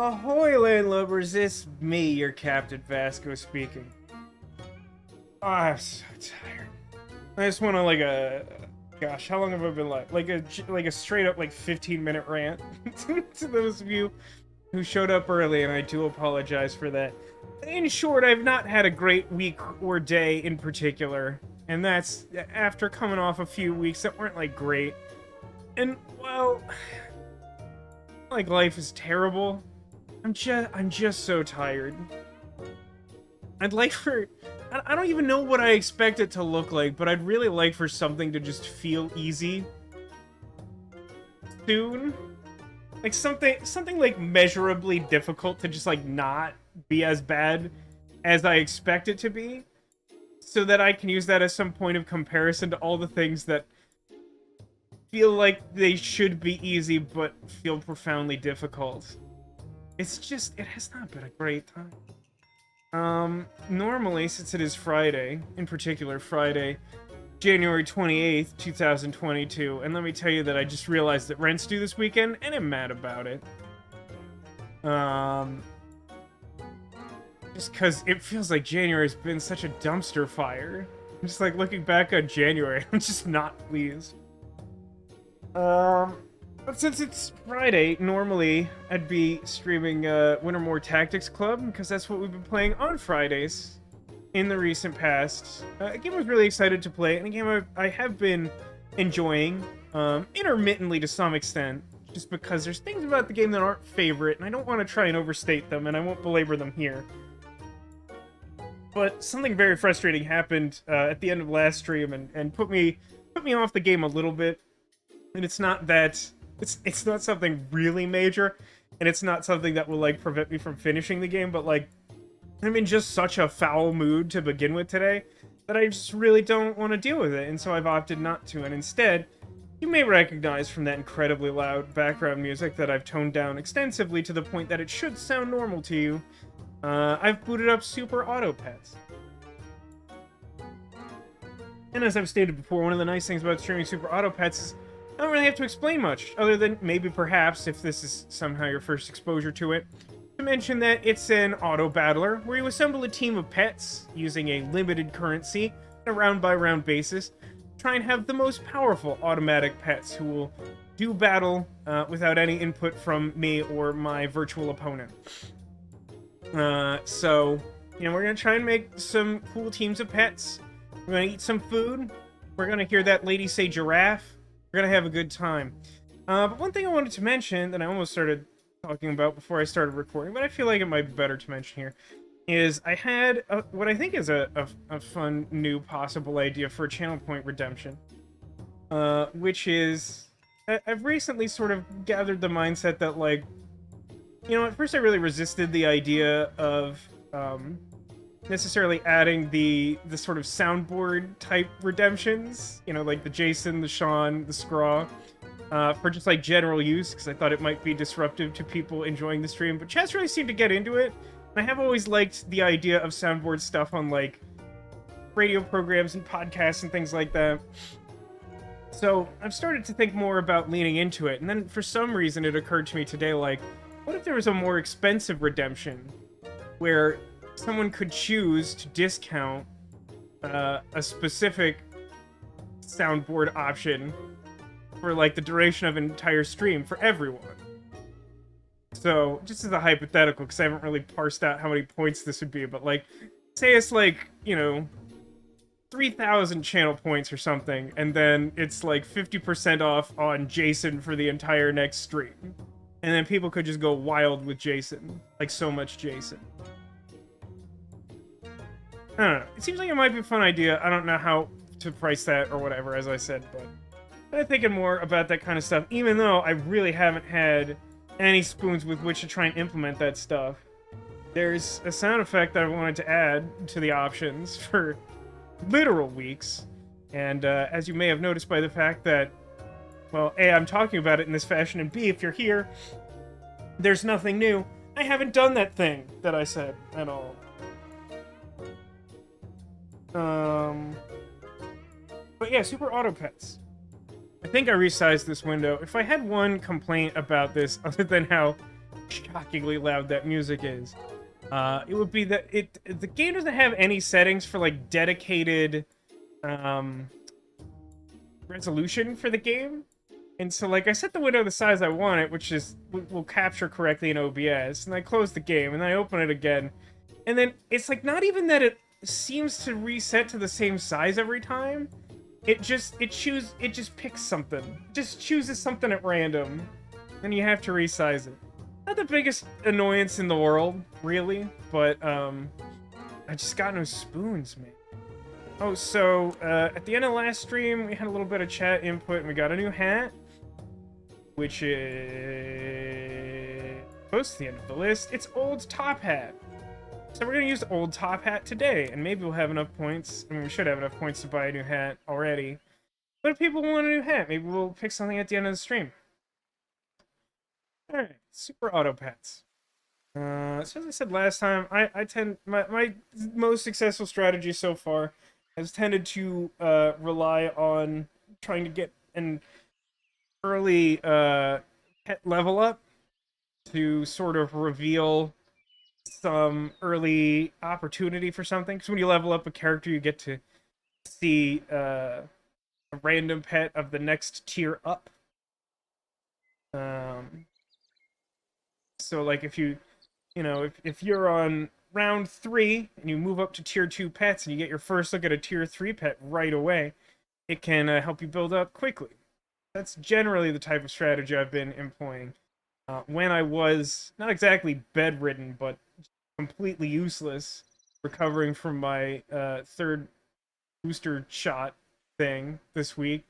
Ahoy, landlubbers, it's me, your Captain Vasco speaking. Oh, I'm so tired. I just want to, gosh, how long have I been like a straight up, 15-minute rant to those of you who showed up early, and I do apologize for that. In short, I've not had a great week or day in particular, and that's after coming off a few weeks that weren't, great. And, well, life is terrible. I'm just so tired. I'd like for... I don't even know what I expect it to look like, but I'd really like for something to just feel easy soon. Like something like measurably difficult to just not be as bad as I expect it to be, so that I can use that as some point of comparison to all the things that feel like they should be easy but feel profoundly difficult. It's just, it has not been a great time. Normally, since it is Friday, in particular Friday, January 28th, 2022, and let me tell you that I just realized that rent's due this weekend, and I'm mad about it. Just because it feels like January's been such a dumpster fire. I'm just looking back on January, I'm just not pleased. But since it's Friday, normally I'd be streaming Wintermore Tactics Club, because that's what we've been playing on Fridays in the recent past. A game I was really excited to play, and a game I have been enjoying, intermittently to some extent, just because there's things about the game that aren't favorite, and I don't want to try and overstate them, and I won't belabor them here. But something very frustrating happened at the end of last stream, and put me off the game a little bit. And it's not that... It's not something really major, and it's not something that will, prevent me from finishing the game, but, I'm in just such a foul mood to begin with today that I just really don't want to deal with it, and so I've opted not to, and instead, you may recognize from that incredibly loud background music that I've toned down extensively to the point that it should sound normal to you. I've booted up Super Auto Pets. And as I've stated before, one of the nice things about streaming Super Auto Pets is I don't really have to explain much, other than maybe perhaps, if this is somehow your first exposure to it, to mention that it's an auto battler where you assemble a team of pets using a limited currency on a round-by-round basis to try and have the most powerful automatic pets who will do battle without any input from me or my virtual opponent. So, we're going to try and make some cool teams of pets. We're going to eat some food. We're going to hear that lady say giraffe. We're going to have a good time. But one thing I wanted to mention that I almost started talking about before I started recording, but I feel like it might be better to mention here, is I had what I think is a fun new possible idea for channel point redemption. Which is, I've recently sort of gathered the mindset that, at first I really resisted the idea of necessarily adding the sort of soundboard type redemptions, like the Jason, the Sean, the Scraw, for just general use, because I thought it might be disruptive to people enjoying the stream. But chats really seemed to get into it, and I have always liked the idea of soundboard stuff on radio programs and podcasts and things like that. So I've started to think more about leaning into it, and then for some reason it occurred to me today, what if there was a more expensive redemption where someone could choose to discount a specific soundboard option for the duration of an entire stream for everyone. So, just as a hypothetical, because I haven't really parsed out how many points this would be, but say it's 3,000 channel points or something, and then it's 50% off on Jason for the entire next stream. And then people could just go wild with Jason. So much Jason. I don't know. It seems like it might be a fun idea. I don't know how to price that or whatever, as I said, but I'm thinking more about that kind of stuff, even though I really haven't had any spoons with which to try and implement that stuff. There's a sound effect that I wanted to add to the options for literal weeks, and as you may have noticed by the fact that, well, A, I'm talking about it in this fashion, and B, if you're here, there's nothing new. I haven't done that thing that I said at all. But yeah, Super Auto Pets. I think I resized this window. If I had one complaint about this, other than how shockingly loud that music is. It would be that the game doesn't have any settings for like dedicated resolution for the game. And so, like, I set the window the size I want it, which is will capture correctly in OBS, and I close the game, and I open it again, and then it's like not even that it seems to reset to the same size every time. It just picks something, just chooses something at random, and you have to resize it. Not the biggest annoyance in the world, really, but I just got no spoons, man. Oh, so at the end of last stream, we had a little bit of chat input, and we got a new hat, which is close to the end of the list. It's Old Top Hat. So we're going to use Old Top Hat today, and maybe we'll have enough points. I mean, we should have enough points to buy a new hat already. But if people want a new hat, maybe we'll pick something at the end of the stream. Alright, Super Auto Pets. So as I said last time, I tend... My most successful strategy so far has tended to rely on trying to get an early pet level up to sort of reveal some early opportunity for something. Because when you level up a character, you get to see a random pet of the next tier up. So like if if you're on round 3 and you move up to tier 2 pets and you get your first look at a tier 3 pet right away, it can help you build up quickly. That's generally the type of strategy I've been employing. When I was not exactly bedridden, but completely useless, recovering from my third booster shot thing this week,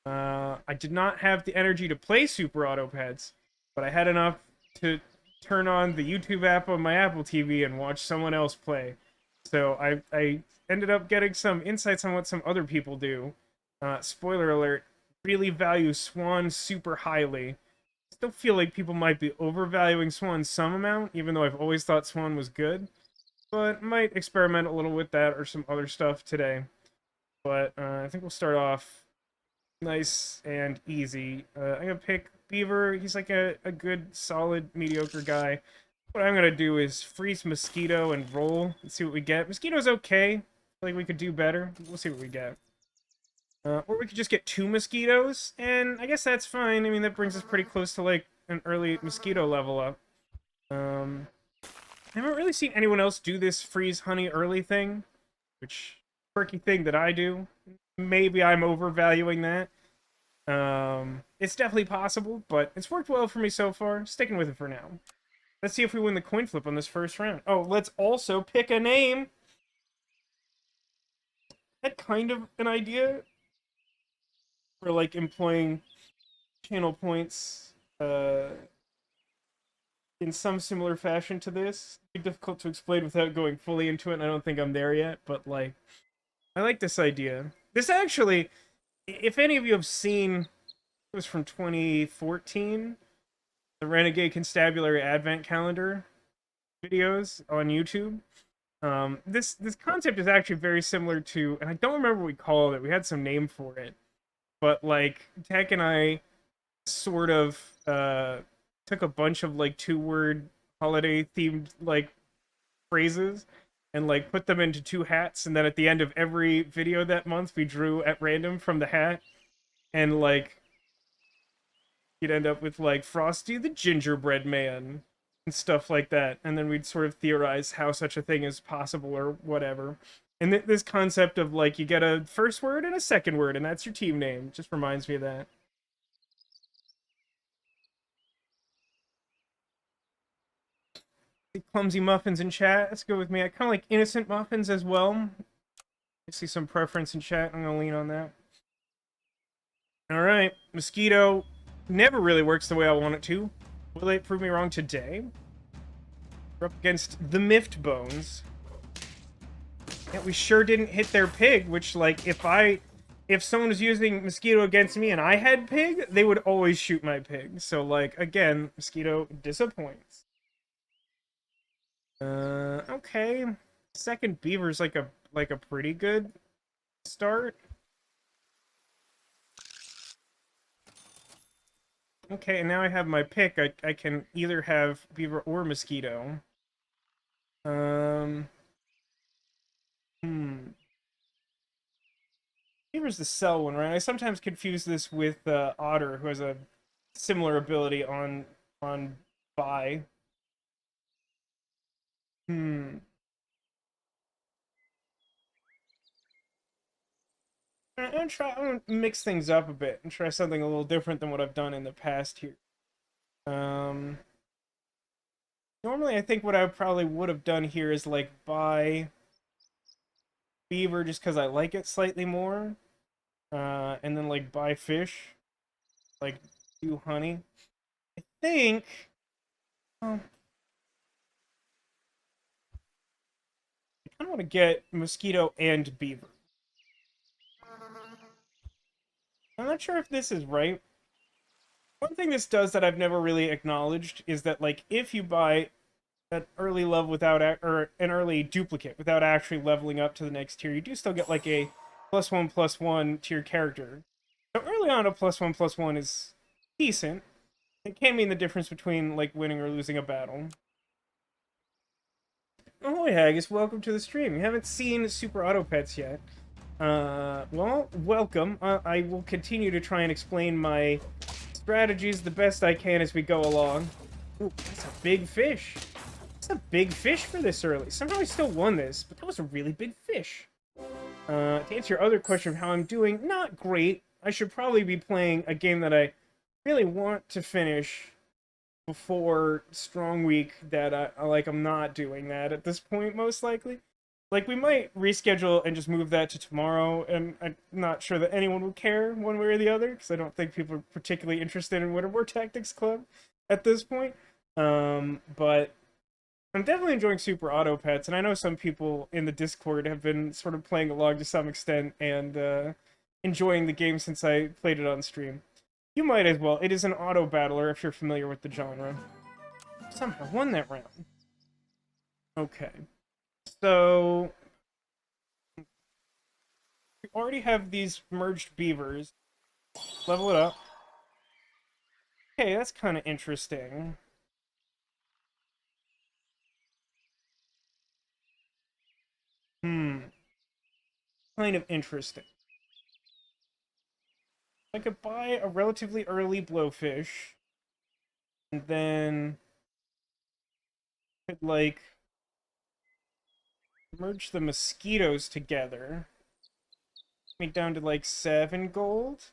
I did not have the energy to play Super Auto Pets, but I had enough to turn on the YouTube app on my Apple TV and watch someone else play. So I ended up getting some insights on what some other people do. Spoiler alert, really value Swan super highly. Still feel like people might be overvaluing Swan some amount, even though I've always thought Swan was good. But might experiment a little with that or some other stuff today. But I think we'll start off nice and easy. I'm gonna pick Beaver. He's like a good, solid, mediocre guy. What I'm gonna do is freeze Mosquito and roll and see what we get. Mosquito's okay. I feel like we could do better. We'll see what we get. Or we could just get 2 Mosquitoes, and I guess that's fine. I mean, that brings us pretty close to, like, an early Mosquito level up. I haven't really seen anyone else do this freeze honey early thing, which, quirky thing that I do. Maybe I'm overvaluing that. It's definitely possible, but it's worked well for me so far. Sticking with it for now. Let's see if we win the coin flip on this first round. Oh, let's also pick a name! That kind of an idea for, like, employing channel points in some similar fashion to this. It's difficult to explain without going fully into it, and I don't think I'm there yet, but, like, I like this idea. This actually, if any of you have seen, it was from 2014, the Renegade Constabulary Advent Calendar videos on YouTube. This concept is actually very similar to, and I don't remember what we called it. We had some name for it, but like Tech and I sort of took a bunch of like 2-word holiday themed like phrases and like put them into 2 hats, and then at the end of every video that month we drew at random from the hat, and like you'd end up with like Frosty the Gingerbread Man and stuff like that, and then we'd sort of theorize how such a thing is possible or whatever. And this concept of like you get a first word and a second word, and that's your team name, just reminds me of that. Clumsy Muffins in chat. Let's go with me. I kind of like Innocent Muffins as well. I see some preference in chat. I'm gonna lean on that. All right, Mosquito never really works the way I want it to. Will it prove me wrong today? We're up against the Miffed Bones. Yeah, we sure didn't hit their pig, which, like, if someone was using Mosquito against me and I had pig, they would always shoot my pig. So, like, again, Mosquito disappoints. Okay. Second Beaver's like a pretty good start. Okay, and now I have my pick. I can either have beaver or mosquito. Um, hmm. Beaver's the cell one, right? I sometimes confuse this with Otter, who has a similar ability on Vi. Hmm. I'm gonna mix things up a bit and try something a little different than what I've done in the past here. Um, Normally I think what I probably would have done here is like buy beaver just because I like it slightly more, and then like buy fish, like do honey. I think. Um, I kind of want to get mosquito and beaver. I'm not sure if this is right. One thing this does that I've never really acknowledged is that like if you buy an early level without or an early duplicate without actually leveling up to the next tier, you do still get like a +1/+1 to your character. So early on, a +1/+1 is decent. It can mean the difference between like winning or losing a battle. Oh, hey Haggis, welcome to the stream. You haven't seen Super Auto Pets yet. Well, welcome. I will continue to try and explain my strategies the best I can as we go along. Ooh, that's a big fish. That's a big fish for this early. Somehow I still won this, but that was a really big fish. To answer your other question of how I'm doing, not great. I should probably be playing a game that I really want to finish before Strong Week that I'm not doing that at this point, most likely. Like, we might reschedule and just move that to tomorrow, and I'm not sure that anyone would care one way or the other, because I don't think people are particularly interested in Winter War Tactics Club at this point. But I'm definitely enjoying Super Auto Pets, and I know some people in the Discord have been sort of playing along to some extent and enjoying the game since I played it on stream. You might as well. It is an auto battler if you're familiar with the genre. Somehow won that round. Okay. So we already have these merged beavers. Level it up. Okay, that's kind of interesting. Hmm. Kind of interesting. I could buy a relatively early blowfish, and then could like merge the mosquitoes together. Make down to like 7 gold.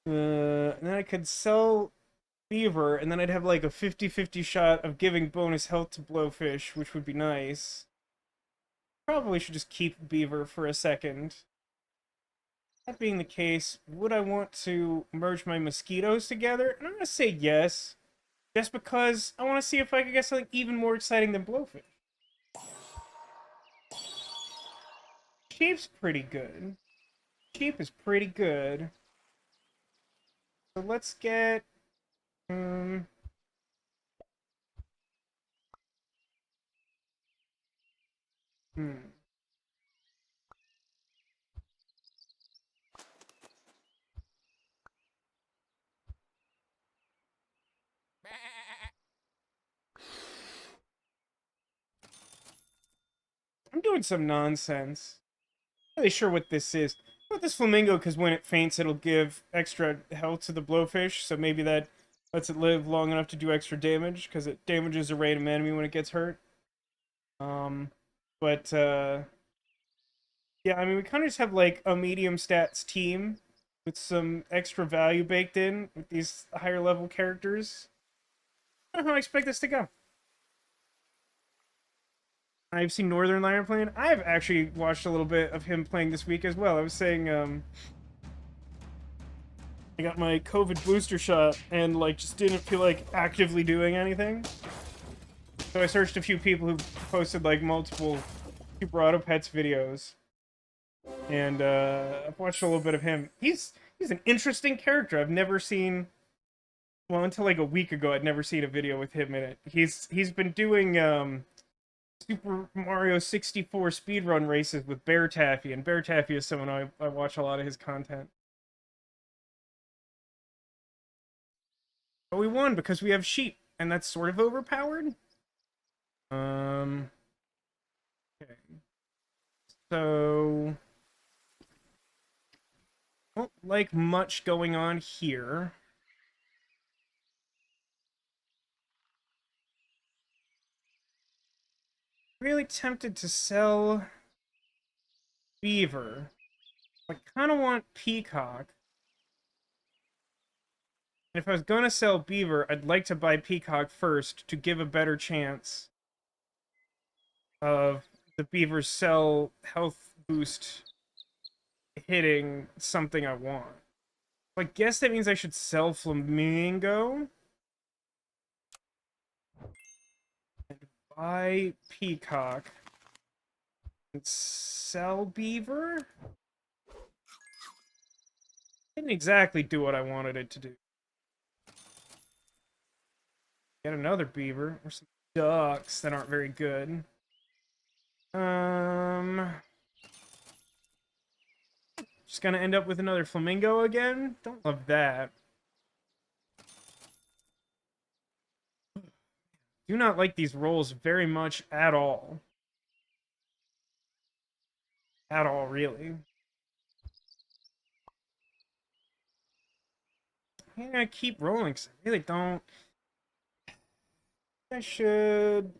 And then I could sell Beaver, and then I'd have like a 50-50 shot of giving bonus health to Blowfish, which would be nice. Probably should just keep Beaver for a second. That being the case, would I want to merge my mosquitoes together? And I'm gonna say yes, just because I want to see if I could get something even more exciting than Blowfish. Sheep's pretty good. Sheep is pretty good. So let's get hmm. I'm doing some nonsense. Not really sure what this is. But this flamingo, because when it faints, it'll give extra health to the blowfish, so maybe that lets it live long enough to do extra damage, because it damages a random enemy when it gets hurt. Um, but, yeah, I mean, we kind of just have, like, a medium stats team with some extra value baked in with these higher level characters. I don't know how I expect this to go. I've seen Northern Lion playing. I've actually watched a little bit of him playing this week as well. I was saying, I got my COVID booster shot and like just didn't feel like actively doing anything. So I searched a few people who posted like multiple Super Auto Pets videos, and I've watched a little bit of him. He's an interesting character. I've never seen. Well, until like a week ago, I'd never seen a video with him in it. He's been doing Super Mario 64 speedrun races with Bear Taffy, and Bear Taffy is someone I watch a lot of his content. But we won because we have sheep, and that's sort of overpowered. Okay. So, don't like much going on here. Really tempted to sell beaver. I kind of want peacock. And if I was going to sell beaver, I'd like to buy peacock first to give a better chance of the beaver's cell health boost hitting something I want. I guess that means I should sell flamingo and buy peacock and sell beaver. Didn't exactly do what I wanted it to do. Get another beaver or some ducks that aren't very good. Just gonna end up with another flamingo again? Don't love that. Do not like these rolls very much at all. At all, really. I'm gonna keep rolling because I really don't. I should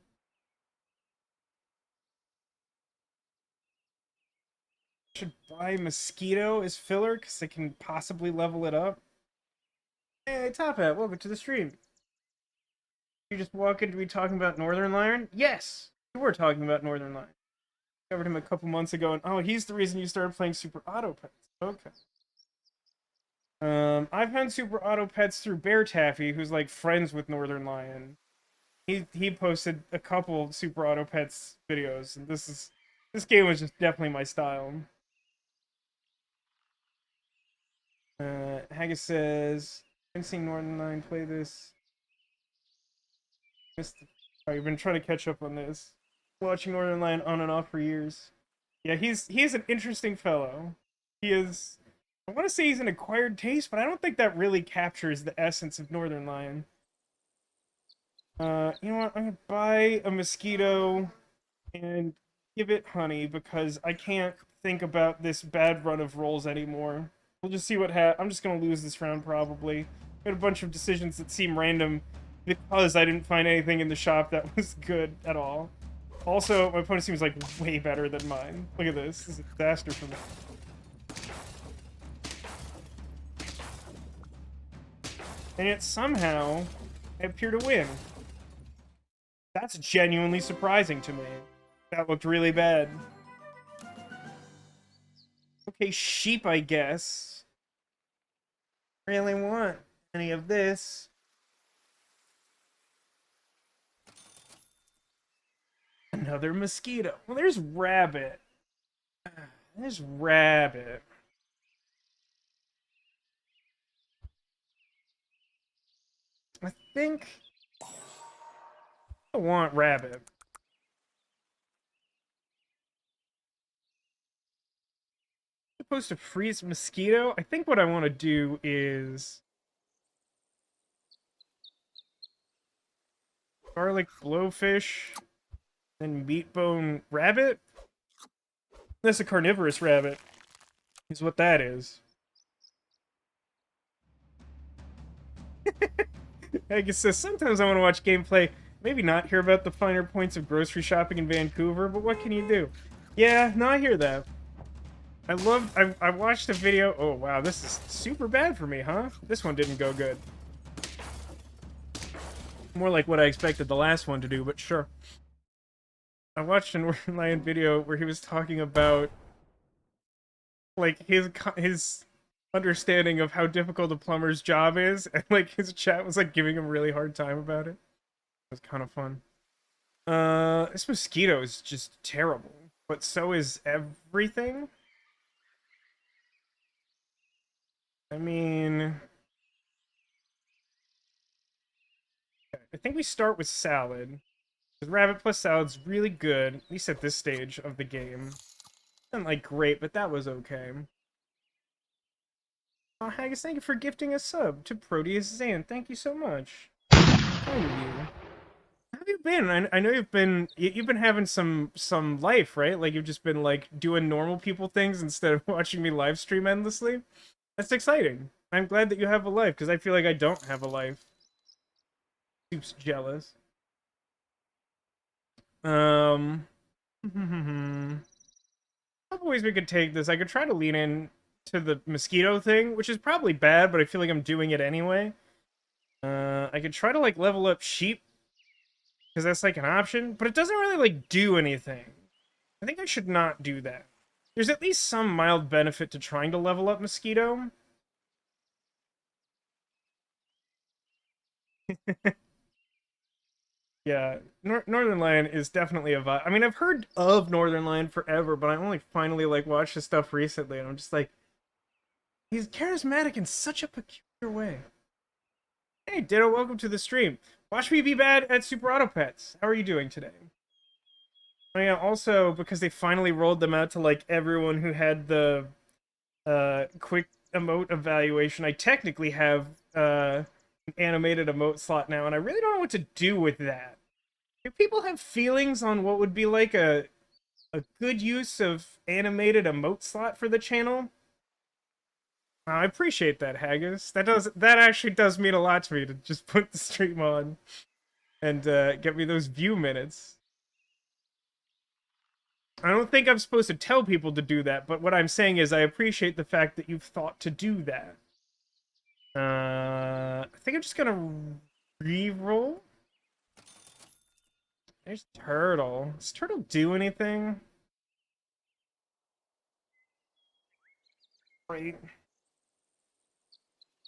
buy mosquito as filler because I can possibly level it up. Hey, Top Hat, welcome to the stream. You just walk into me talking about Northern Lion? Yes, we were talking about Northern Lion. Covered him a couple months ago, and oh, he's the reason you started playing Super Auto Pets. Okay. I found Super Auto Pets through Bear Taffy, who's like friends with Northern Lion. He posted a couple Super Auto Pets videos, and this game was just definitely my style. Haggis says, I've seen Northern Lion play this. I've been trying to catch up on this. Watching Northern Lion on and off for years. Yeah, he's an interesting fellow. He is. I want to say he's an acquired taste, but I don't think that really captures the essence of Northern Lion. You know what? I'm gonna buy a mosquito and give it honey because I can't think about this bad run of rolls anymore. We'll just see what I'm just gonna lose this round probably. Got a bunch of decisions that seem random because I didn't find anything in the shop that was good at all. Also, my opponent seems like way better than mine. Look at this. This is a disaster for me. And yet somehow I appear to win. That's genuinely surprising to me. That looked really bad. Okay, sheep, I guess. Really want any of this. Another mosquito. Well, there's rabbit. There's rabbit. I think I want rabbit. Supposed to freeze mosquito? I think what I want to do is garlic blowfish, then meat bone rabbit. That's a carnivorous rabbit, is what that is. I guess sometimes I want to watch gameplay, maybe not hear about the finer points of grocery shopping in Vancouver, but what can you do? Yeah, no, I hear that. I watched a video. Oh wow, this is super bad for me, huh? This one didn't go good. More like what I expected the last one to do, but sure. I watched an Northern Lion video where he was talking about like his understanding of how difficult a plumber's job is, and like his chat was like giving him a really hard time about it. It was kind of fun. This mosquito is just terrible, but so is everything. I mean, I think we start with salad. Because rabbit plus salad's really good, at least at this stage of the game. Not like great, but that was okay. Oh, Haggis, thank you for gifting a sub to Proteus Zan. Thank you so much. Kind of you. How have you been? I know you've been having some life, right? Like you've just been like doing normal people things instead of watching me live stream endlessly. That's exciting. I'm glad that you have a life because I feel like I don't have a life. Soup's jealous. Um, couple ways we could take this. I could try to lean in to the mosquito thing, which is probably bad, but I feel like I'm doing it anyway. I could try to like level up sheep because that's like an option, but it doesn't really like do anything. I think I should not do that. There's at least some mild benefit to trying to level up mosquito. Yeah, Northern Lion is definitely a vibe. I mean, I've heard of Northern Lion forever, but I only finally like watched his stuff recently, and I'm just like, he's charismatic in such a peculiar way. Hey, Ditto, welcome to the stream. Watch me be bad at Super Auto Pets. How are you doing today? Oh yeah, also because they finally rolled them out to like everyone who had the quick emote evaluation, I technically have an animated emote slot now, and I really don't know what to do with that. Do people have feelings on what would be like a good use of animated emote slot for the channel? I appreciate that, Haggis. That actually does mean a lot to me to just put the stream on and get me those view minutes. I don't think I'm supposed to tell people to do that, but what I'm saying is I appreciate the fact that you've thought to do that. I think I'm just gonna re-roll. There's Turtle. Does Turtle do anything? Right.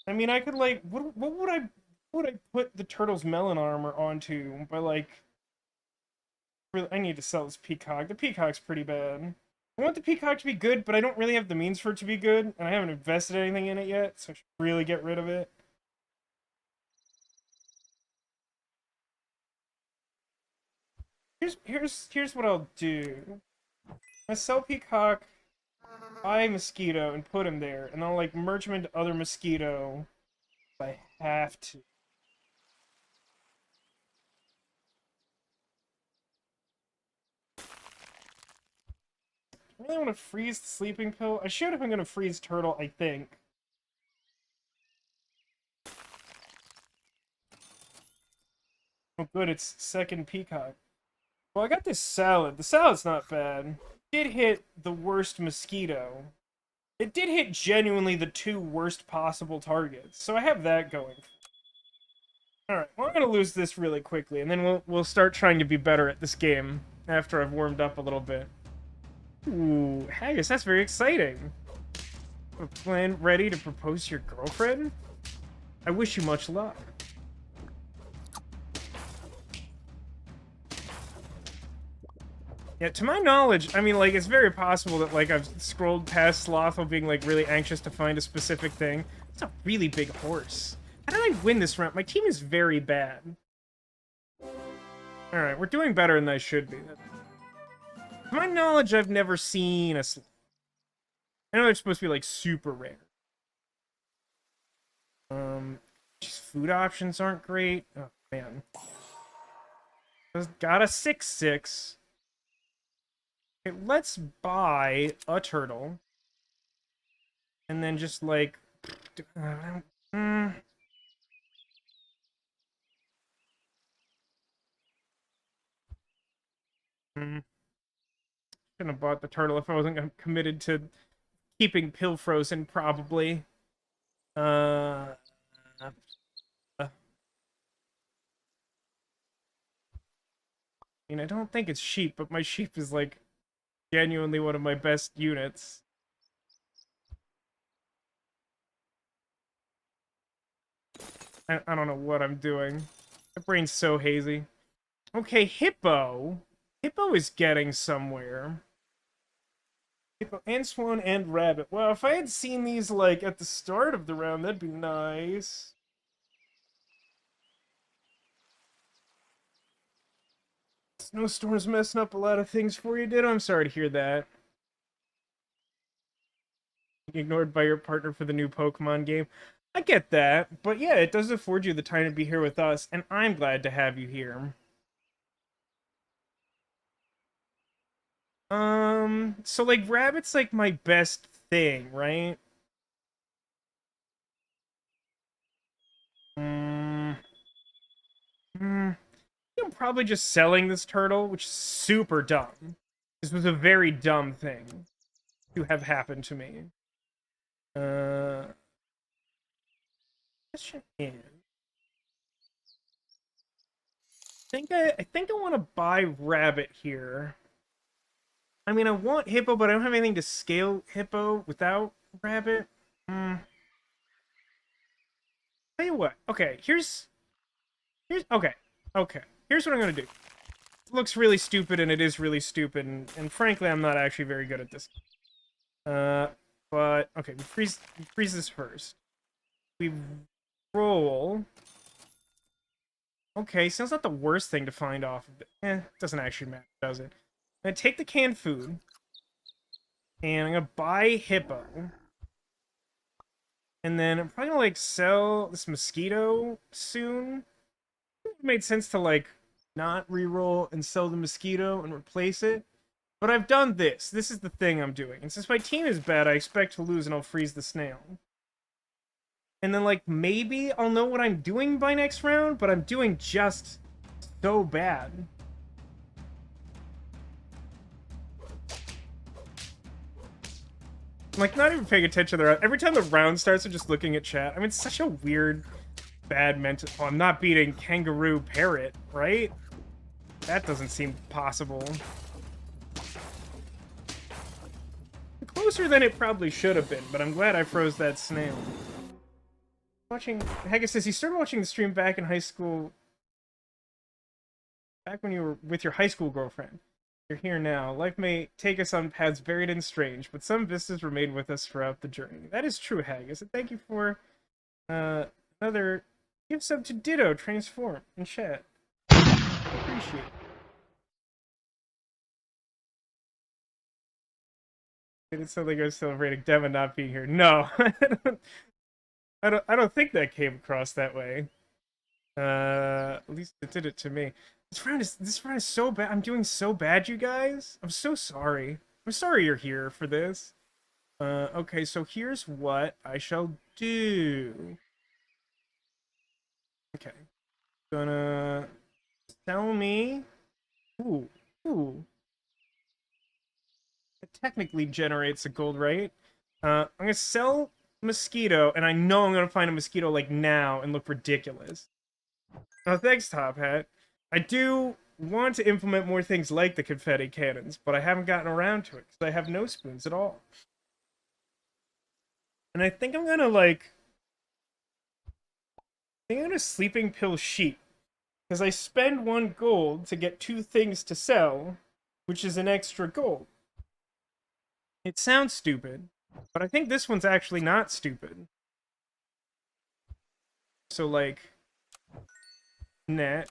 I mean, I could like, what would I put the Turtle's melon armor onto? By like, really, I need to sell this peacock. The peacock's pretty bad. I want the peacock to be good, but I don't really have the means for it to be good, and I haven't invested anything in it yet, so I should really get rid of it. Here's what I'll do. I sell peacock, buy mosquito, and put him there, and I'll like merge him into other mosquito if I have to. I really want to freeze the sleeping pill. I should if I'm gonna freeze Turtle, I think. Oh good, it's second peacock. Well, I got this salad. The salad's not bad. It did hit the worst mosquito. It did hit genuinely the two worst possible targets, so I have that going. Alright, well I'm gonna lose this really quickly, and then we'll start trying to be better at this game after I've warmed up a little bit. Ooh, Haggis, that's very exciting. A plan ready to propose to your girlfriend? I wish you much luck. Yeah, to my knowledge, I mean, like, it's very possible that, like, I've scrolled past Slothful being, like, really anxious to find a specific thing. It's a really big horse. How did I win this round? My team is very bad. Alright, we're doing better than I should be. To my knowledge, I've never seen a sloth. I know they're supposed to be, like, super rare. Just food options aren't great. Oh, man. Got a 6/6. Okay, let's buy a turtle. And then just, like... Shouldn't have bought the turtle if I wasn't committed to keeping Pill frozen, probably. Uh, I mean, I don't think it's sheep, but my sheep is, like, genuinely one of my best units. I don't know what I'm doing. My brain's so hazy. Okay, Hippo. Hippo is getting somewhere. Hippo and Swan and Rabbit. Well, if I had seen these, like, at the start of the round, that'd be nice. Snowstorm's messing up a lot of things for you, Ditto. I'm sorry to hear that. ignored by your partner for the new Pokemon game. I get that, but yeah, it does afford you the time to be here with us, and I'm glad to have you here. So like rabbit's like my best thing, right? Mm, mm, I'm probably just selling this turtle, which is super dumb. This was a very dumb thing to have happened to me. Let's check in. I think I want to buy rabbit here. I mean, I want hippo, but I don't have anything to scale hippo without rabbit. Hmm. Tell you what. Okay, here's okay. Here's what I'm gonna do. It looks really stupid, and it is really stupid, and frankly, I'm not actually very good at this. Uh, but okay, we freeze this first. We roll. Okay, sounds not the worst thing to find off of it. Doesn't actually matter, does it? I'm gonna take the canned food, and I'm gonna buy hippo. And then I'm probably gonna like sell this mosquito soon. It made sense to like not reroll and sell the mosquito and replace it. But I've done this. This is the thing I'm doing. And since my team is bad, I expect to lose and I'll freeze the snail. And then like maybe I'll know what I'm doing by next round, but I'm doing just so bad. I'm like not even paying attention to the round. Every time the round starts, I'm just looking at chat. I mean, it's such a weird, bad mental. Oh, I'm not beating Kangaroo Parrot, right? That doesn't seem possible. Closer than it probably should have been, but I'm glad I froze that snail. Watching Haggis says he started watching the stream back in high school. Back when you were with your high school girlfriend. You're here now. Life may take us on paths varied and strange, but some vistas remain with us throughout the journey. That is true, Haggis. And thank you for another gift sub to Ditto Transform in chat. I appreciate it. It sounds like I was celebrating Devin not being here. No, I don't think that came across that way. At least it did it to me. This round is so bad. I'm doing so bad, you guys. I'm so sorry. I'm sorry you're here for this. Okay, so here's what I shall do. Okay. Gonna sell me. Ooh, ooh. It technically generates a gold, right? I'm gonna sell mosquito, and I know I'm gonna find a mosquito like now and look ridiculous. Oh, thanks, Top Hat. I do want to implement more things like the confetti cannons, but I haven't gotten around to it because I have no spoons at all. And I think I'm gonna sleeping pill sheep because I spend 1 gold to get 2 things to sell, which is an extra gold. It sounds stupid, but I think this one's actually not stupid. So like, net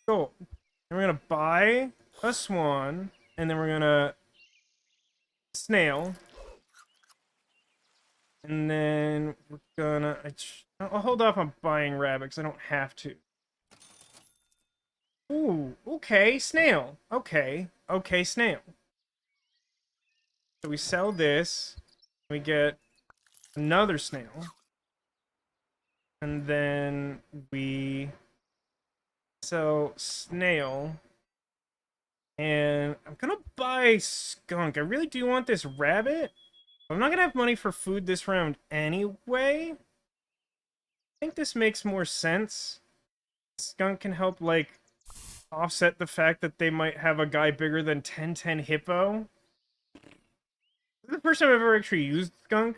gold. And we're gonna buy a swan, and then we're gonna snail. And then we're gonna... I'll hold off on buying rabbit because I don't have to. Ooh, okay, snail. Okay, snail. So we sell this. We get another snail. And then we sell snail. And I'm gonna buy skunk. I really do want this rabbit. I'm not gonna have money for food this round anyway. I think this makes more sense. Skunk can help, like, offset the fact that they might have a guy bigger than 1010 Hippo. This is the first time I've ever actually used Skunk.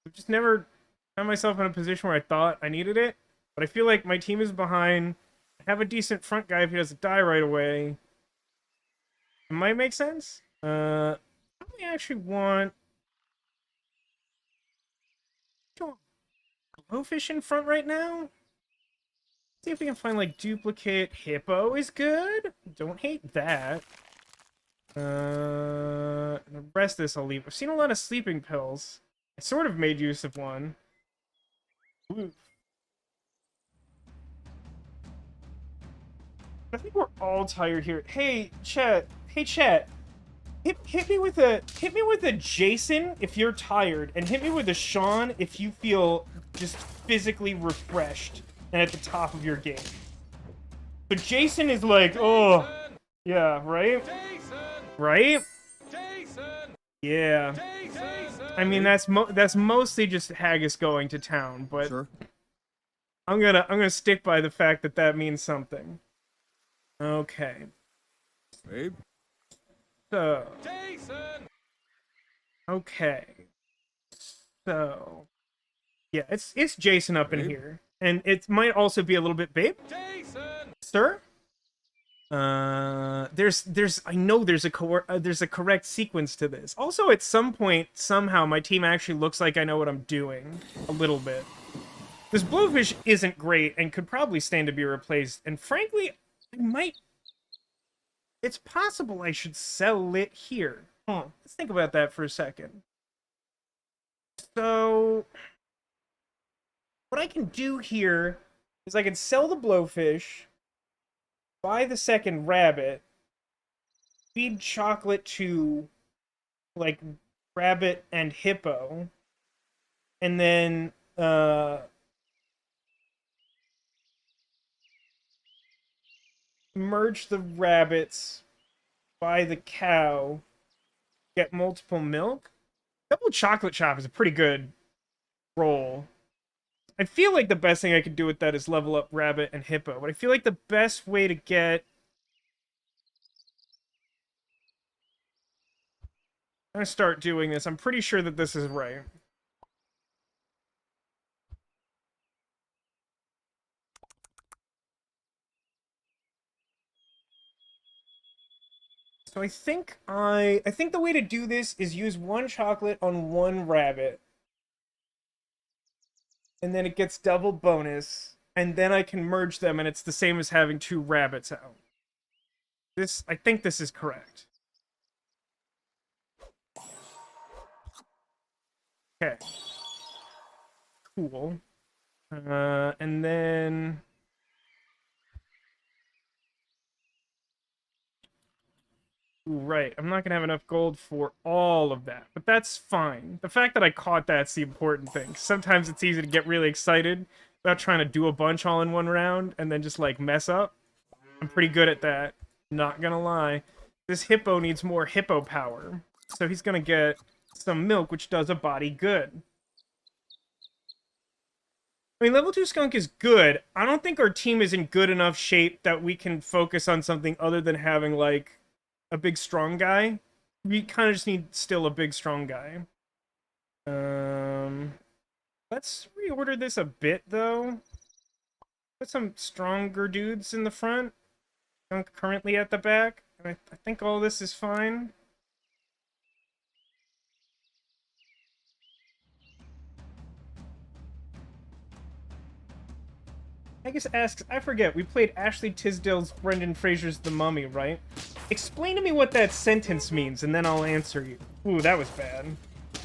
I've just never found myself in a position where I thought I needed it. But I feel like my team is behind. I have a decent front guy if he doesn't die right away. It might make sense. I actually want... Do you want blowfish in front right now? See if we can find, like, duplicate hippo is good. Don't hate that. The rest of this I'll leave. I've seen a lot of sleeping pills. I sort of made use of one. Ooh. I think we're all tired here. Hey, chat. Hey, chat. Hit me with a Jason if you're tired, and hit me with a Sean if you feel just physically refreshed and at the top of your game. But Jason is like, oh, yeah, right? Right? Yeah. I mean, that's mostly just Haggis going to town, but Sure. I'm gonna stick by the fact that that means something. Okay. Babe? So. Okay. So. Yeah, it's Jason up in Babe? here, and it might also be a little bit babe. Sir. I know there's a correct sequence to this. Also, at some point, somehow, my team actually looks like I know what I'm doing a little bit. This blowfish isn't great and could probably stand to be replaced. And frankly, I might. It's possible I should sell it here. Huh. Let's think about that for a second. So, what I can do here is I can sell the blowfish, buy the second rabbit, feed chocolate to, like, rabbit and hippo, and then, merge the rabbits, buy the cow, get multiple milk. Double chocolate chop is a pretty good roll. I feel like the best thing I could do with that is level up rabbit and hippo, but I feel like the best way to get... I'm gonna start doing this. I'm pretty sure that this is right. So I think the way to do this is use one chocolate on one rabbit. And then it gets double bonus. And then I can merge them and it's the same as having two rabbits out. I think this is correct. Okay. Cool. And then... Ooh, right, I'm not gonna have enough gold for all of that, but that's fine. The fact that I caught that's the important thing. Sometimes it's easy to get really excited about trying to do a bunch all in one round and then just, like, mess up. I'm pretty good at that, not gonna lie. This hippo needs more hippo power, so he's gonna get some milk, which does a body good. I mean, level 2 skunk is good. I don't think our team is in good enough shape that we can focus on something other than having, like, a big strong guy. We kind of just need still a big strong guy. Let's reorder this a bit though. Put some stronger dudes in the front. Currently at the back. And I think all this is fine. I guess asks, I forget, we played Ashley Tisdale's Brendan Fraser's The Mummy, right? Explain to me what that sentence means, and then I'll answer you. Ooh, that was bad.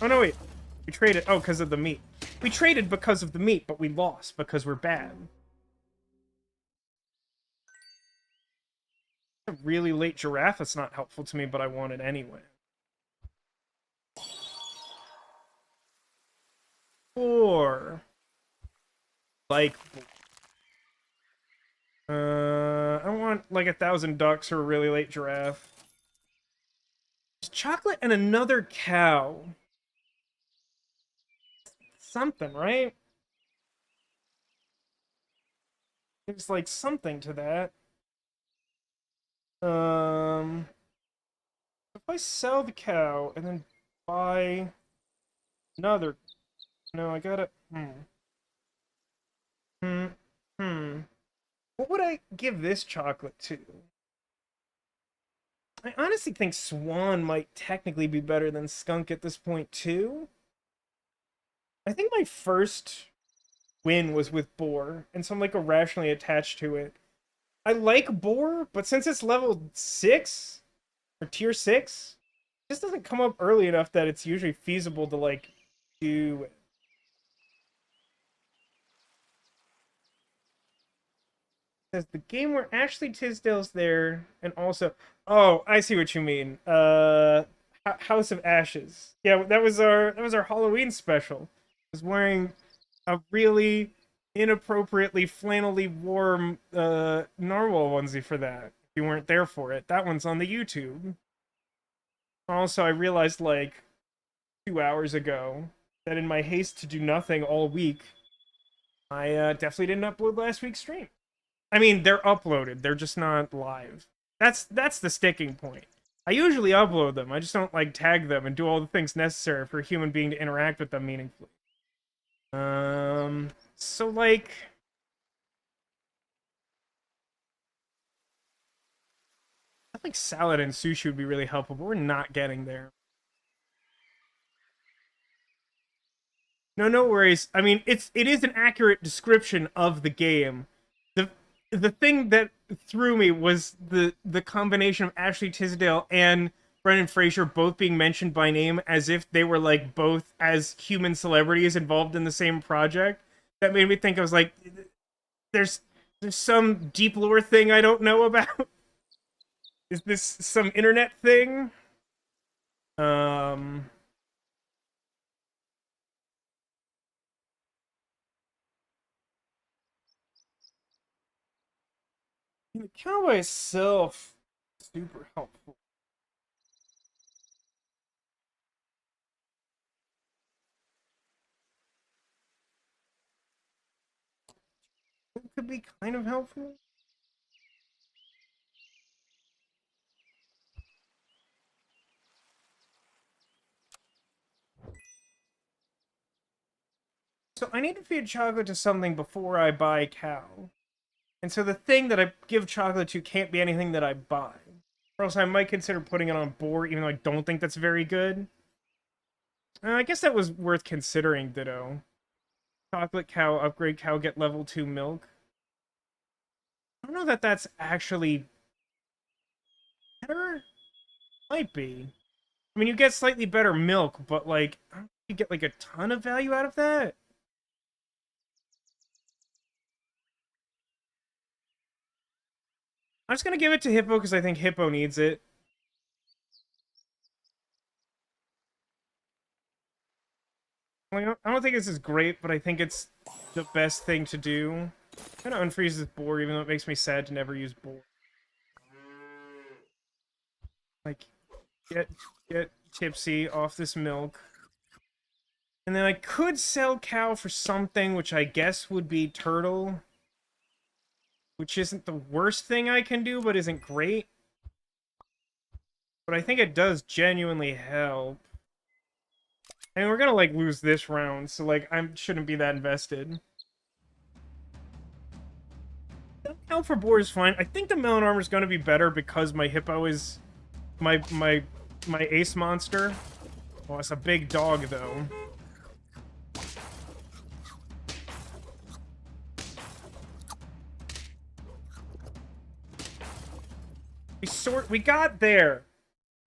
Oh, no, wait. We traded... Oh, because of the meat. We traded because of the meat, but we lost because we're bad. A really late giraffe, that's not helpful to me, but I want it anyway. Four. Like... I want like 1,000 ducks or a really late giraffe. There's chocolate and another cow. Something, right? There's like something to that. If I sell the cow and then buy another... No, I gotta... What would I give this chocolate to? I honestly think Swan might technically be better than Skunk at this point, too. I think my first win was with Boar, and so I'm, like, irrationally attached to it. I like Boar, but since it's level 6, or tier 6, this doesn't come up early enough that it's usually feasible to, like, do it. Says the game where Ashley Tisdale's there, and also, oh, I see what you mean. House of Ashes. Yeah, that was our Halloween special. I was wearing a really inappropriately flannelly warm narwhal onesie for that. If you weren't there for it, that one's on the YouTube. Also, I realized like 2 hours ago that in my haste to do nothing all week, I definitely didn't upload last week's stream. I mean, they're uploaded. They're just not live. That's the sticking point. I usually upload them. I just don't like tag them and do all the things necessary for a human being to interact with them meaningfully. So like I think salad and sushi would be really helpful, but we're not getting there. No, no worries. I mean, it is an accurate description of the game. The the thing that threw me was the combination of Ashley Tisdale and Brendan Fraser both being mentioned by name as if they were like both as human celebrities involved in the same project. That made me think I was like, there's there's some deep lore thing I don't know about. Is this some internet thing? Um, the cowboy itself, super helpful. It could be kind of helpful. So I need to feed chocolate to something before I buy cow. And so the thing that I give chocolate to can't be anything that I buy. Or else I might consider putting it on board, even though I don't think that's very good. I guess that was worth considering, Ditto. Chocolate cow, upgrade cow, get level 2 milk. I don't know that that's actually better. Might be. I mean, you get slightly better milk, but like, I don't think you get like a ton of value out of that. I'm just gonna give it to Hippo because I think Hippo needs it. I don't think this is great, but I think it's the best thing to do. I'm gonna unfreeze this boar, even though it makes me sad to never use boar. Like, get get tipsy off this milk. And then I could sell cow for something, which I guess would be turtle. Which isn't the worst thing I can do, but isn't great. But I think it does genuinely help. And we're gonna, like, lose this round, so, like, I shouldn't be that invested. Cow for boar is fine. I think the melon armor is gonna be better because my hippo is my ace monster. Oh, it's a big dog, though. We got there.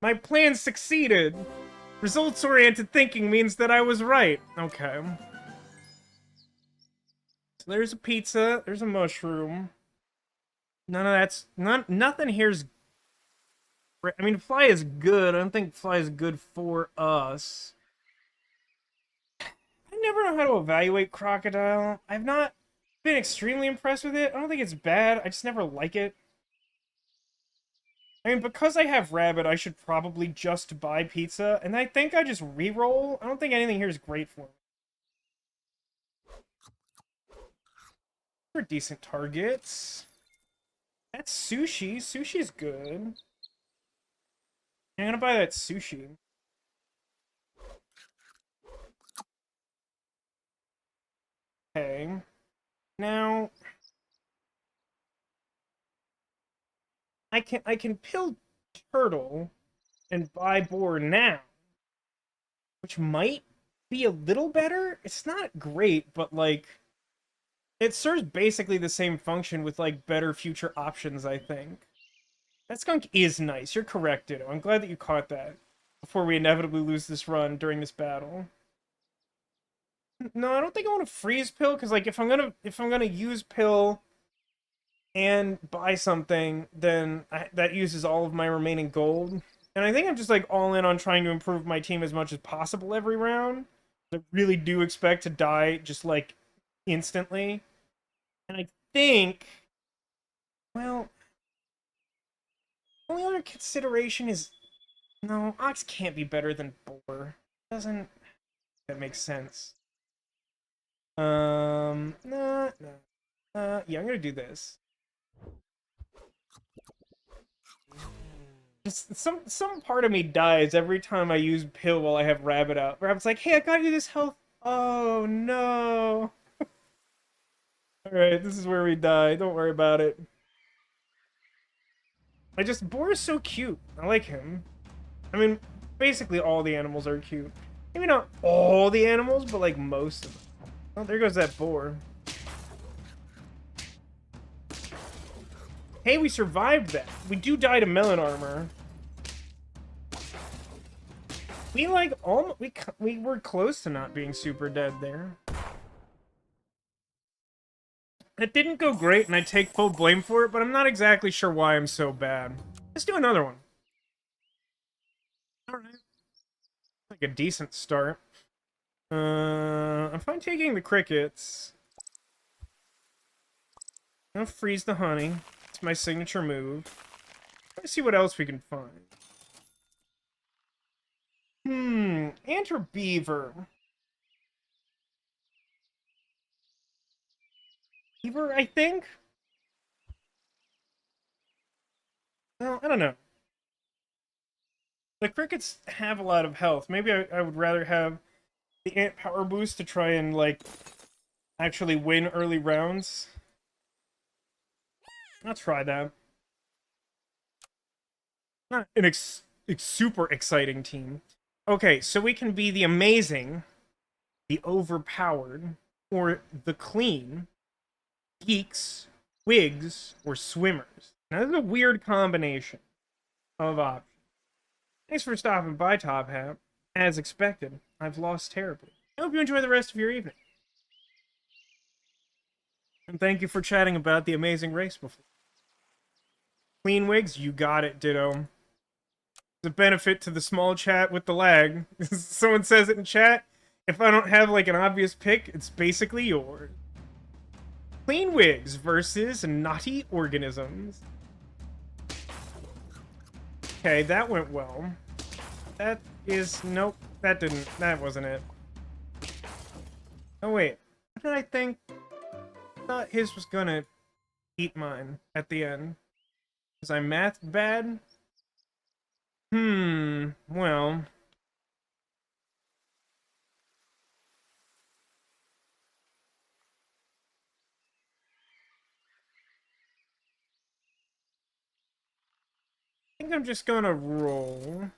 My plan succeeded. Results-oriented thinking means that I was right. Okay. So there's a pizza. There's a mushroom. Nothing here's... I mean, fly is good. I don't think fly is good for us. I never know how to evaluate crocodile. I've not been extremely impressed with it. I don't think it's bad. I just never like it. I mean, because I have rabbit, I should probably just buy pizza, and I think I just re-roll. I don't think anything here is great for me. They're decent targets. That's sushi. Sushi's good. I'm gonna buy that sushi. Okay. Now I can pill turtle and buy boar now, which might be a little better. It's not great, but like it serves basically the same function with like better future options, I think. That skunk is nice. You're correct, Ditto. I'm glad that you caught that before we inevitably lose this run during this battle. No, I don't think I want to freeze pill, because like if I'm gonna use pill and buy something, then that uses all of my remaining gold. And I think I'm just like all in on trying to improve my team as much as possible every round. I really do expect to die just like instantly. And I think, well, only other consideration is no, Ox can't be better than Boar. Doesn't that make sense? Nah, nah. Yeah, I'm gonna do this. Just some part of me dies every time I use pill while I have Rabbit out. Rabbit's like, hey, I got you this health. Oh no. Alright, this is where we die. Don't worry about it. Boar is so cute. I like him. I mean, basically all the animals are cute. Maybe not all the animals, but like most of them. Oh, there goes that boar. Hey, we survived that. We do die to melon armor. We like almost we were close to not being super dead there. It didn't go great, and I take full blame for it, but I'm not exactly sure why I'm so bad. Let's do another one. Alright. Like a decent start. I'm fine taking the crickets. I'll freeze the honey. It's my signature move. Let's see what else we can find. Ant or beaver? Beaver, I think? Well, I don't know. The crickets have a lot of health. Maybe I would rather have the ant power boost to try and, like, actually win early rounds. I'll try that. Not an super exciting team. Okay, so we can be the amazing, the overpowered, or the clean, geeks, wigs, or swimmers. Now, this is a weird combination of options. Thanks for stopping by, Top Hat. As expected, I've lost terribly. I hope you enjoy the rest of your evening. And thank you for chatting about the amazing race before. Clean wigs, you got it, Ditto. The benefit to the small chat with the lag. Someone says it in chat. If I don't have like an obvious pick, it's basically yours. Clean wigs versus naughty organisms. Okay, that went well. That is nope. That didn't. That wasn't it. Oh wait. What did I think? I thought his was gonna eat mine at the end. Was I math bad? Well. I think I'm just gonna roll.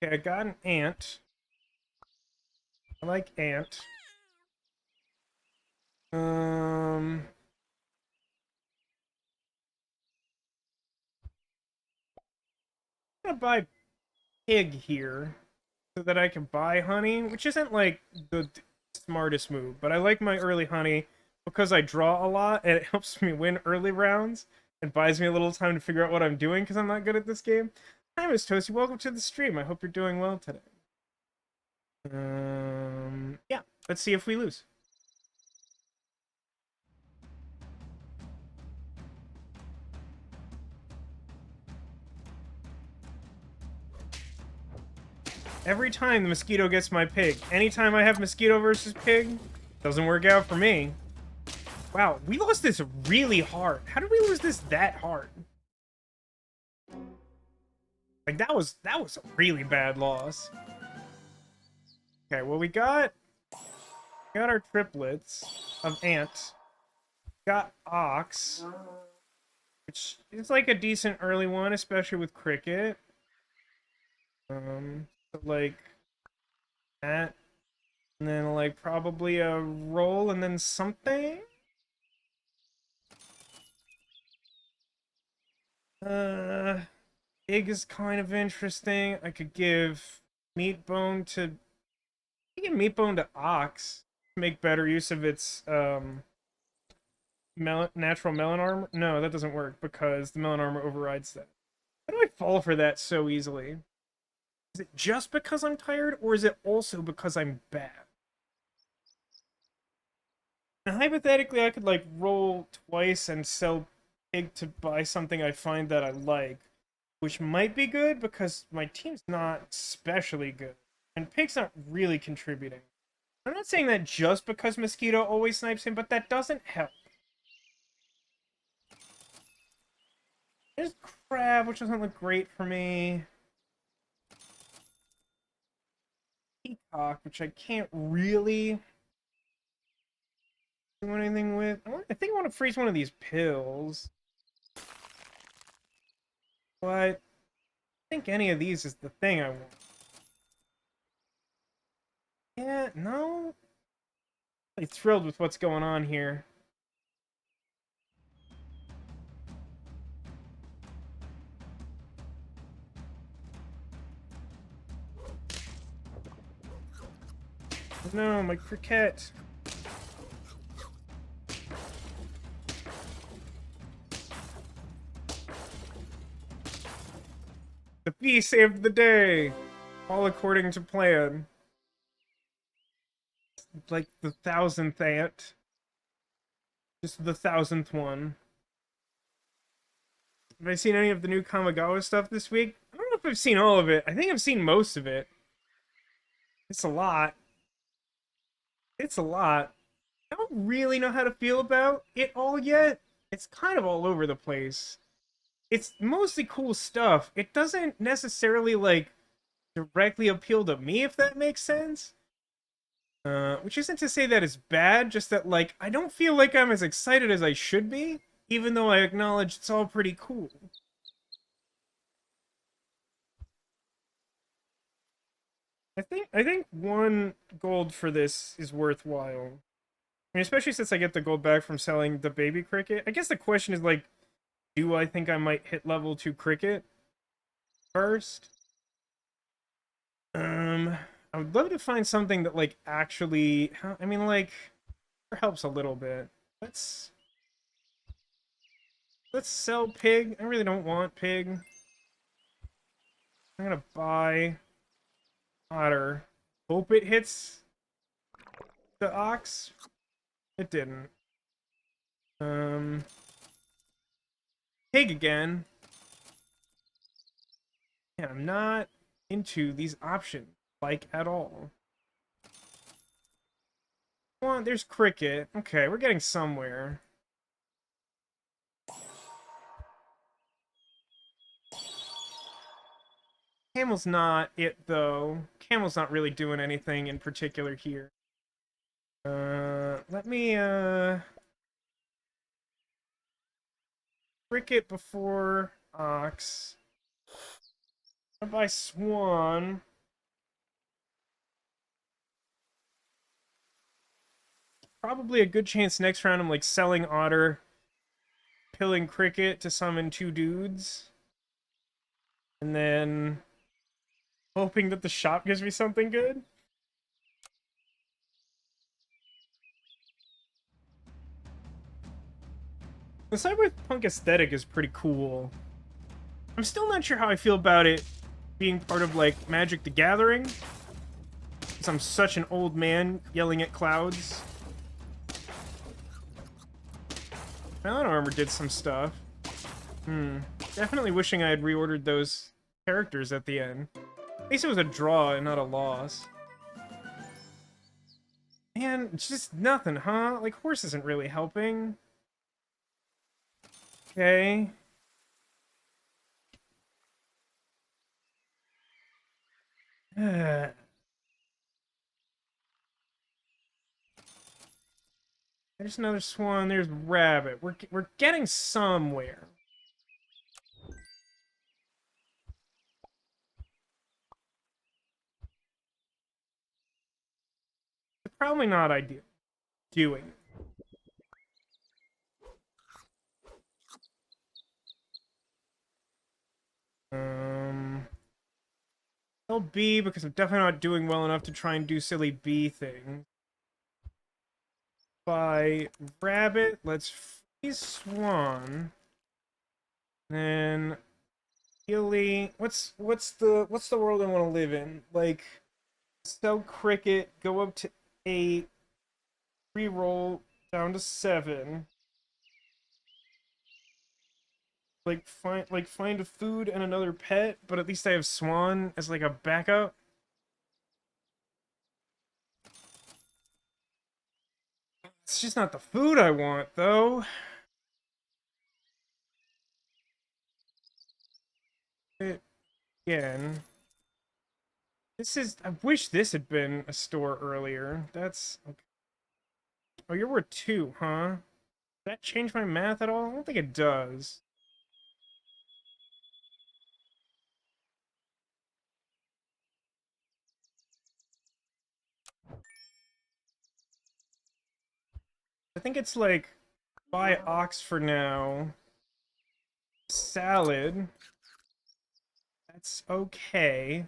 Okay, I got an ant. I like ant. I'm gonna buy pig here so that I can buy honey, which isn't like the smartest move, but I like my early honey because I draw a lot and it helps me win early rounds and buys me a little time to figure out what I'm doing because I'm not good at this game. Hi, Miss Toasty. Welcome to the stream. I hope you're doing well today. Yeah, let's see if we lose. Every time the mosquito gets my pig. Anytime I have mosquito versus pig, doesn't work out for me. Wow, we lost this really hard. How did we lose this that hard? Like that was a really bad loss. Okay, well we got our triplets of ant. Got ox, which is like a decent early one, especially with cricket. But like that, and then like probably a roll and then something. Egg is kind of interesting. I could give meat bone to Taking Meatbone to Ox to make better use of its natural melon armor. No, that doesn't work because the melon armor overrides that. How do I fall for that so easily? Is it just because I'm tired, or is it also because I'm bad? Now, hypothetically, I could, like, roll twice and sell pig to buy something I find that I like, which might be good because my team's not especially good, and pig's not really contributing. I'm not saying that just because Mosquito always snipes him, but that doesn't help. There's Crab, which doesn't look great for me. Peacock, which I can't really do anything with. I think I want to freeze one of these pills. But I think any of these is the thing I want. Yeah, no. I'm thrilled with what's going on here. No, my cricket. The bee saved the day. All according to plan. Like the 1000th ant. Just the 1000th one. Have I seen any of the new Kamigawa stuff this week? I don't know if I've seen all of it. I think I've seen most of it. It's a lot. It's a lot. I don't really know how to feel about it all yet. It's kind of all over the place. It's mostly cool stuff. It doesn't necessarily, like, directly appeal to me, if that makes sense. Which isn't to say that it's bad, just that, like, I don't feel like I'm as excited as I should be, even though I acknowledge it's all pretty cool. I think 1 gold for this is worthwhile. I mean, especially since I get the gold back from selling the baby cricket. I guess the question is, like, do I think I might hit level 2 cricket first? I would love to find something that, like, actually, I mean, like, helps a little bit. Let's sell pig. I really don't want pig. I'm gonna buy otter. Hope it hits the ox. It didn't. Um, pig again. And I'm not into these options, like, at all. Well, there's cricket. Okay, we're getting somewhere. Camel's not it, though. Camel's not really doing anything in particular here. Let me, cricket before ox. I'll buy swan. Probably a good chance next round I'm, like, selling otter, pilling cricket to summon 2 dudes. And then hoping that the shop gives me something good. The cyberpunk aesthetic is pretty cool. I'm still not sure how I feel about it being part of, like, Magic the Gathering, because I'm such an old man yelling at clouds. Melon Armor did some stuff. Definitely wishing I had reordered those characters at the end. At least it was a draw and not a loss. Man, just nothing, huh? Like, horse isn't really helping. Okay. There's another swan. There's rabbit. We're getting somewhere. It's probably not ideal. Doing it. Kill bee because I'm definitely not doing well enough to try and do silly bee things. By rabbit, let's freeze swan. Then Healy, what's the world I want to live in? Like, sell cricket, go up to 8, reroll down to 7. Find a food and another pet, but at least I have swan as like a backup. It's just not the food I want though. Again. I wish this had been a store earlier. That's okay. Oh, you're worth 2, huh? Does that change my math at all? I don't think it does. I think it's like buy ox for now. Salad. That's okay.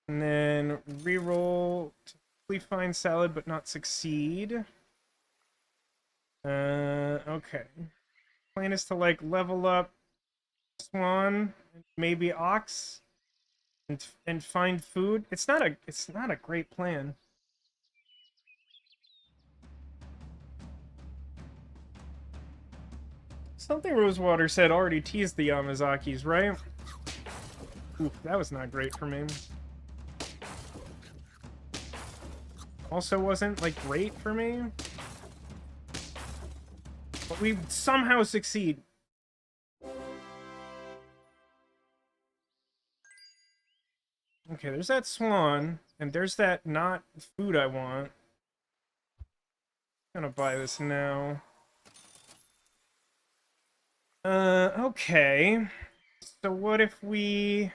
And then reroll to hopefully find salad but not succeed. Okay. Plan is to like level up swan, maybe ox, and find food. It's not a great plan. Something Rosewater said already teased the Yamazakis, right? Oof, that was not great for me. Also wasn't, like, great for me. But we somehow succeed. Okay, there's that swan, and there's that not food I want. I'm gonna buy this now. Okay. So what if we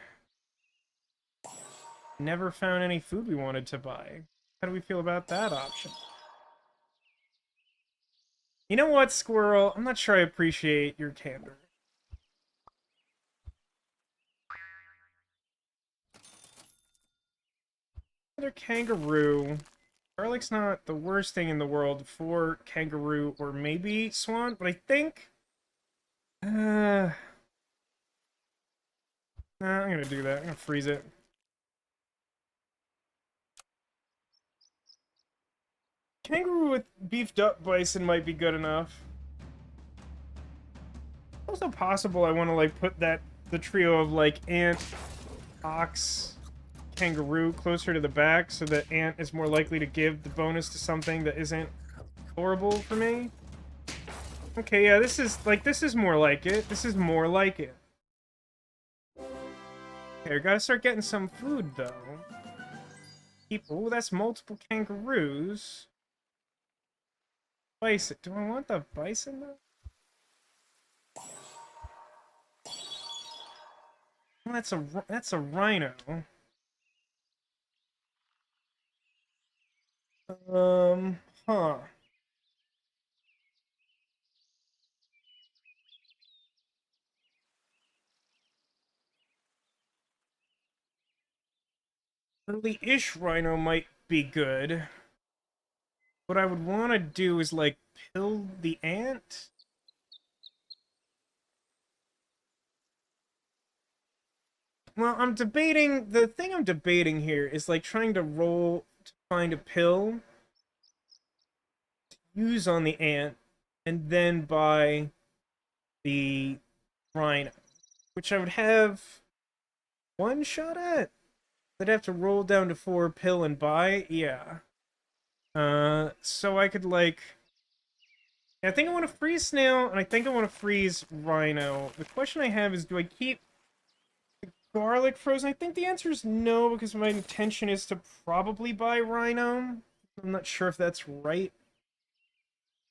never found any food we wanted to buy? How do we feel about that option? You know what, Squirrel? I'm not sure I appreciate your candor. Another kangaroo. Garlic's not the worst thing in the world for kangaroo or maybe swan, but I think... nah, I'm gonna do that. I'm gonna freeze it. Kangaroo with beefed up bison might be good enough. Also possible I want to like put the trio of like ant, ox, kangaroo closer to the back so that ant is more likely to give the bonus to something that isn't horrible for me. Okay, yeah, this is more like it. This is more like it. Okay, we gotta start getting some food though. Oh, that's multiple kangaroos. Bison. Do I want the bison though? Well, that's a rhino. Huh. Early-ish rhino might be good. What I would want to do is like pill the ant. Well, the thing I'm debating here is like trying to roll to find a pill to use on the ant and then buy the rhino, which I would have one shot at. I'd have to roll down to 4, pill, and buy. Yeah. So I could like... I think I want to freeze snail, and I think I want to freeze rhino. The question I have is, do I keep garlic frozen? I think the answer is no, because my intention is to probably buy rhino. I'm not sure if that's right.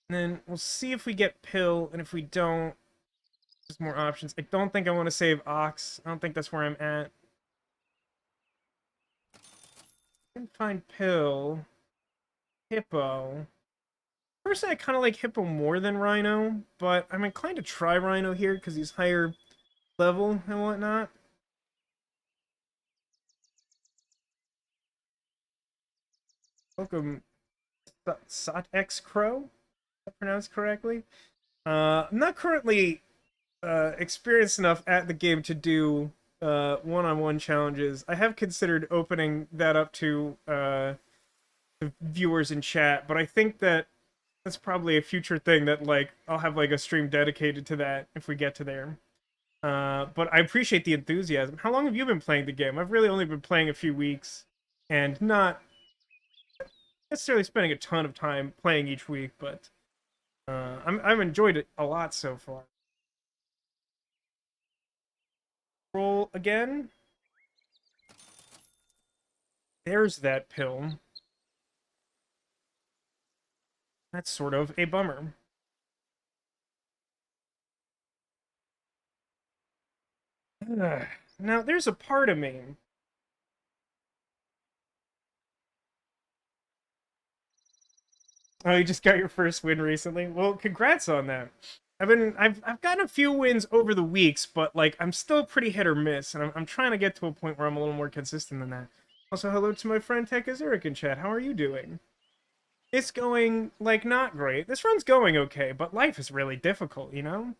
And then we'll see if we get pill, and if we don't, there's more options. I don't think I want to save ox. I don't think that's where I'm at. I can find pill. Hippo. Personally, I kind of like hippo more than rhino, but I'm inclined to try rhino here because he's higher level and whatnot. Welcome, Sot Crow. If I pronounced correctly. I'm not currently experienced enough at the game to do one-on-one challenges. I have considered opening that up to the viewers in chat, but I think that that's probably a future thing that like I'll have like a stream dedicated to that if we get to there. But I appreciate the enthusiasm. How long have you been playing the game? I've really only been playing a few weeks and not necessarily spending a ton of time playing each week, but I've enjoyed it a lot so far. Roll again. There's that pill. That's sort of a bummer. Now, there's a part of me. Oh, you just got your first win recently? Well, congrats on that. I've gotten a few wins over the weeks, but like I'm still pretty hit or miss, and I'm trying to get to a point where I'm a little more consistent than that. Also, hello to my friend Tech Azuric in chat. How are you doing? It's going like not great. This run's going okay, but life is really difficult, you know?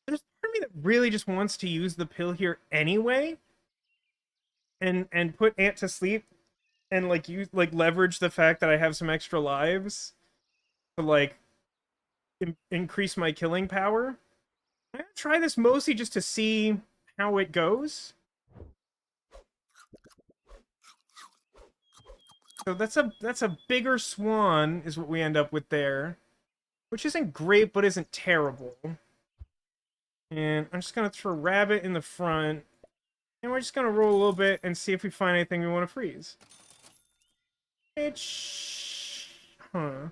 There's part of me that really just wants to use the pill here anyway, and put Ant to sleep, and like use like leverage the fact that I have some extra lives to like increase my killing power. I'm gonna try this mostly just to see how it goes. So that's a bigger swan is what we end up with there, which isn't great but isn't terrible. And I'm just gonna throw rabbit in the front, and we're just gonna roll a little bit and see if we find anything we want to freeze. Huh.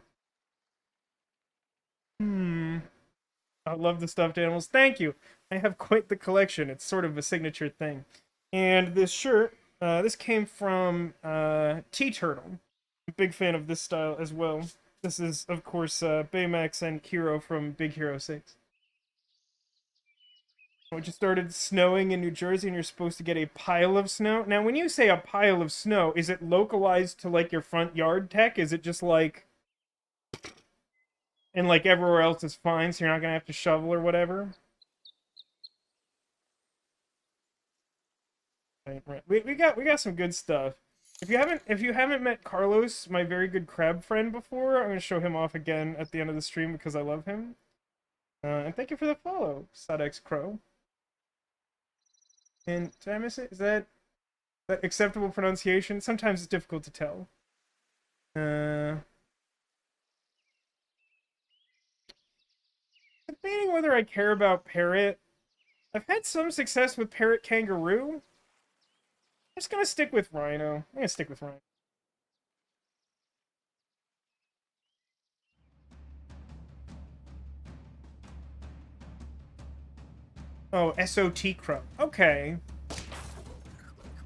I love the stuffed animals. Thank you. I have quite the collection. It's sort of a signature thing. And this shirt, this came from T-Turtle. I'm a big fan of this style as well. This is, of course, Baymax and Hero from Big Hero 6. It just started snowing in New Jersey and you're supposed to get a pile of snow. Now, when you say a pile of snow, is it localized to, like, your front yard, Tech? Is it just, like... and, like, everywhere else is fine, so you're not gonna have to shovel or whatever? Right. We got some good stuff. If you haven't met Carlos, my very good crab friend before, I'm gonna show him off again at the end of the stream because I love him. And thank you for the follow, Sadex Crow. And did I miss it? Is that acceptable pronunciation? Sometimes it's difficult to tell. Debating whether I care about Parrot. I've had some success with Parrot Kangaroo. I'm just gonna stick with Rhino. I'm gonna stick with Rhino. Oh, SOT Crow. Okay.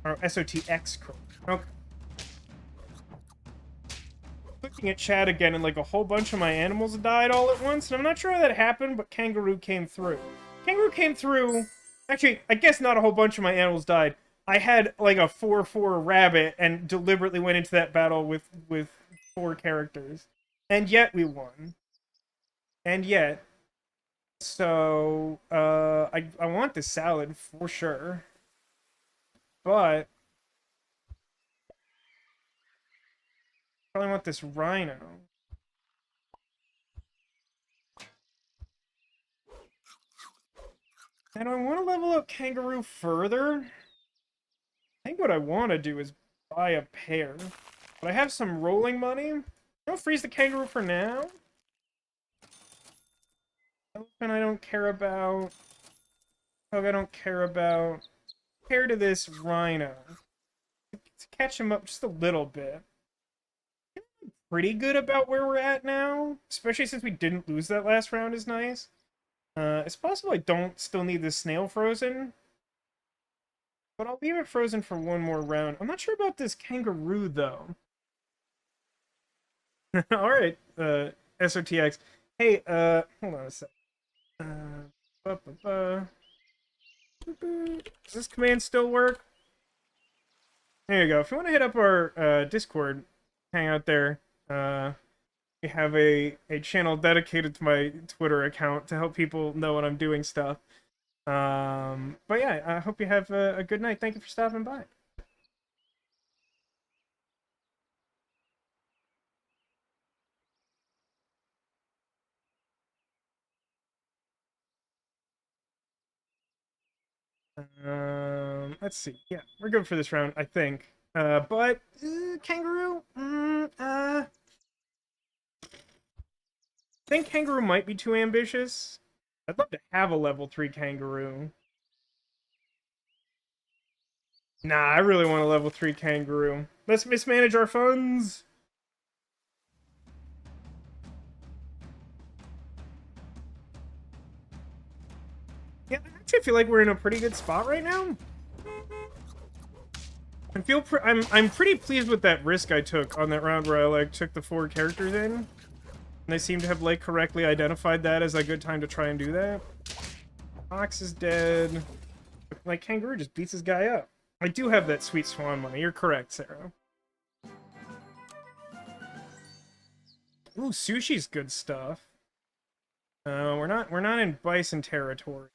Or SOTX Crow. Okay. Looking at chat again, and like a whole bunch of my animals died all at once, and I'm not sure how that happened, but Kangaroo came through. Kangaroo came through... Actually, I guess not a whole bunch of my animals died. I had like a 4/4 rabbit and deliberately went into that battle with 4 characters. And yet we won. And yet. So, I want this salad for sure. But probably want this rhino. And I want to level up Kangaroo further. I think what I want to do is buy a pair. But I have some rolling money. Don't freeze the Kangaroo for now. Elephant I don't care about. Pug I don't care about. Compared to this rhino. To catch him up just a little bit. Pretty good about where we're at now. Especially since we didn't lose that last round is nice. It's possible I don't still need this snail frozen. But I'll leave it frozen for one more round. I'm not sure about this kangaroo, though. Alright, SOTX. Hey, hold on a sec. Does this command still work? There you go. If you want to hit up our Discord, hang out there. We have a channel dedicated to my Twitter account to help people know when I'm doing stuff. But yeah, I hope you have a good night. Thank you for stopping by. Let's see. Yeah, we're good for this round, I think. But kangaroo. I think kangaroo might be too ambitious. I'd love to have a level 3 kangaroo. Nah, I really want a level 3 kangaroo. Let's mismanage our funds. Yeah, I actually feel like we're in a pretty good spot right now. I'm pretty pleased with that risk I took on that round where I like took the 4 characters in. And they seem to have like correctly identified that as a good time to try and do that. Ox is dead. Like kangaroo just beats this guy up. I do have that sweet swan money. You're correct, Sarah. Ooh, sushi's good stuff. We're not in bison territory.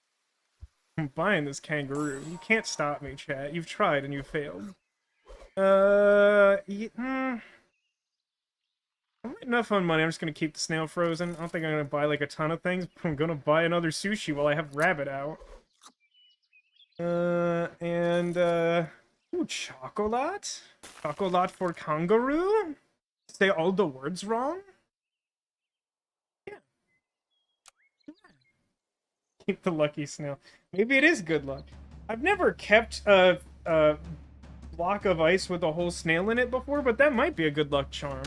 I'm buying this kangaroo. You can't stop me, chat. You've tried and you failed. I'm enough on money. I'm just gonna keep the snail frozen. I don't think I'm gonna buy like a ton of things. I'm gonna buy another sushi while I have rabbit out. Ooh, chocolate? Chocolate for kangaroo? Say all the words wrong? Yeah. Keep the lucky snail. Maybe it is good luck. I've never kept a block of ice with a whole snail in it before, but that might be a good luck charm.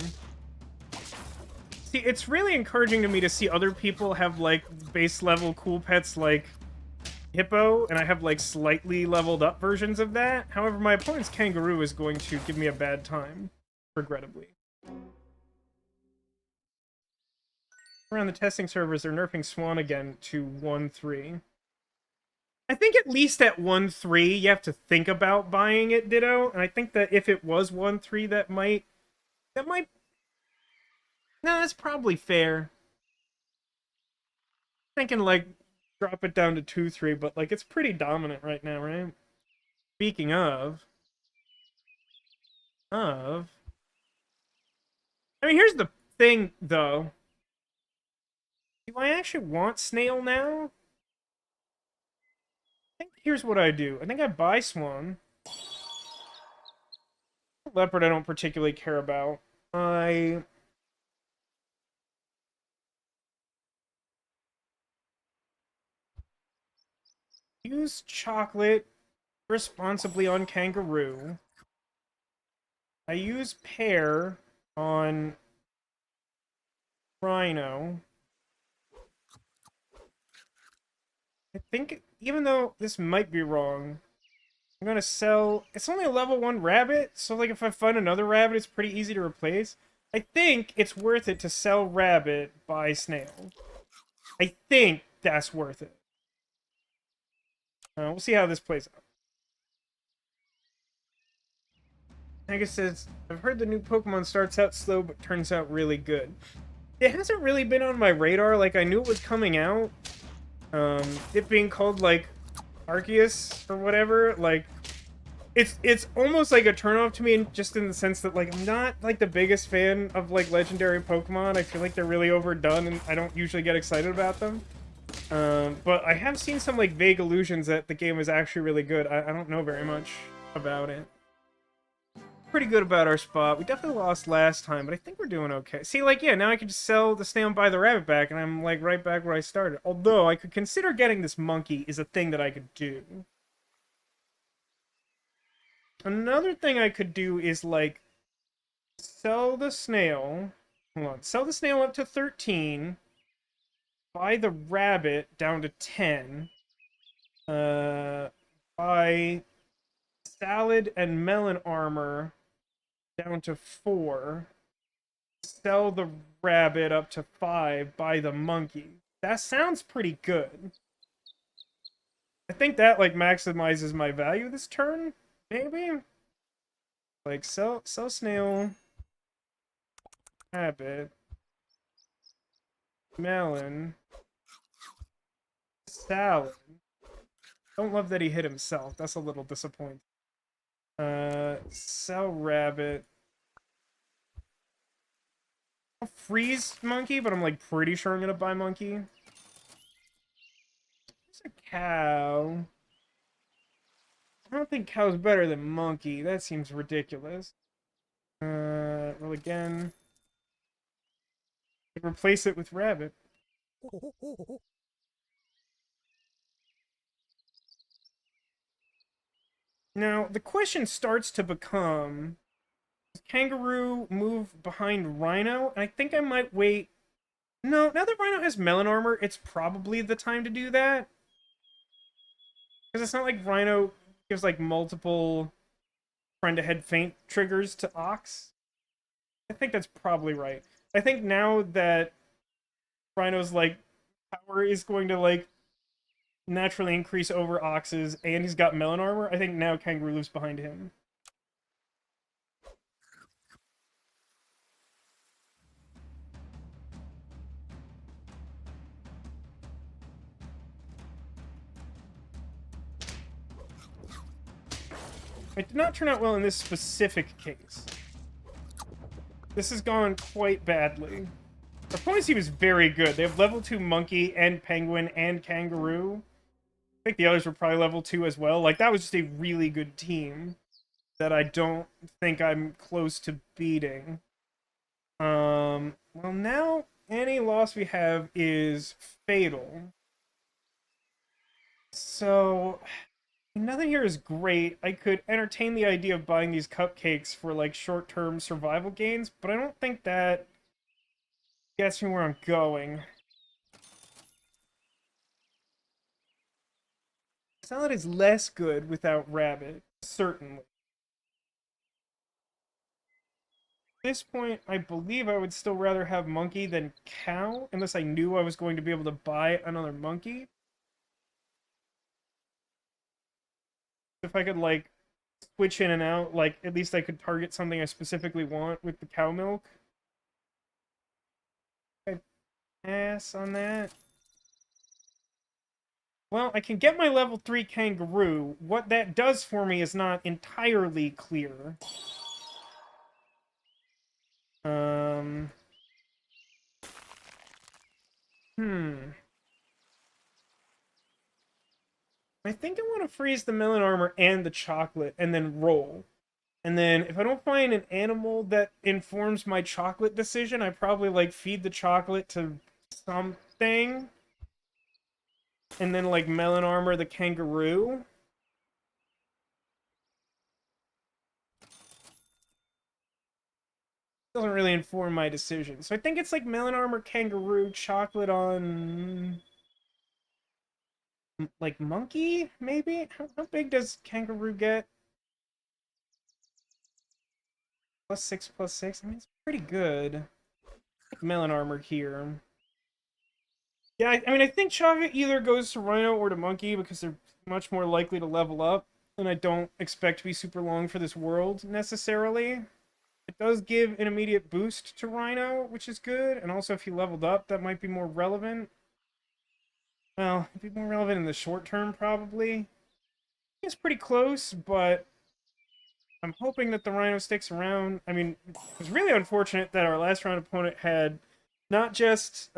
See, it's really encouraging to me to see other people have, like, base level cool pets like Hippo, and I have, like, slightly leveled up versions of that. However, my opponent's Kangaroo is going to give me a bad time, regrettably. Around the testing servers, they're nerfing Swan again to 1-3. I think at least at 1-3, you have to think about buying it, Ditto, and I think that if it was 1-3, that might... No, that's probably fair. Thinking, like, drop it down to 2-3, but, like, it's pretty dominant right now, right? Speaking of... I mean, here's the thing, though. Do I actually want Snail now? I think here's what I do. I think I buy Swan. Leopard I don't particularly care about. I... use chocolate responsibly on Kangaroo. I use pear on Rhino. I think, even though this might be wrong, I'm gonna sell... It's only a level 1 rabbit, so like if I find another rabbit, it's pretty easy to replace. I think it's worth it to sell rabbit, buy snail. I think that's worth it. We'll see how this plays out. Like I said, I've heard the new Pokemon starts out slow, but turns out really good. It hasn't really been on my radar. Like, I knew it was coming out. It being called, like, Arceus or whatever, like, it's almost like a turnoff to me, just in the sense that, like, I'm not, like, the biggest fan of, like, legendary Pokemon. I feel like they're really overdone, and I don't usually get excited about them. But I have seen some, like, vague illusions that the game is actually really good. I don't know very much about it. Pretty good about our spot. We definitely lost last time, but I think we're doing okay. See, like, yeah, now I can just sell the snail and buy the rabbit back, and I'm, like, right back where I started. Although, I could consider getting this monkey is a thing that I could do. Another thing I could do is, like, sell the snail. Hold on. Sell the snail up to 13. Buy the rabbit down to 10. Buy salad and melon armor down to 4. Sell the rabbit up to 5. Buy the monkey. That sounds pretty good. I think that, like, maximizes my value this turn, maybe? Like, sell snail. rabbit, melon, salad. Don't love that he hit himself. That's a little disappointing. Sell rabbit. I'll freeze monkey, but I'm like pretty sure I'm gonna buy monkey. There's a cow. I don't think cow's better than monkey. That seems ridiculous. Well again. Replace it with rabbit. Now, the question starts to become, does kangaroo move behind rhino? And I think I might wait. No, now that rhino has melon armor, it's probably the time to do that. Because it's not like rhino gives like multiple friend ahead feint triggers to ox. I think that's probably right. I think now that rhino's like power is going to like naturally increase over ox's and he's got melon armor, I think now kangaroo lives behind him. It did not turn out well in this specific case. This has gone quite badly. Our opponent's team is very good. They have level 2 monkey and penguin and kangaroo. I think the others were probably level 2 as well. Like, that was just a really good team that I don't think I'm close to beating. Well, now any loss we have is fatal. So, nothing here is great. I could entertain the idea of buying these cupcakes for, like, short-term survival gains, but I don't think that gets me where I'm going. Salad is less good without rabbit, certainly. At this point, I believe I would still rather have monkey than cow, unless I knew I was going to be able to buy another monkey. If I could, like, switch in and out, like, at least I could target something I specifically want with the cow milk. I pass on that. Well, I can get my level 3 kangaroo. What that does for me is not entirely clear. Um... I think I want to freeze the melon armor and the chocolate and then roll. And then if I don't find an animal that informs my chocolate decision, I probably like feed the chocolate to something. And then like melon armor the kangaroo. Doesn't really inform my decision. So I think it's like melon armor, kangaroo, chocolate on like monkey, maybe? How big does kangaroo get? +6, +6. I mean, it's pretty good. Like melon armor here. Yeah, I mean, I think chocolate either goes to rhino or to monkey because they're much more likely to level up. And I don't expect to be super long for this world necessarily. It does give an immediate boost to rhino, which is good. And also, if he leveled up, that might be more relevant. Well, it'd be more relevant in the short term, probably. It's pretty close, but I'm hoping that the rhino sticks around. I mean, it was really unfortunate that our last round opponent had not just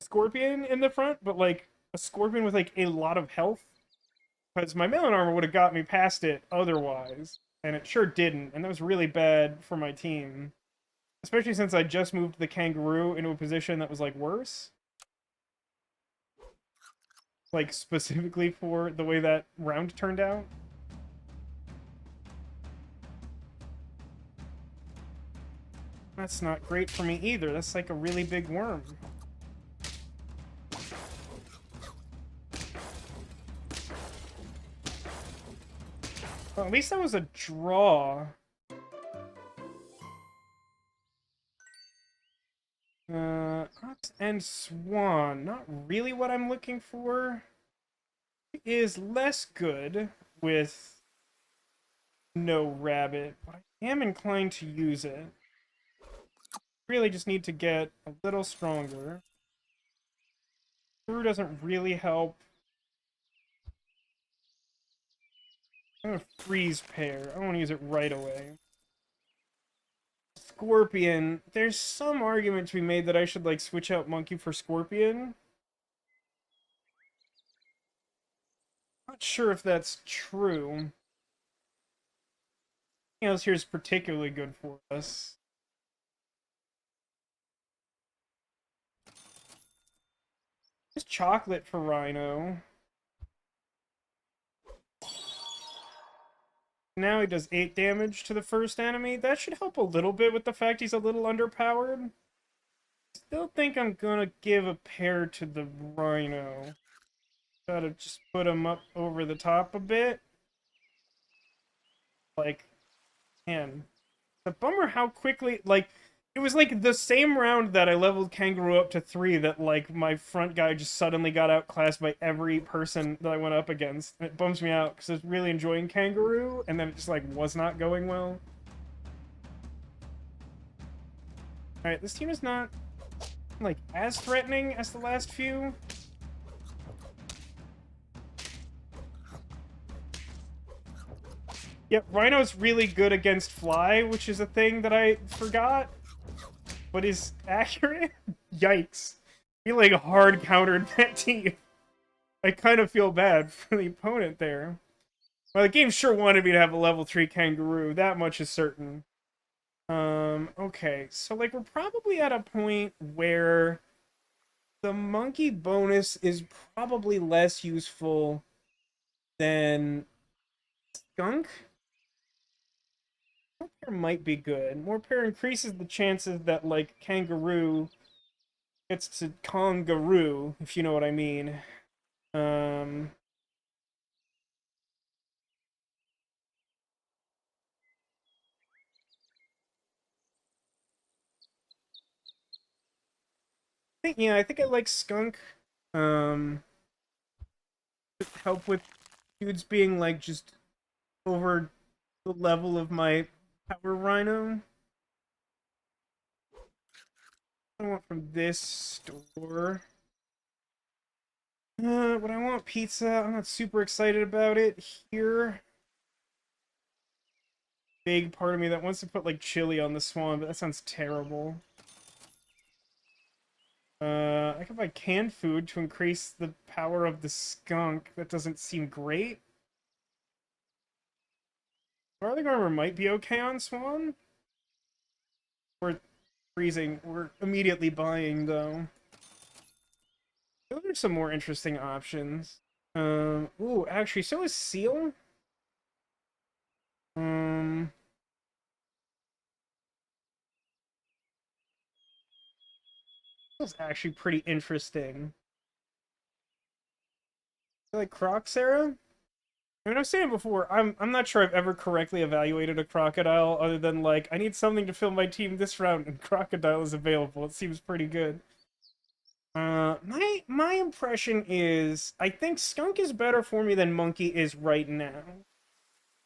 scorpion in the front, but like a scorpion with like a lot of health. Because my melon armor would have got me past it otherwise, and it sure didn't, and that was really bad for my team. Especially since I just moved the kangaroo into a position that was like worse. Like specifically for the way that round turned out. That's not great for me either. That's like a really big worm. Well, at least that was a draw. Ox and Swan. Not really what I'm looking for. It is less good with no rabbit, but I am inclined to use it. really just need to get a little stronger. Brew doesn't really help. I'm gonna freeze pair. I don't want to use it right away. Scorpion. There's some argument to be made that I should, like, switch out Monkey for Scorpion. Not sure if that's true. Nothing else here is particularly good for us. Just chocolate for Rhino. Now he does 8 damage to the first enemy. That should help a little bit with the fact he's a little underpowered. Still think I'm gonna give a pair to the Rhino. Gotta just put him up over the top a bit. Like, man. It's a bummer how quickly, like, it was like the same round that I leveled Kangaroo up to 3 that, like, my front guy just suddenly got outclassed by every person that I went up against. And it bums me out because I was really enjoying Kangaroo, and then it just, like, was not going well. Alright, this team is not, like, as threatening as the last few. Yep, Rhino's really good against Fly, which is a thing that I forgot. But is accurate? Yikes. He, like, hard countered that team. I kind of feel bad for the opponent there. Well, the game sure wanted me to have a level 3 Kangaroo. That much is certain. Okay. So, like, we're probably at a point where the monkey bonus is probably less useful than skunk. More pair might be good. More pair increases the chances that, like, Kangaroo gets to Kongaroo, if you know what I mean. I think, yeah, I think I like skunk. Um, help with dudes being, like, just over the level of my power rhino. I want from this store. But I want pizza. I'm not super excited about it here. Big part of me that wants to put, like, chili on the swan, but that sounds terrible. I can buy canned food to increase the power of the skunk. That doesn't seem great. Garlic armor might be okay on swan. We're freezing. We're immediately buying, though. Those are some more interesting options. Ooh, actually, so is seal. Um, that's actually pretty interesting. Like Croc, Sarah? I mean, I was saying before, I'm not sure I've ever correctly evaluated a crocodile other than, like, I need something to fill my team this round, and crocodile is available. It seems pretty good. My impression is I think skunk is better for me than monkey is right now.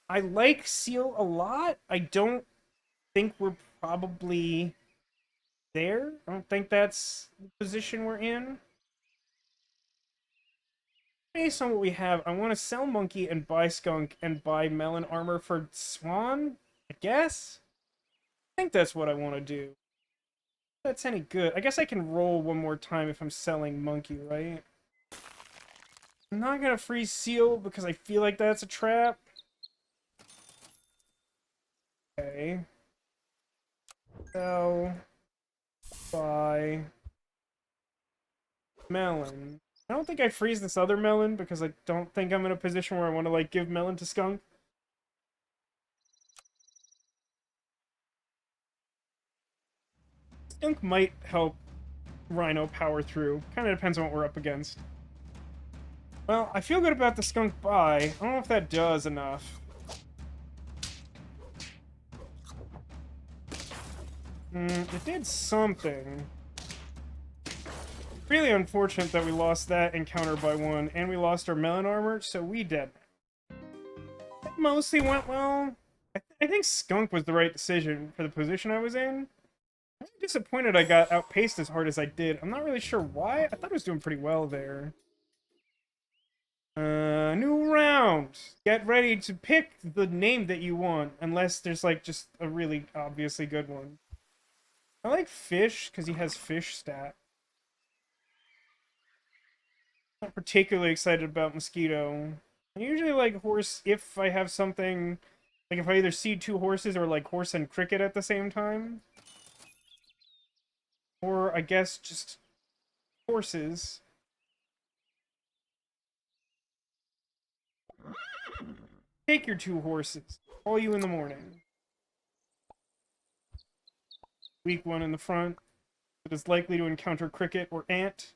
I like seal a lot. I don't think we're probably there. I don't think that's the position we're in. Based on what we have, I want to sell monkey and buy skunk and buy melon armor for swan, I guess. I think that's what I want to do. If that's any good. I guess I can roll one more time if I'm selling monkey, right? I'm not gonna freeze seal because I feel like that's a trap. Okay. Sell. Buy. Melon. I don't think I freeze this other melon because I don't think I'm in a position where I want to, like, give melon to skunk. Skunk might help Rhino power through. Kind of depends on what we're up against. Well, I feel good about the skunk buy. I don't know if that does enough. It did something. Really unfortunate that we lost that encounter by 1, and we lost our melon armor, so we dead. It mostly went well. I think skunk was the right decision for the position I was in. I'm disappointed I got outpaced as hard as I did. I'm not really sure why. I thought I was doing pretty well there. New round. Get ready to pick the name that you want, unless there's like just a really obviously good one. I like Fish because he has fish stat. Not particularly excited about Mosquito. I usually like Horse if I have something, like if I either see two horses or like Horse and Cricket at the same time. Or I guess just horses. Take your two horses. Call you in the morning. Weak one in the front that is likely to encounter Cricket or Ant.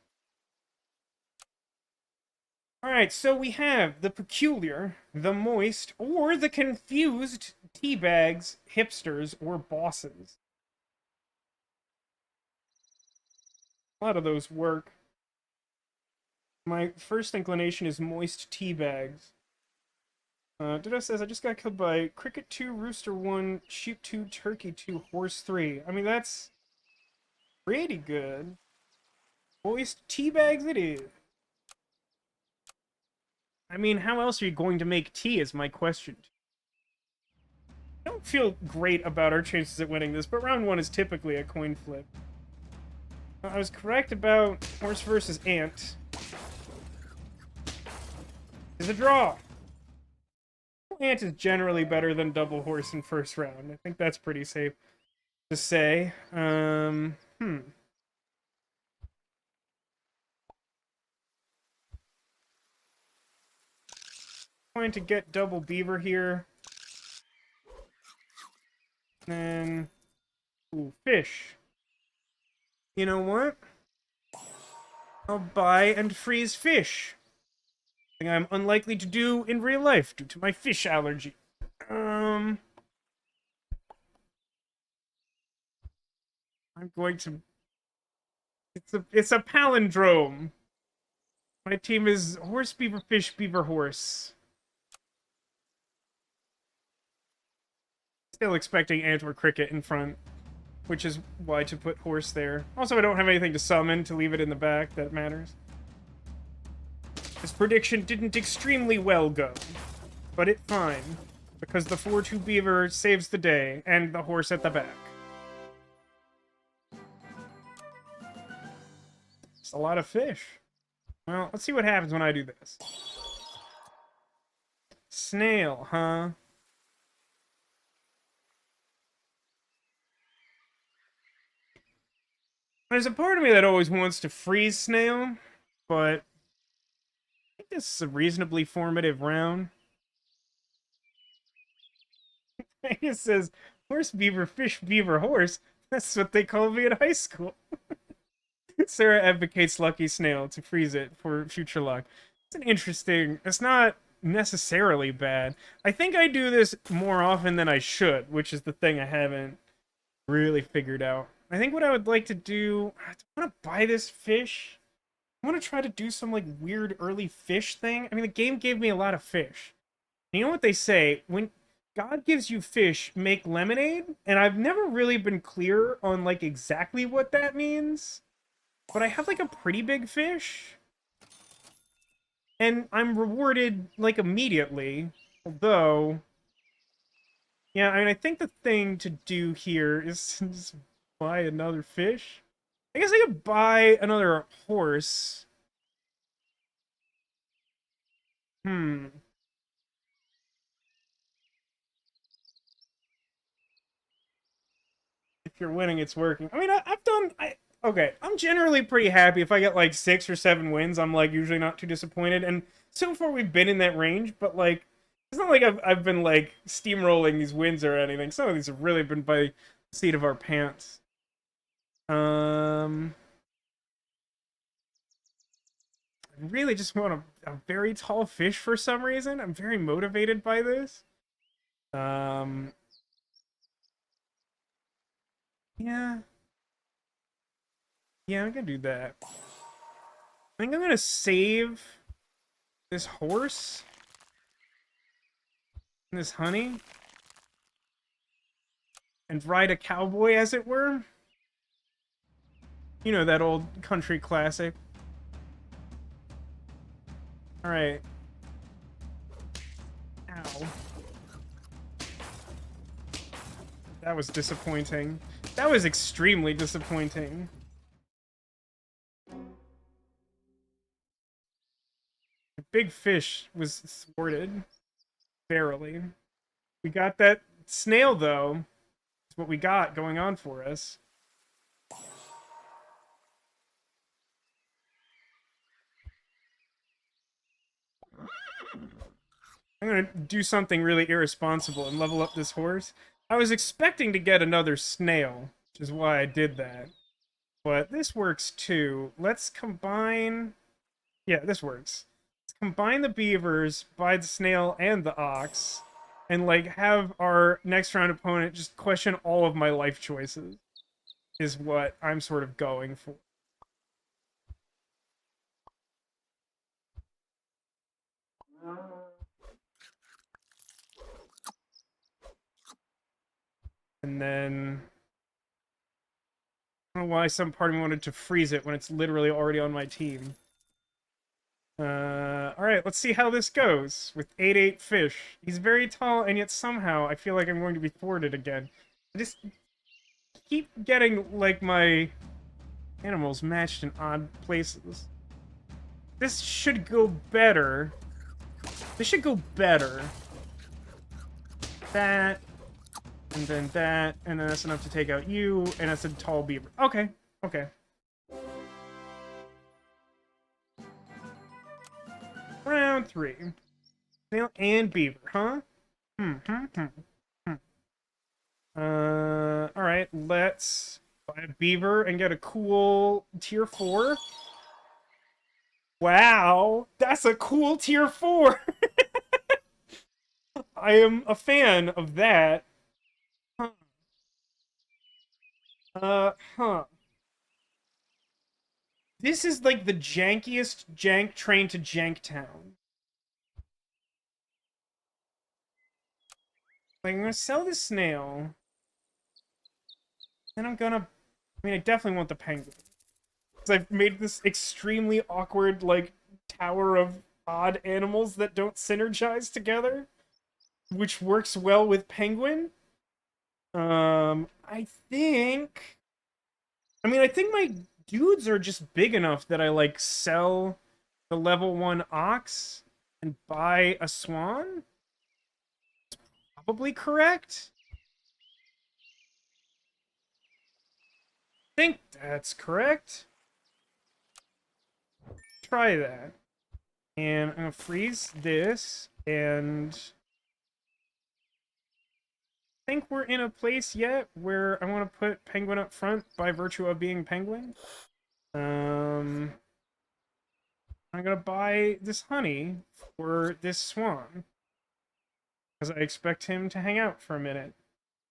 Alright, so we have the peculiar, the moist, or the confused teabags, hipsters, or bosses. A lot of those work. My first inclination is moist teabags. Ditto says, I just got killed by Cricket 2, Rooster 1, Sheep 2, Turkey 2, Horse 3. I mean, that's pretty good. Moist teabags it is. I mean, how else are you going to make tea is my question. I don't feel great about our chances at winning this, but round 1 is typically a coin flip. I was correct about Horse versus Ant. It's a draw. Ant is generally better than double horse in first round. I think that's pretty safe to say. Trying to get double beaver here. Then, ooh, fish. You know what? I'll buy and freeze fish. Something I'm unlikely to do in real life due to my fish allergy. I'm going to. It's a palindrome. My team is horse, beaver, fish, beaver, horse. Still expecting Ant or Cricket in front, which is why to put horse there. Also, I don't have anything to summon to leave it in the back that matters. This prediction didn't extremely well go, but it fine, because the 4-2 beaver saves the day, and the horse at the back. It's a lot of fish. Well, let's see what happens when I do this. Snail, huh? There's a part of me that always wants to freeze Snail, but I think this is a reasonably formative round. It says, horse, beaver, fish, beaver, horse. That's what they called me in high school. Sarah advocates Lucky Snail to freeze it for future luck. It's an interesting... It's not necessarily bad. I think I do this more often than I should, which is the thing I haven't really figured out. I think what I would like to do... I want to buy this fish. I want to try to do some, like, weird early fish thing. I mean, the game gave me a lot of fish. You know what they say? When God gives you fish, make lemonade? And I've never really been clear on, like, exactly what that means. But I have, like, a pretty big fish. And I'm rewarded, like, immediately. Although... Yeah, I mean, I think the thing to do here is to just buy another fish. I guess I could buy another horse. Hmm. If you're winning, it's working. I mean, I've done... okay, I'm generally pretty happy. If I get, like, 6 or 7 wins, I'm, like, usually not too disappointed. And so far, we've been in that range, but, like... It's not like I've been, like, steamrolling these wins or anything. Some of these have really been by the seat of our pants. I really just want a very tall fish for some reason. I'm very motivated by this. Yeah. Yeah, I'm gonna do that. I think I'm gonna save this horse and this honey and ride a cowboy, as it were. You know, that old country classic. Alright. Ow. That was disappointing. That was extremely disappointing. The big fish was thwarted. Barely. We got that snail, though. That's what we got going on for us. I'm gonna do something really irresponsible and level up this horse. I was expecting to get another snail, which is why I did that. But this works too. Let's combine... Yeah, this works. Let's combine the beavers, buy the snail and the ox, and, like, have our next round opponent just question all of my life choices, is what I'm sort of going for. And then... I don't know why some part of me wanted to freeze it when it's literally already on my team. Alright, let's see how this goes with 8-8 fish. He's very tall, and yet somehow I feel like I'm going to be thwarted again. I just keep getting, like, my animals matched in odd places. This should go better. This should go better. That, and then that, and then that's enough to take out you, and that's a tall beaver. Okay, okay. Round 3. Snail and beaver, huh? Alright, let's buy a beaver and get a cool tier 4. Wow, that's a cool tier 4! I am a fan of that. Huh. Huh. This is like the jankiest jank train to Janktown. Like, I'm gonna sell this snail. Then I'm gonna... I mean, I definitely want the penguin. Because I've made this extremely awkward, like, tower of odd animals that don't synergize together. Which works well with penguin. I think... I mean, I think my dudes are just big enough that I, like, sell the level 1 ox and buy a swan? Probably correct? I think that's correct. Try that. And I'm gonna freeze this, and... I think we're in a place yet where I want to put penguin up front by virtue of being penguin. I'm gonna buy this honey for this swan. Because I expect him to hang out for a minute.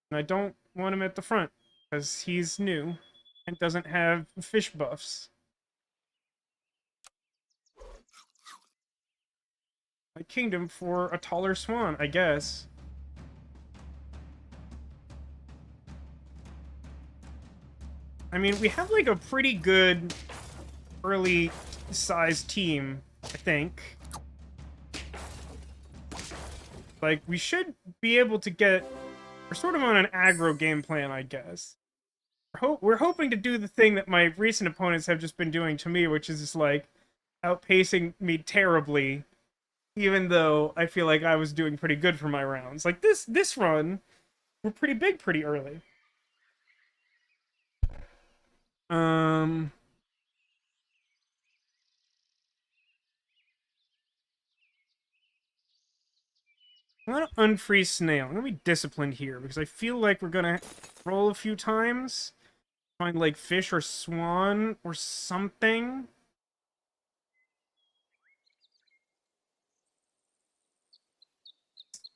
And I don't want him at the front, because he's new and doesn't have fish buffs. My kingdom for a taller swan, I guess. I mean, we have, like, a pretty good early size team, I think. Like, we should be able to get... We're sort of on an aggro game plan, I guess. We're hoping to do the thing that my recent opponents have just been doing to me, which is just, like, outpacing me terribly, even though I feel like I was doing pretty good for my rounds. Like, this run, we're pretty big pretty early. I'm gonna unfreeze snail. I'm gonna be disciplined here, because I feel like we're gonna roll a few times, find, like, fish or swan or something.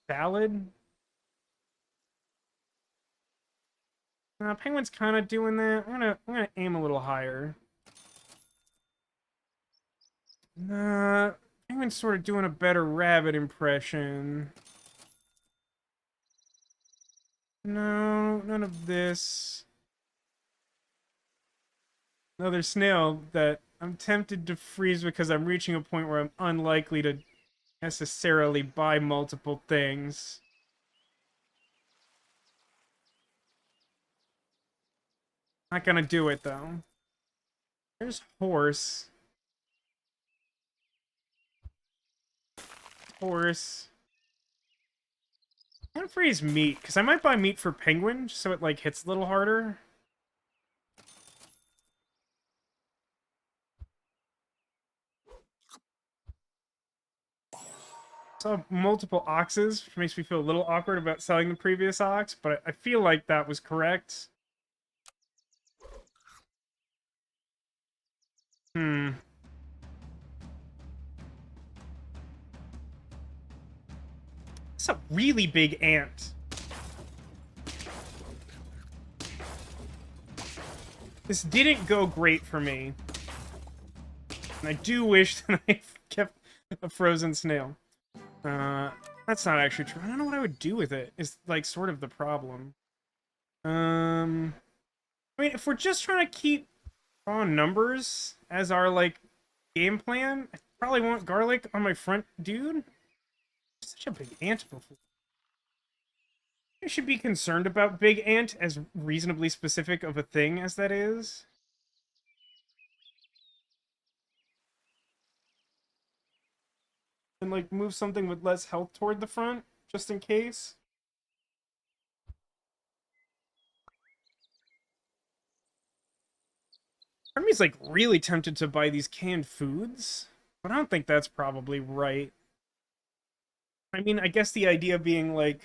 Salad? Penguin's kind of doing that. I'm gonna aim a little higher. Penguin's sort of doing a better rabbit impression. No, none of this. Another snail that I'm tempted to freeze because I'm reaching a point where I'm unlikely to necessarily buy multiple things. Not gonna do it, though. There's horse. Horse. I can't freeze meat, because I might buy meat for penguin, just so it, like, hits a little harder. Saw multiple oxes, which makes me feel a little awkward about selling the previous ox, but I feel like that was correct. Hmm. It's a really big ant. This didn't go great for me. And I do wish that I kept a frozen snail. That's not actually true. I don't know what I would do with it, is, like, sort of the problem. I mean, if we're just trying to keep raw numbers as our, like, game plan, I probably want garlic on my front dude. Such a big ant before. I should be concerned about big ant, as reasonably specific of a thing as that is. And, like, move something with less health toward the front, just in case. Part of me's, like, really tempted to buy these canned foods, but I don't think that's probably right. I mean, I guess the idea being, like,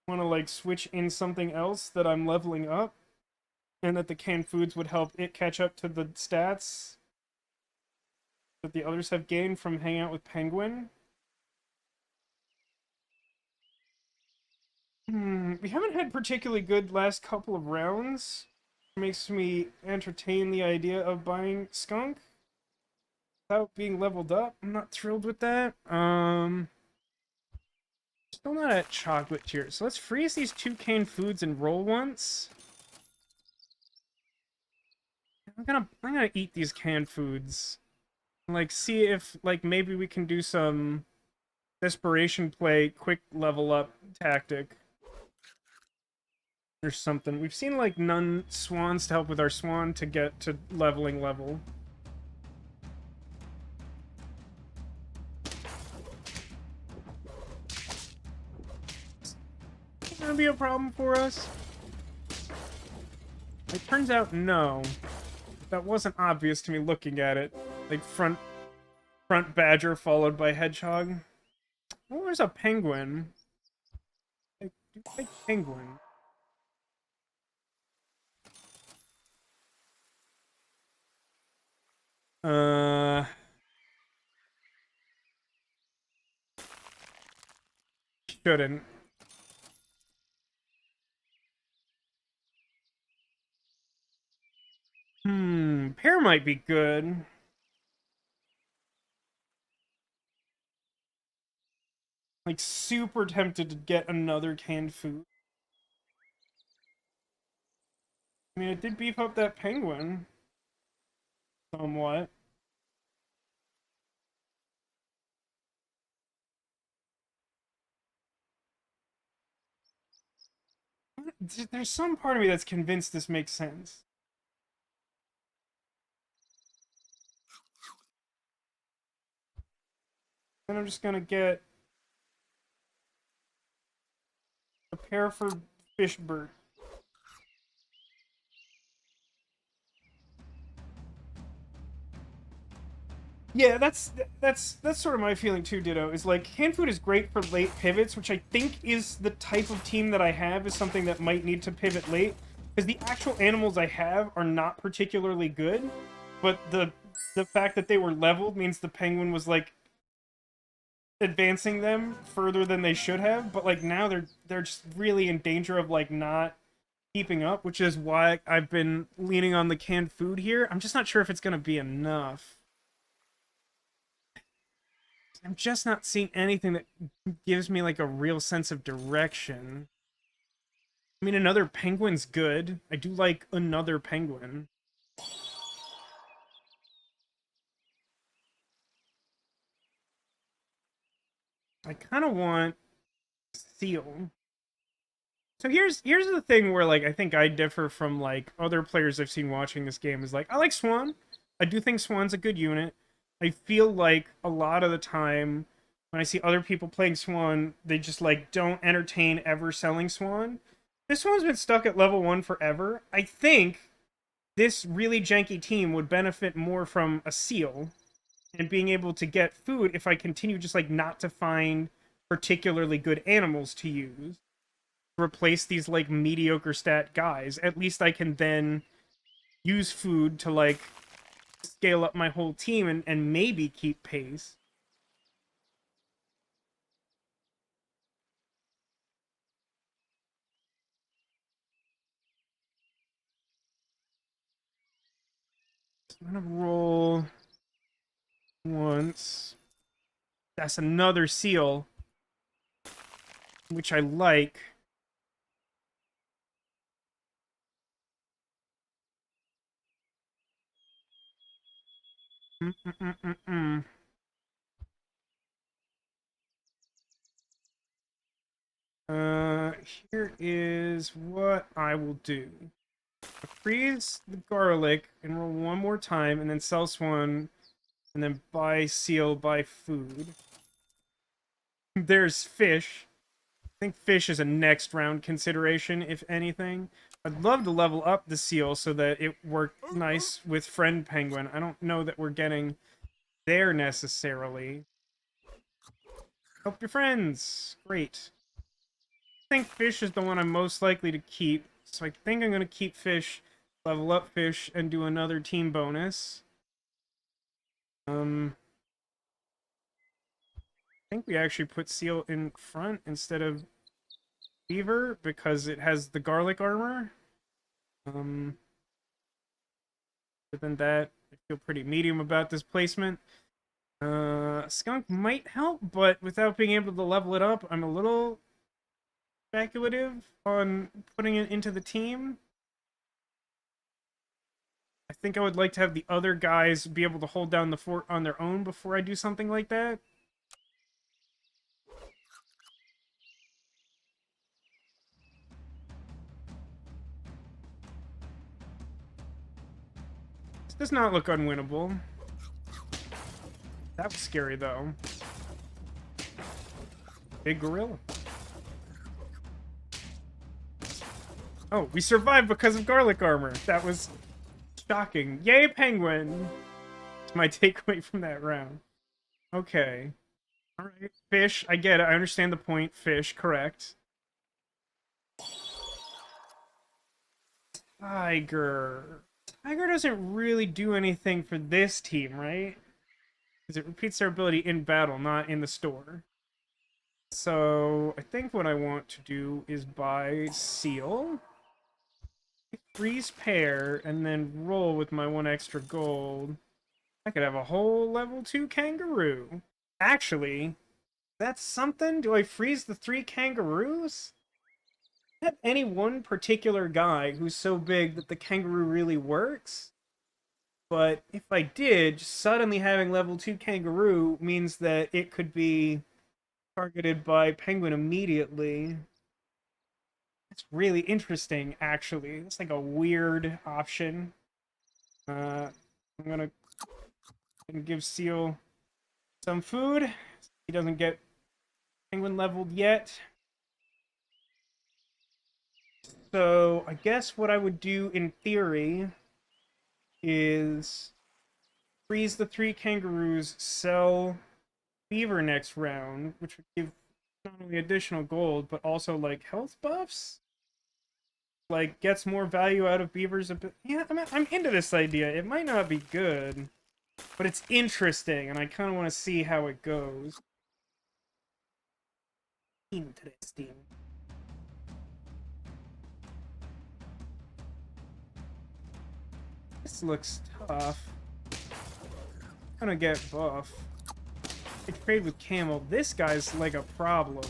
want to, like, switch in something else that I'm leveling up, and that the canned foods would help it catch up to the stats that the others have gained from hanging out with Penguin. We haven't had particularly good last couple of rounds. Makes me entertain the idea of buying Skunk without being leveled up. I'm not thrilled with that. Still not at chocolate tier. So let's freeze these two canned foods and roll once. I'm gonna eat these canned foods. Like, see if, like, maybe we can do some desperation play, quick level up tactic. Or something. We've seen, like, none swans to help with our swan to get to leveling level. Is gonna be a problem for us? It turns out no. That wasn't obvious to me looking at it. Like, front badger followed by hedgehog. Oh, there's a penguin. I do like penguin. Shouldn't. Pear might be good. Like, super tempted to get another canned food. I mean, it did beef up that penguin. Somewhat. There's some part of me that's convinced this makes sense. And I'm just gonna get a pair for Fishbird. Yeah, that's sort of my feeling too, Ditto. Is like canned food is great for late pivots, which I think is the type of team that I have is something that might need to pivot late. Because the actual animals I have are not particularly good, but the fact that they were leveled means the penguin was like advancing them further than they should have. But like now they're just really in danger of like not keeping up, which is why I've been leaning on the canned food here. I'm just not sure if it's gonna be enough. I'm just not seeing anything that gives me like a real sense of direction. I mean, another penguin's good. I do like another penguin. I kind of want seal. So here's the thing where like I think I differ from like other players I've seen watching this game is like I like Swan. I do think Swan's a good unit. I feel like a lot of the time when I see other people playing Swan, they just like don't entertain ever selling Swan. This one's been stuck at level 1 forever. I think this really janky team would benefit more from a seal and being able to get food if I continue just like not to find particularly good animals to use. Replace these like mediocre stat guys. At least I can then use food to like scale up my whole team and maybe keep pace. I'm gonna roll once. That's another seal, which I like. Mm-mm-mm-mm-mm. Here is what I will do. Freeze the garlic and roll one more time, and then sell Swan, and then buy seal, buy food. There's fish. I think fish is a next round consideration, if anything. I'd love to level up the seal so that it worked nice with friend penguin. I don't know that we're getting there necessarily. Help your friends. Great. I think fish is the one I'm most likely to keep. So I think I'm going to keep fish, level up fish, and do another team bonus. I think we actually put seal in front instead of beaver because it has the garlic armor. But than that, I feel pretty medium about this placement. Skunk might help, but without being able to level it up, I'm a little speculative on putting it into the team. I think I would like to have the other guys be able to hold down the fort on their own before I do something like that. This does not look unwinnable. That was scary, though. Big gorilla. Oh, we survived because of garlic armor. That was shocking. Yay, penguin! That's my takeaway from that round. Okay. Alright, fish. I get it. I understand the point. Fish, correct. Tiger. Tiger doesn't really do anything for this team, right? Because it repeats their ability in battle, not in the store. So, I think what I want to do is buy seal, freeze pair, and then roll with my 1 extra gold. I could have a whole level 2 kangaroo. Actually, that's something? Do I freeze the 3 kangaroos? I have any one particular guy who's so big that the kangaroo really works? But if I did, suddenly having level 2 kangaroo means that it could be targeted by penguin immediately. It's really interesting, actually. It's like a weird option. I'm gonna give Seal some food. He doesn't get penguin leveled yet. So I guess what I would do in theory is freeze the 3 kangaroos, sell beaver next round, which would give not only additional gold, but also like health buffs. Like gets more value out of beavers. Yeah, I'm into this idea. It might not be good, but it's interesting, and I kind of want to see how it goes. Interesting. This looks tough. I'm gonna get buff. I trade with Camel. This guy's like a problem.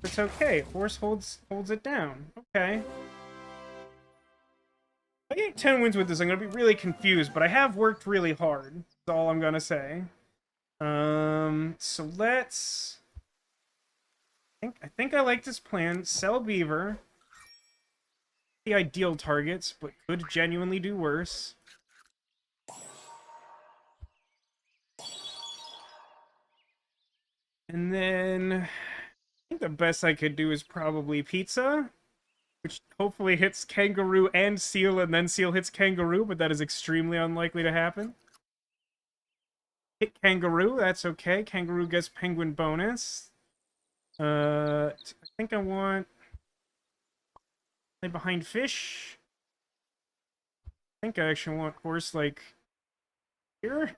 For That's okay. Horse holds it down. Okay. If I get 10 wins with this, I'm gonna be really confused, but I have worked really hard. That's all I'm gonna say. So let's... I think I like this plan. Sell Beaver. The ideal targets, but could genuinely do worse. And then... I think the best I could do is probably Pizza, which hopefully hits Kangaroo and Seal, and then Seal hits Kangaroo, but that is extremely unlikely to happen. Hit Kangaroo, that's okay. Kangaroo gets Penguin bonus. I think I want... Play behind Fish. I think I actually want Horse, like... Here?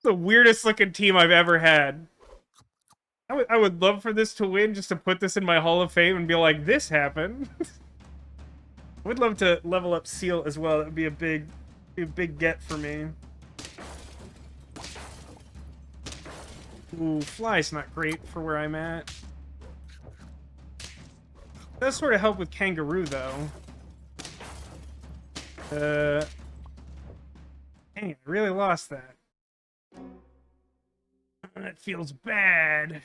The weirdest looking team I've ever had. I would love for this to win, just to put this in my Hall of Fame and be like, this happened. I would love to level up Seal as well. That would be a big get for me. Ooh, Fly's not great for where I'm at. Does sort of help with Kangaroo, though. Dang, I really lost that. That feels bad.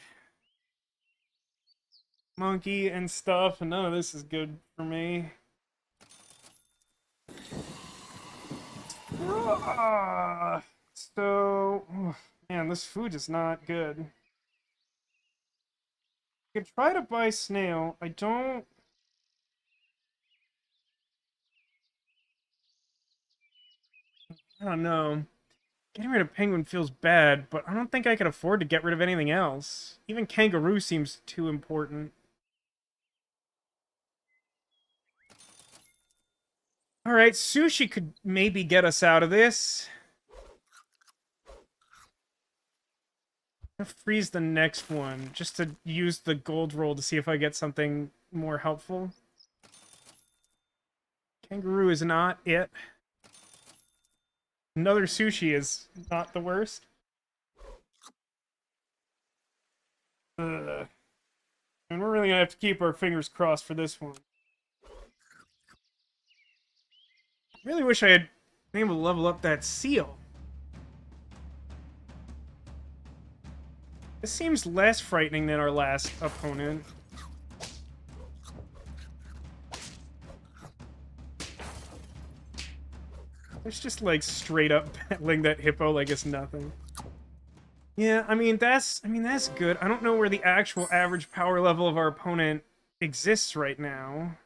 Monkey and stuff, and none of this is good for me. Man, this food is not good. I could try to buy Snail. I don't know. Getting rid of Penguin feels bad, but I don't think I could afford to get rid of anything else. Even Kangaroo seems too important. Alright, Sushi could maybe get us out of this. I'm gonna freeze the next one, just to use the gold roll to see if I get something more helpful. Kangaroo is not it. Another Sushi is not the worst. And we're really gonna have to keep our fingers crossed for this one. Really wish I had been able to level up that Seal. This seems less frightening than our last opponent. It's just like straight up battling that hippo like it's nothing. Yeah, I mean that's good. I don't know where the actual average power level of our opponent exists right now.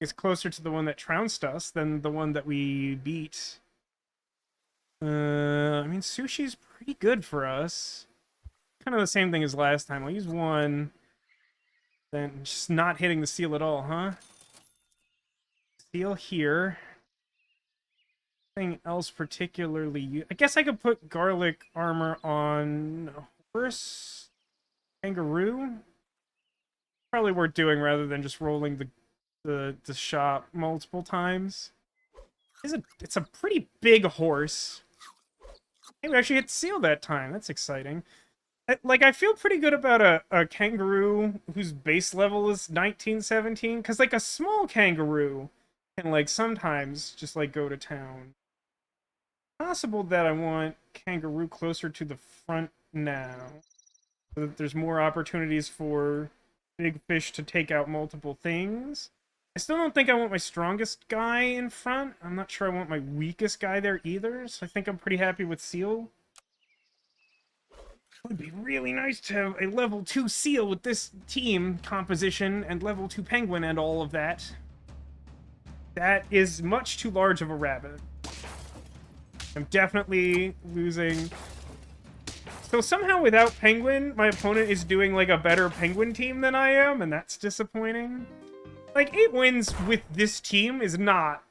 It's closer to the one that trounced us than the one that we beat. I mean Sushi's pretty good for us. Kind of the same thing as last time. I'll use one. Then just not hitting the Seal at all, huh? Seal here. Anything else particularly... I guess I could put garlic armor on Horse? Kangaroo? Probably worth doing rather than just rolling the shop multiple times. It's a pretty big horse. Hey, we actually hit Seal that time. That's exciting. I feel pretty good about a kangaroo whose base level is 1917, because, like, a small kangaroo can, like, sometimes just, like, go to town. Possible that I want kangaroo closer to the front now, so that there's more opportunities for big fish to take out multiple things. I still don't think I want my strongest guy in front. I'm not sure I want my weakest guy there either, so I think I'm pretty happy with Seal. It would be really nice to have a level 2 Seal with this team composition and level 2 Penguin and all of that. That is much too large of a rabbit. I'm definitely losing. So somehow without Penguin, my opponent is doing like a better Penguin team than I am, and that's disappointing. Like 8 wins with this team is not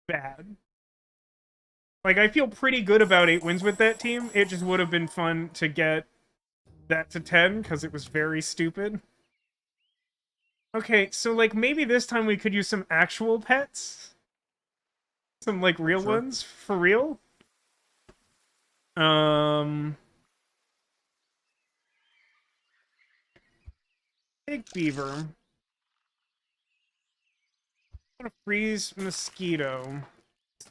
bad. Like I feel pretty good about 8 wins with that team. It just would have been fun to get that to 10 because it was very stupid. Okay, so like maybe this time we could use some actual pets. Some like real ones for real. Big beaver. I'm gonna freeze mosquito.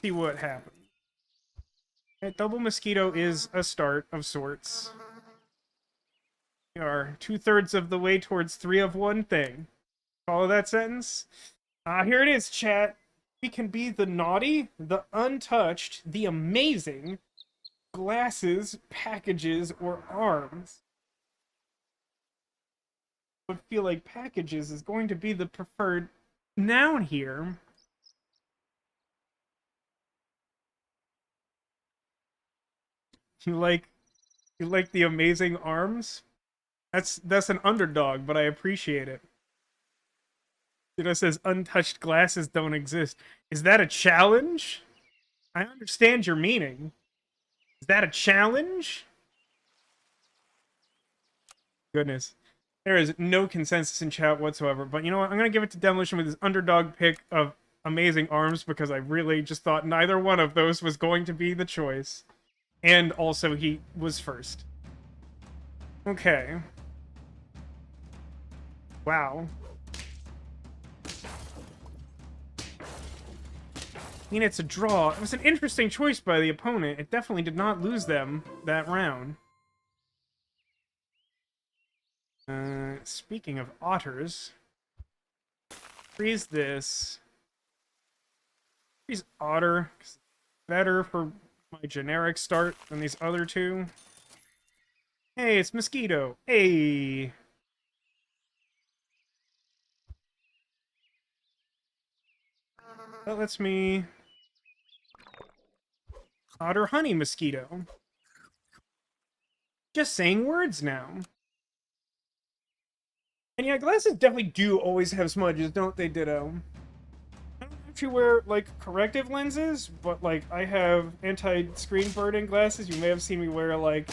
See what happens. Okay, double mosquito is a start of sorts. We are 2/3 of the way towards 3 of one thing. Follow that sentence? Here it is, chat. We can be the naughty, the untouched, the amazing, glasses, packages, or arms. I feel like packages is going to be the preferred noun here. You like the amazing arms? That's an underdog, but I appreciate it. It says untouched glasses don't exist. Is that a challenge? I understand your meaning. Is that a challenge? Goodness. There is no consensus in chat whatsoever, but you know what? I'm going to give it to Demolition with his underdog pick of amazing arms because I really just thought neither one of those was going to be the choice. And also, he was first. Okay. Wow. I mean, it's a draw. It was an interesting choice by the opponent. It definitely did not lose them that round. Speaking of otters, freeze this. Freeze otter. Better for my generic start than these other two. Hey, it's mosquito. Hey. That lets me otter honey mosquito. Just saying words now. And yeah, glasses definitely do always have smudges, don't they, Ditto? I don't know if you wear, like, corrective lenses, but, like, I have anti-screen burning glasses. You may have seen me wear, like,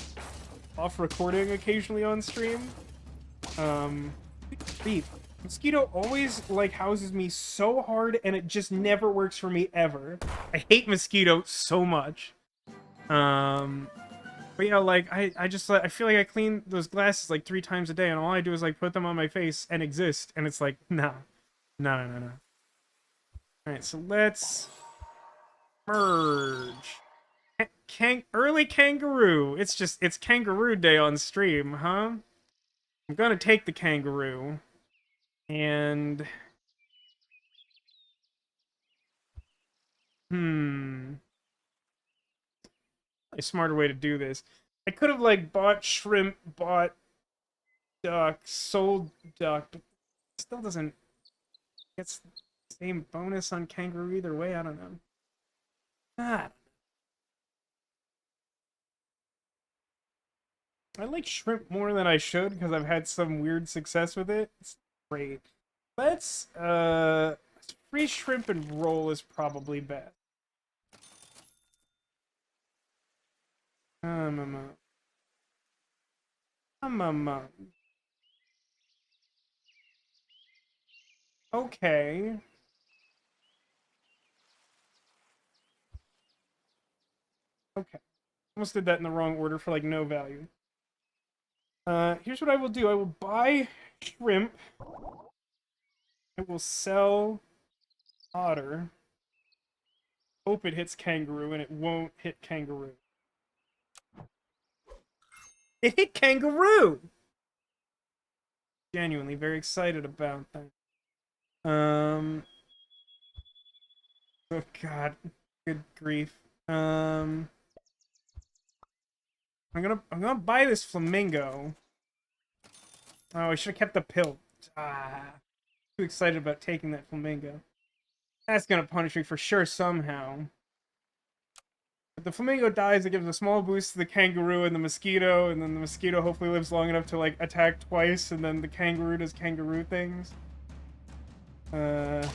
off-recording occasionally on stream. Beep. Mosquito always, like, houses me so hard, and it just never works for me, ever. I hate Mosquito so much. But yeah, like, I just, like, I feel like I clean those glasses, like, 3 times a day, and all I do is, like, put them on my face and exist, and it's like, no. No. Alright, so let's merge. Early kangaroo. It's kangaroo day on stream, huh? I'm gonna take the kangaroo. And... A smarter way to do this. I could have, like, bought shrimp, bought duck, sold duck, but it still doesn't get the same bonus on kangaroo either way. I don't know. Ah. I like shrimp more than I should because I've had some weird success with it. It's great. Let's free shrimp and roll is probably best. Um. Okay. Okay. Almost did that in the wrong order for, like, no value. Here's what I will do. I will buy shrimp. I will sell otter. Hope it hits kangaroo, and it won't hit kangaroo. It hit kangaroo! Genuinely very excited about that. Oh god. Good grief. I'm gonna buy this flamingo. Oh, I should have kept the pill. Ah. Too excited about taking that flamingo. That's gonna punish me for sure somehow. If the flamingo dies, it gives a small boost to the kangaroo and the mosquito, and then the mosquito hopefully lives long enough to, like, attack twice, and then the kangaroo does kangaroo things. Don't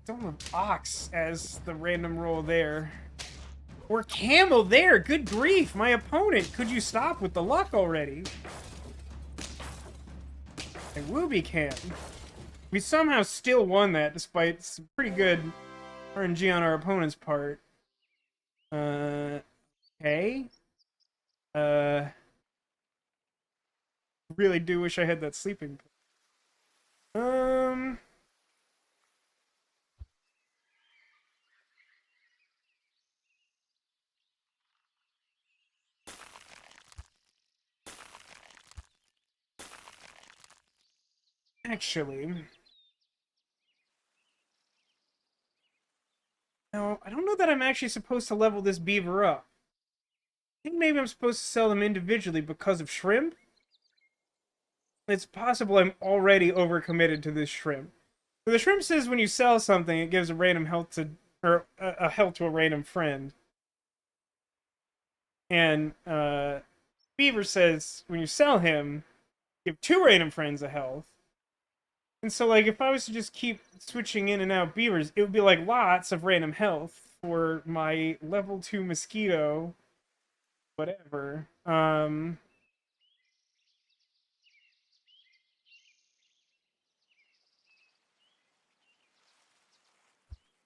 have ox as the random roll there. Or camel there! Good grief! My opponent! Could you stop with the luck already? And Wooby can. We somehow still won that, despite some pretty good RNG on our opponent's part. Okay. really do wish I had that sleeping pill. Actually, no, I don't know that I'm actually supposed to level this beaver up. I think maybe I'm supposed to sell them individually because of shrimp. It's possible I'm already overcommitted to this shrimp. So the shrimp says when you sell something, it gives a random health to, or a health to a random friend. And Beaver says when you sell him, give 2 random friends a health. And so, like, if I was to just keep switching in and out beavers, it would be like lots of random health for my level 2 mosquito, whatever. I'm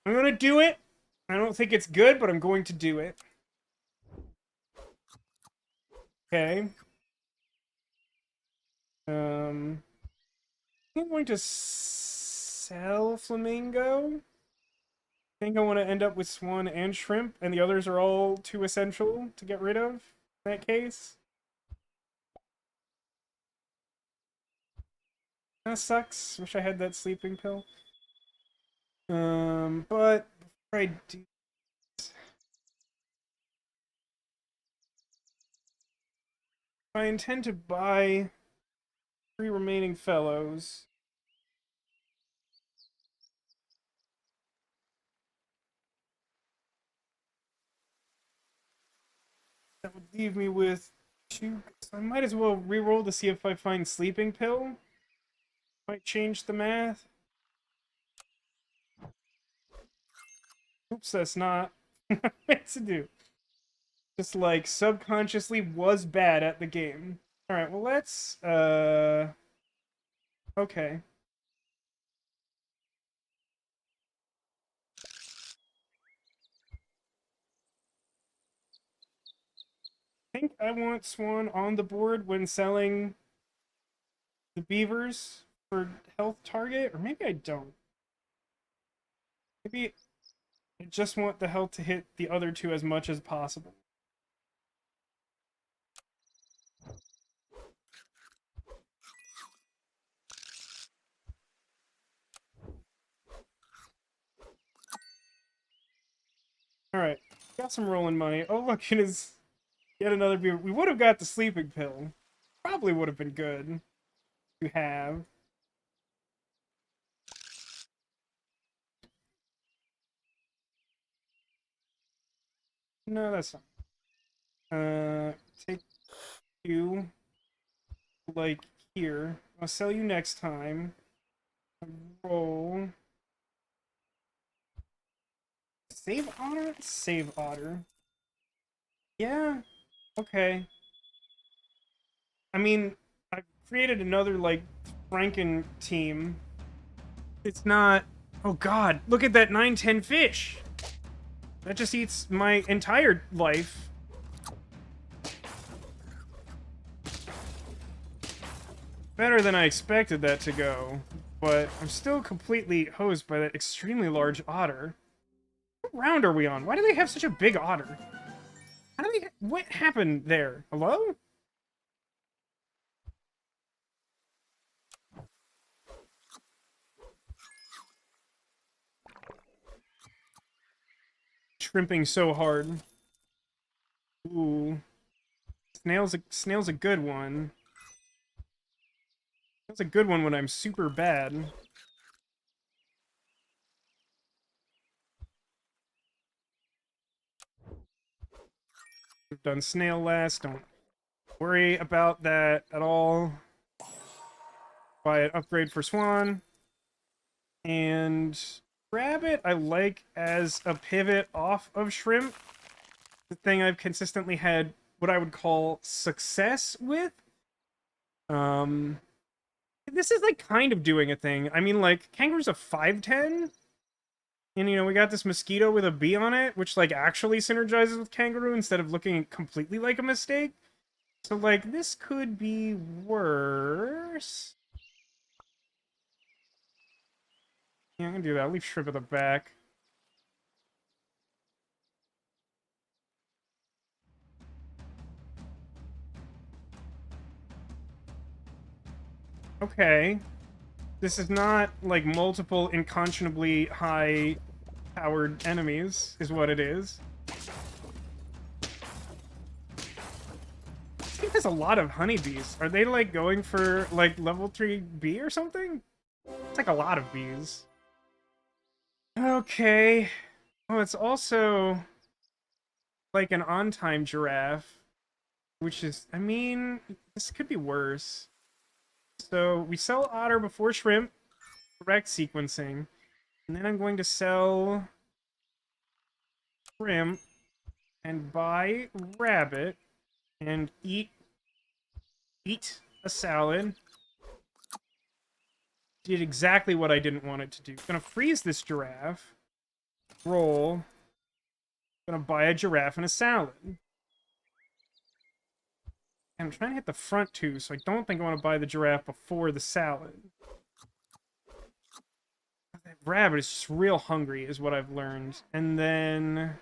gonna do it. I don't think it's good, but I'm going to do it. Okay. I'm going to sell flamingo. I think I want to end up with swan and shrimp, and the others are all too essential to get rid of in that case. That sucks. Wish I had that sleeping pill. But before I do, I intend to buy 3 remaining fellows. That would leave me with 2. So I might as well re-roll to see if I find sleeping pill. Might change the math. Oops, that's not what I meant to do. Just like subconsciously was bad at the game. Alright, well let's okay. I think I want Swan on the board when selling the beavers for health target, or maybe I don't. Maybe I just want the health to hit the other 2 as much as possible. Alright, got some rolling money. Oh look, it is yet another beaver. We would have got the sleeping pill. Probably would have been good to have. No, that's not. Take you like here. I'll sell you next time. Roll. Save otter? Save otter. Yeah. Okay. I mean, I've created another, like, Franken team. It's not... Oh god, look at that 9-10 fish! That just eats my entire life. Better than I expected that to go. But I'm still completely hosed by that extremely large otter. What round are we on? Why do they have such a big otter? How do they... What happened there? Hello? Shrimping so hard. Ooh. Snail's a good one. That's a good one when I'm super bad. We've done snail last. Don't worry about that at all. Buy an upgrade for Swan. And Rabbit I like as a pivot off of Shrimp. The thing I've consistently had what I would call success with. This is like kind of doing a thing. I mean, like, Kangaroo's a 5'10", and you know, we got this mosquito with a bee on it, which like actually synergizes with Kangaroo instead of looking completely like a mistake. So, like, this could be worse. Yeah, I'm gonna do that. I'll leave shrimp at the back. Okay. This is not, like, multiple unconscionably high-powered enemies, is what it is. This game has a lot of honeybees. Are they, like, going for, like, level 3 bee or something? It's like a lot of bees. Okay. Oh, it's also like an on-time giraffe, which is, I mean, this could be worse. So we sell otter before shrimp, correct sequencing, and then I'm going to sell shrimp and buy rabbit and eat a salad. Did exactly what I didn't want it to do. Gonna freeze this giraffe. Roll. Gonna buy a giraffe and a salad. And I'm trying to hit the front too, so I don't think I want to buy the giraffe before the salad. That rabbit is just real hungry, is what I've learned. And then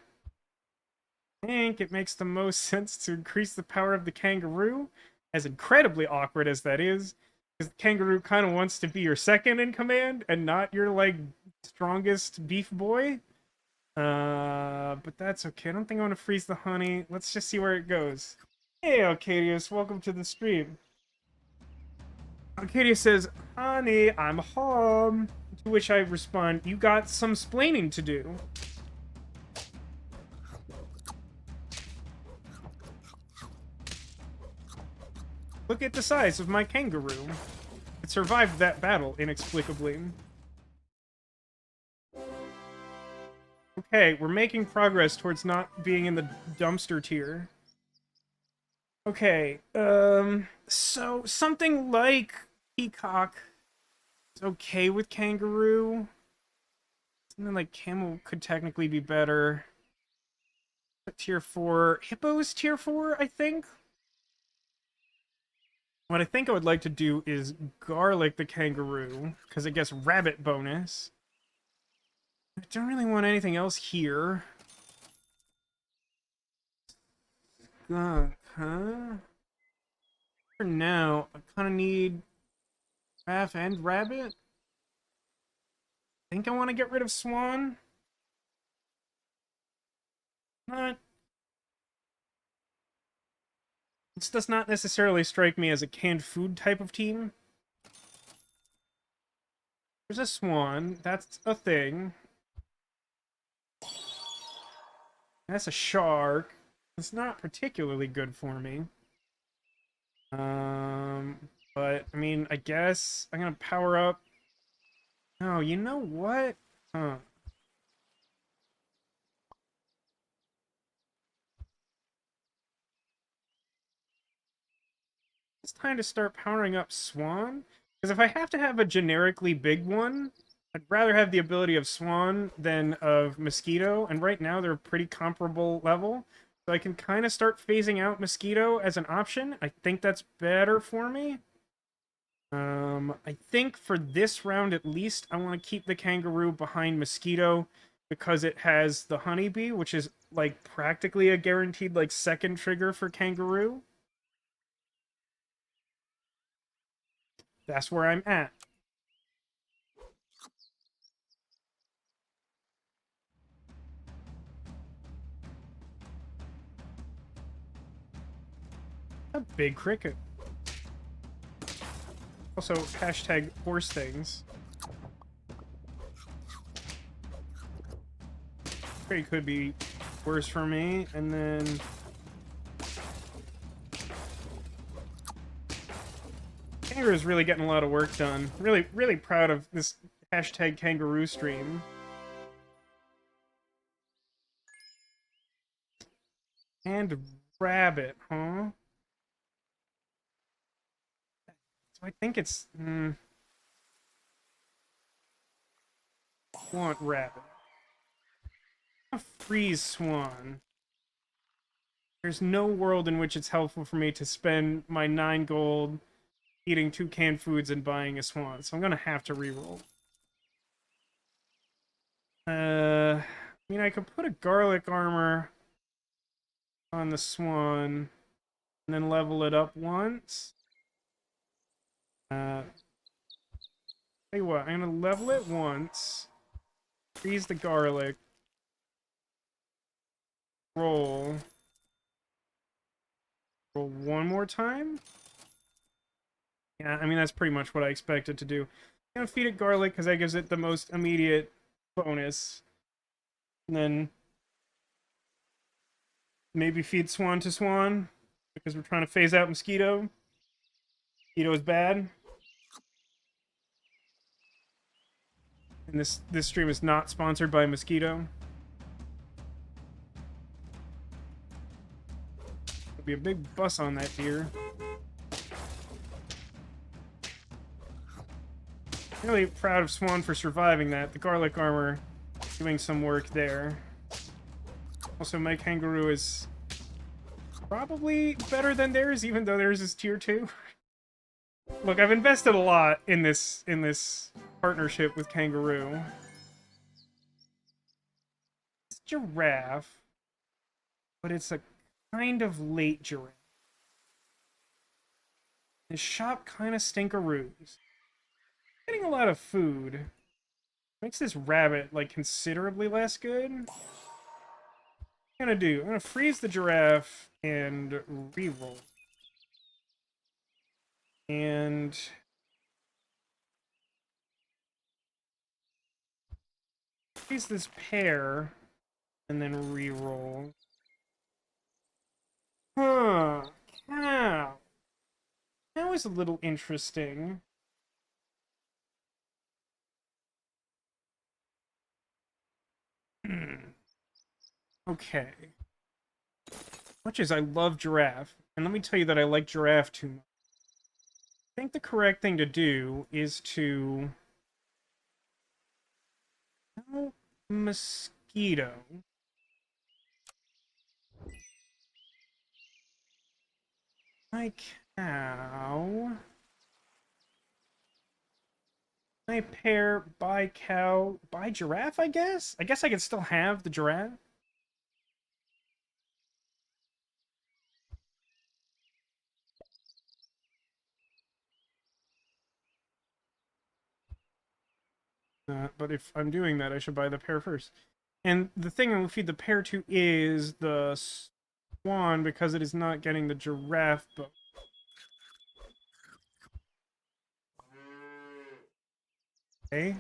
I think it makes the most sense to increase the power of the kangaroo, as incredibly awkward as that is, because the kangaroo kind of wants to be your second in command and not your, like, strongest beef boy. But that's okay. I don't think I want to freeze the honey. Let's just see where it goes. Hey, Arcadius, welcome to the stream. Arcadius says, "Honey, I'm home." To which I respond, "You got some splaining to do." Look at the size of my kangaroo. It survived that battle inexplicably. Okay, we're making progress towards not being in the dumpster tier. Okay, so something like peacock is okay with kangaroo. Something like camel could technically be better. But tier 4, hippo's tier 4, I think. What I think I would like to do is garlic the kangaroo, because it gets rabbit bonus. I don't really want anything else here. Huh? For now, I kind of need giraffe and rabbit. I think I want to get rid of swan. Not. This does not necessarily strike me as a canned food type of team. There's a swan. That's a thing. That's a shark. It's not particularly good for me. But I mean, I guess I'm gonna power up. Oh, you know what? Huh. It's time to start powering up Swan. Because if I have to have a generically big one, I'd rather have the ability of Swan than of Mosquito. And right now they're a pretty comparable level. So I can kind of start phasing out Mosquito as an option. I think that's better for me. I think for this round at least, I want to keep the Kangaroo behind Mosquito because it has the Honeybee, which is like practically a guaranteed like second trigger for Kangaroo. That's where I'm at. A big cricket. Also, hashtag horse things. Cricket could be worse for me, and then Kangaroo is really getting a lot of work done. Really, really proud of this hashtag kangaroo stream. And rabbit, huh? So I think it's... want rabbit. A freeze swan. There's no world in which it's helpful for me to spend my 9 gold eating 2 canned foods and buying a swan, so I'm gonna have to reroll. I mean, I could put a garlic armor on the swan and then level it up once. Tell you what, I'm gonna level it once, freeze the garlic, roll one more time. Yeah, I mean, that's pretty much what I expected to do. I'm gonna feed it garlic because that gives it the most immediate bonus. And then maybe feed swan to swan because we're trying to phase out mosquito. Mosquito is bad. And this stream is not sponsored by mosquito. There'll be a big bus on that deer. I'm really proud of Swan for surviving that. The garlic armor doing some work there. Also, my kangaroo is probably better than theirs, even though theirs is tier 2. Look, I've invested a lot in this partnership with kangaroo. It's giraffe, but it's a kind of late giraffe. His shop kind of stinkeroos. Getting a lot of food makes this rabbit like considerably less good. What I'm gonna do? I'm gonna freeze the giraffe and reroll. And freeze this pair and then reroll. Huh. Cow. That was a little interesting. Okay. Much as I love giraffe, and let me tell you that I like giraffe too much. I think the correct thing to do is to... Oh, mosquito. My cow. My pair, buy cow, buy giraffe, I guess? I guess I could still have the giraffe. But if I'm doing that, I should buy the pair first. And the thing I'm going to feed the pair to is the swan, because it is not getting the giraffe boat. Okay.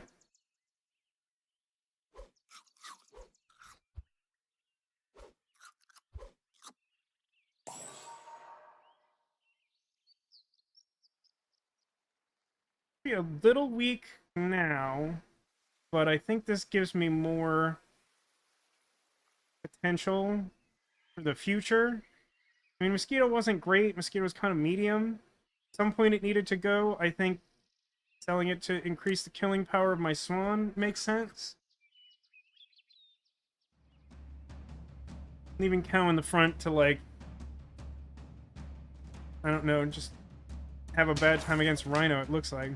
Be a little weak now, but I think this gives me more potential for the future. I mean, Mosquito wasn't great. Mosquito was kind of medium. At some point it needed to go. I think selling it to increase the killing power of my swan makes sense. Leaving cow in the front to, like, I don't know, just have a bad time against Rhino, it looks like.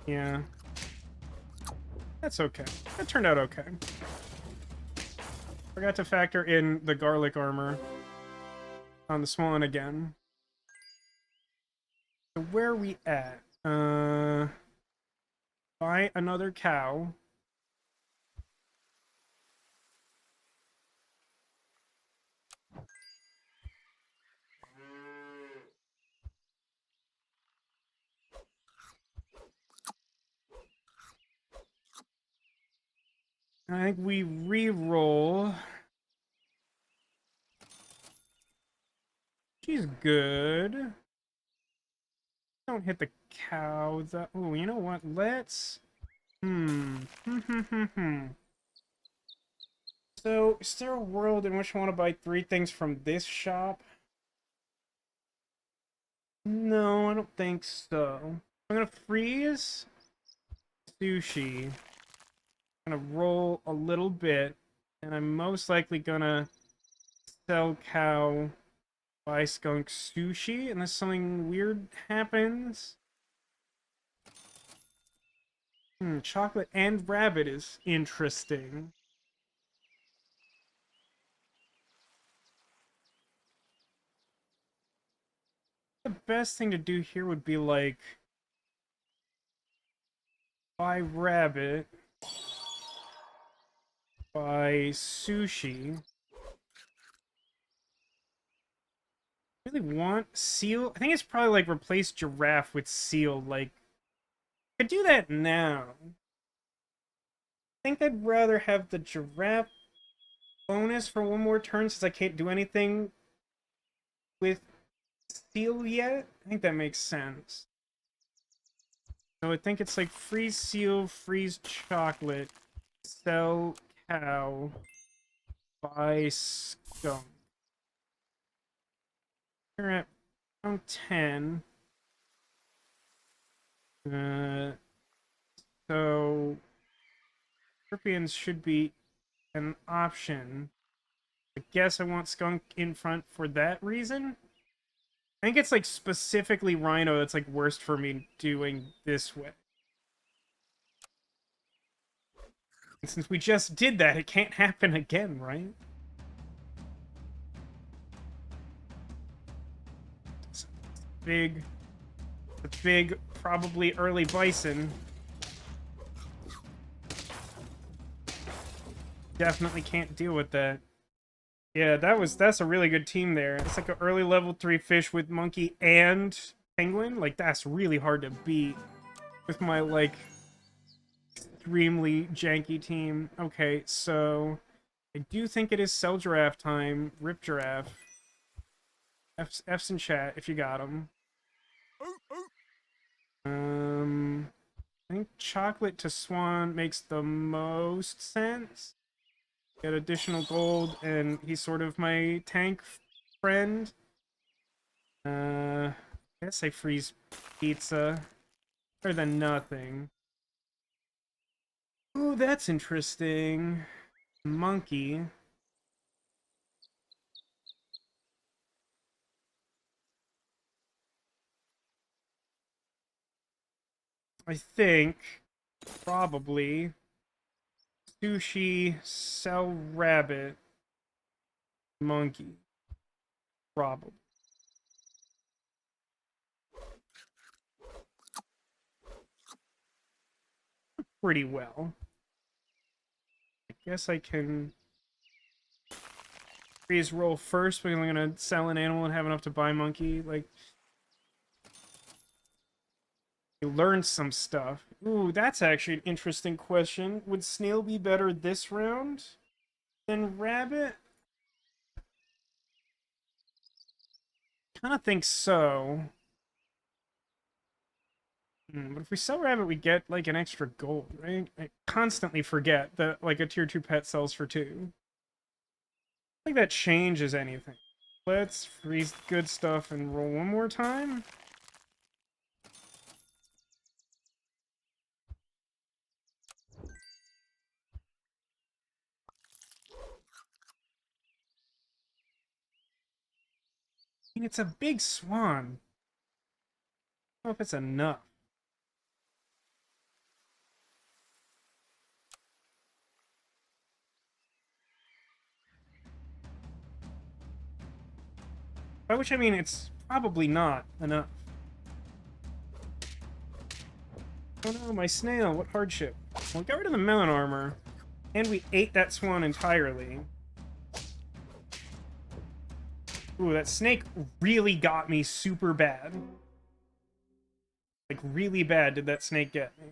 Yeah. That's okay. That turned out okay. Forgot to factor in the garlic armor on the swan again. So where are we at? Buy another cow. I think we re-roll. She's good. Don't hit the cow. Oh, you know what? Let's... So, is there a world in which I want to buy 3 things from this shop? No, I don't think so. I'm gonna freeze sushi. I'm gonna roll a little bit, And I'm most likely gonna sell cow, buy skunk sushi, unless something weird happens. Chocolate and rabbit is interesting. The best thing to do here would be like buy rabbit, buy sushi. Really want seal? I think it's probably like replace giraffe with seal. Like, I could do that now. I think I'd rather have the giraffe bonus for one more turn since I can't do anything with seal yet. I think that makes sense. So I think it's like freeze seal, freeze chocolate, sell cow, buy skunk. We're at round 10. So Scorpions should be an option. I guess I want skunk in front for that reason. I think it's like specifically Rhino that's like worst for me doing this way. And since we just did that, it can't happen again, right? It's big, it's big, probably early bison. Definitely can't deal with that. Yeah, that's a really good team there. It's like an early level 3 fish with monkey and penguin. Like that's really hard to beat with my like extremely janky team. Okay, so I do think it is sell giraffe time. Rip giraffe. F's in chat if you got them. I think chocolate to swan makes the most sense. Get additional gold, and he's sort of my tank friend. I guess I freeze pizza. Better than nothing. Ooh, that's interesting. Monkey. I think probably sushi, sell rabbit, monkey. Probably. Pretty well. I guess I can freeze roll first, but I'm gonna sell an animal and have enough to buy monkey. Like, you learned some stuff. Ooh, that's actually an interesting question. Would snail be better this round than rabbit? Kind of think so. But if we sell rabbit, we get like an extra gold, right? I constantly forget that like a tier 2 pet sells for 2. I think that changes anything. Let's freeze good stuff and roll one more time. I mean, it's a big swan. I don't know if it's enough. By which I mean it's probably not enough. Oh no, my snail, what hardship. Well, we got rid of the melon armor, and we ate that swan entirely. Ooh, that snake really got me super bad. Like, really bad did that snake get me.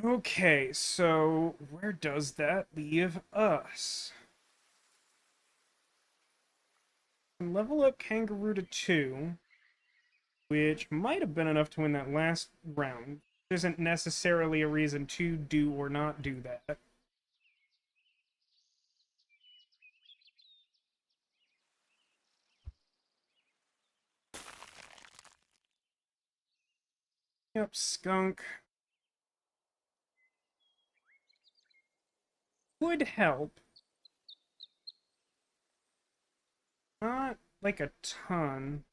Okay, so where does that leave us? Level up Kangaroo to 2, which might have been enough to win that last round. There isn't necessarily a reason to do or not do that. Yep, skunk. would help. Not like a ton.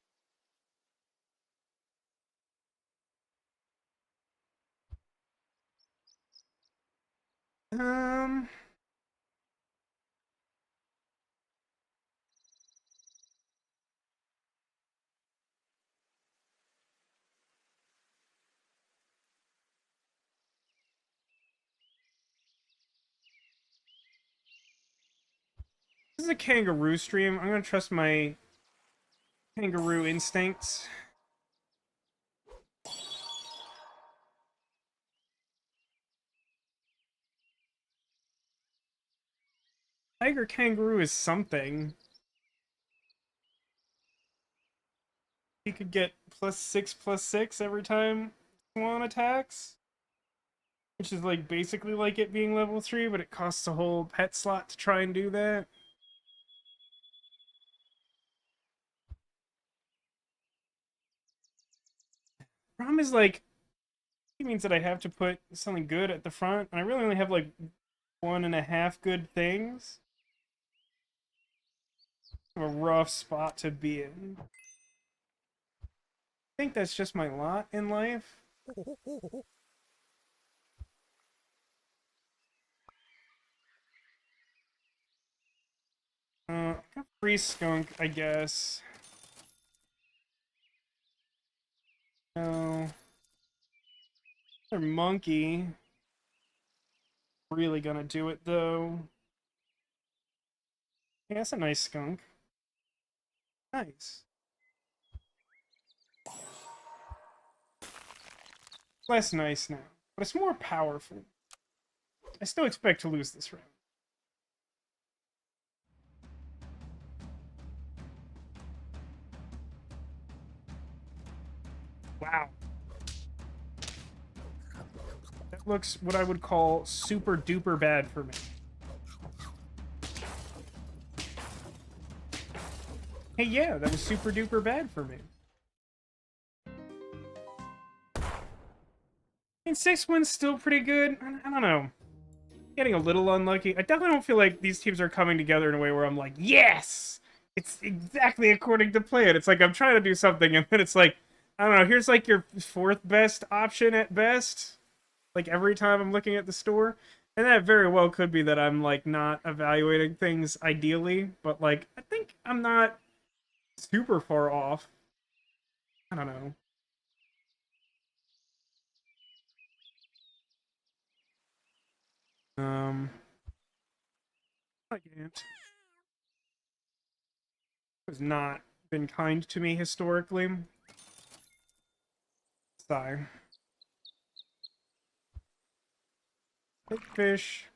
Um, this is a kangaroo stream. I'm gonna trust my kangaroo instincts. Tiger kangaroo is something. He could get +6/+6 every time Swan attacks. Which is like basically like it being level 3, but it costs a whole pet slot to try and do that. Problem is like it means that I have to put something good at the front, and I really only have like 1.5 good things. A rough spot to be in. I think that's just my lot in life. Free skunk, I guess. No. Another monkey. Really gonna do it though. Yeah, that's a nice skunk. Nice. Less nice now, but it's more powerful. I still expect to lose this round. Wow. That looks what I would call super duper bad for me. Hey, yeah, that was super duper bad for me. I mean, 6 wins still pretty good. I don't know. Getting a little unlucky. I definitely don't feel like these teams are coming together in a way where I'm like, yes! It's exactly according to plan. It's like I'm trying to do something, and then it's like, I don't know, here's like your 4th best option at best. Like every time I'm looking at the store. And that very well could be that I'm like not evaluating things ideally, but like I think I'm not super far off. I don't know. Like Ant has not been kind to me historically. Sigh. Take fish.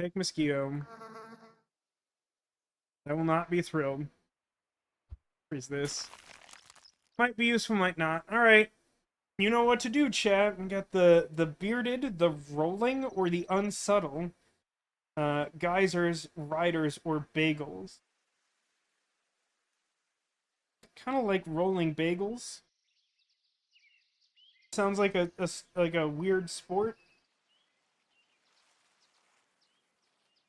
Take mosquito. I will not be thrilled. Freeze this. Might be useful, might not. Alright. You know what to do, chat. We got the bearded, the rolling, or the unsubtle. Geysers, riders, or bagels. Kind of like rolling bagels. Sounds like a weird sport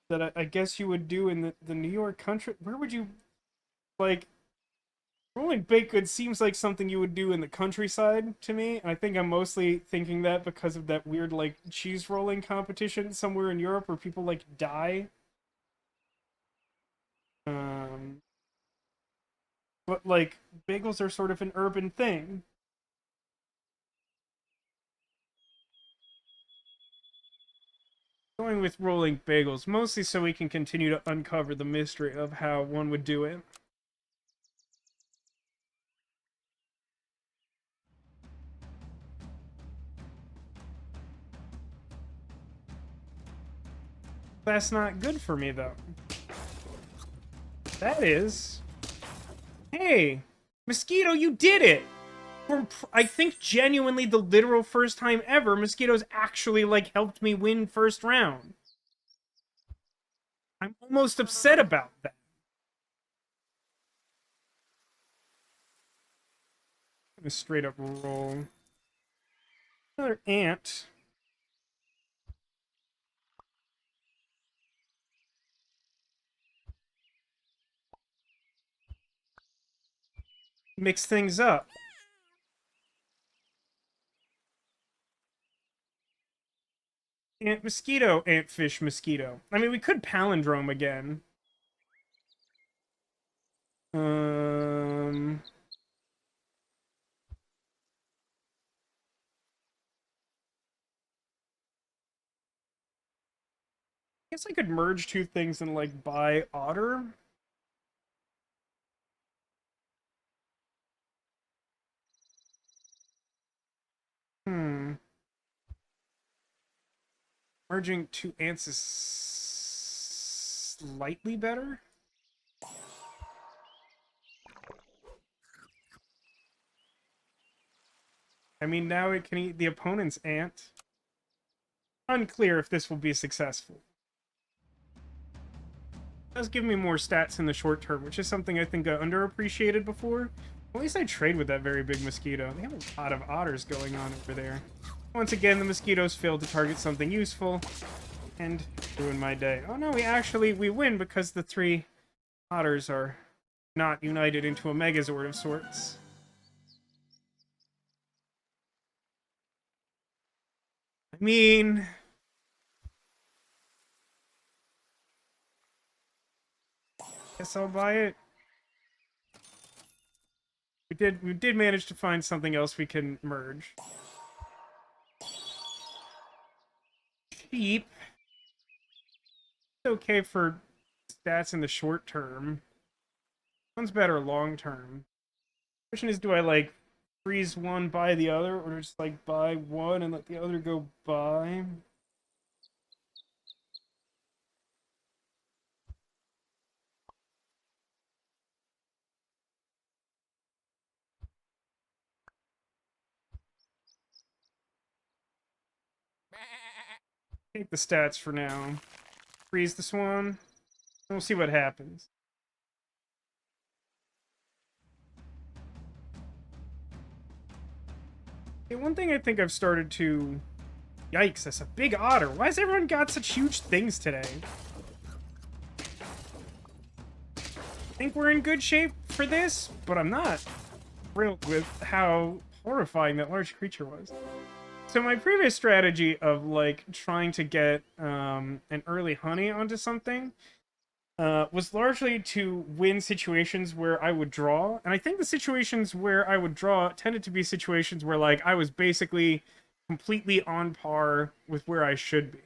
that I guess you would do in the New York country. Where would you like rolling baked goods seems like something you would do in the countryside to me. And I think I'm mostly thinking that because of that weird like cheese rolling competition somewhere in Europe where people like die. Um, but like bagels are sort of an urban thing. Going with rolling bagels, mostly so we can continue to uncover the mystery of how one would do it. That's not good for me, though. That is... Hey! Mosquito, you did it! For, I think, genuinely the literal first time ever, Mosquito's actually, like, helped me win first round. I'm almost upset about that. A straight up roll. Another ant. mix things up. Ant mosquito, antfish mosquito. I mean, we could palindrome again. Um, I guess I could merge two things and like buy otter. Hmm. Merging two ants is slightly better. I mean, now it can eat the opponent's ant. Unclear if this will be successful. It does give me more stats in the short term, which is something I think I underappreciated before. At least I trade with that very big mosquito. They have a lot of otters going on over there. Once again, the mosquitoes failed to target something useful and ruin my day. Oh no, we win because the three otters are not united into a Megazord of sorts. I mean, guess I'll buy it. We did manage to find something else we can merge. Cheap. It's okay for stats in the short term. One's better long term. Question is, do I like freeze one, buy the other, or just like buy one and let the other go by? Take the stats for now. Freeze the swan. We'll see what happens. Okay, one thing I think I've started to... Yikes, that's a big otter. Why has everyone got such huge things today? I think we're in good shape for this, but I'm not thrilled with how horrifying that large creature was. So my previous strategy of, like, trying to get an early honey onto something was largely to win situations where I would draw. And I think the situations where I would draw tended to be situations where, like, I was basically completely on par with where I should be.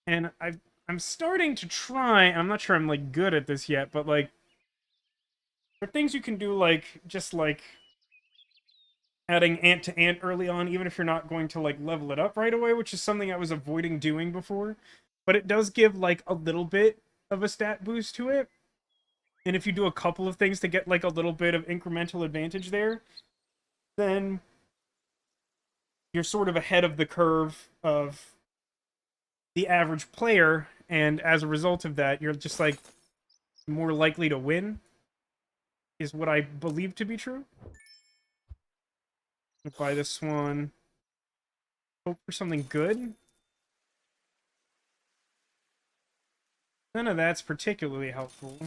And I'm starting to try, and I'm not sure I'm, like, good at this yet, but, like, there are things you can do, like, just, like, adding ant to ant early on, even if you're not going to, like, level it up right away, which is something I was avoiding doing before. But it does give, like, a little bit of a stat boost to it. And if you do a couple of things to get, like, a little bit of incremental advantage there, then you're sort of ahead of the curve of the average player, and as a result of that, you're just, like, more likely to win, is what I believe to be true. Buy this one. Hope for something good. None of that's particularly helpful.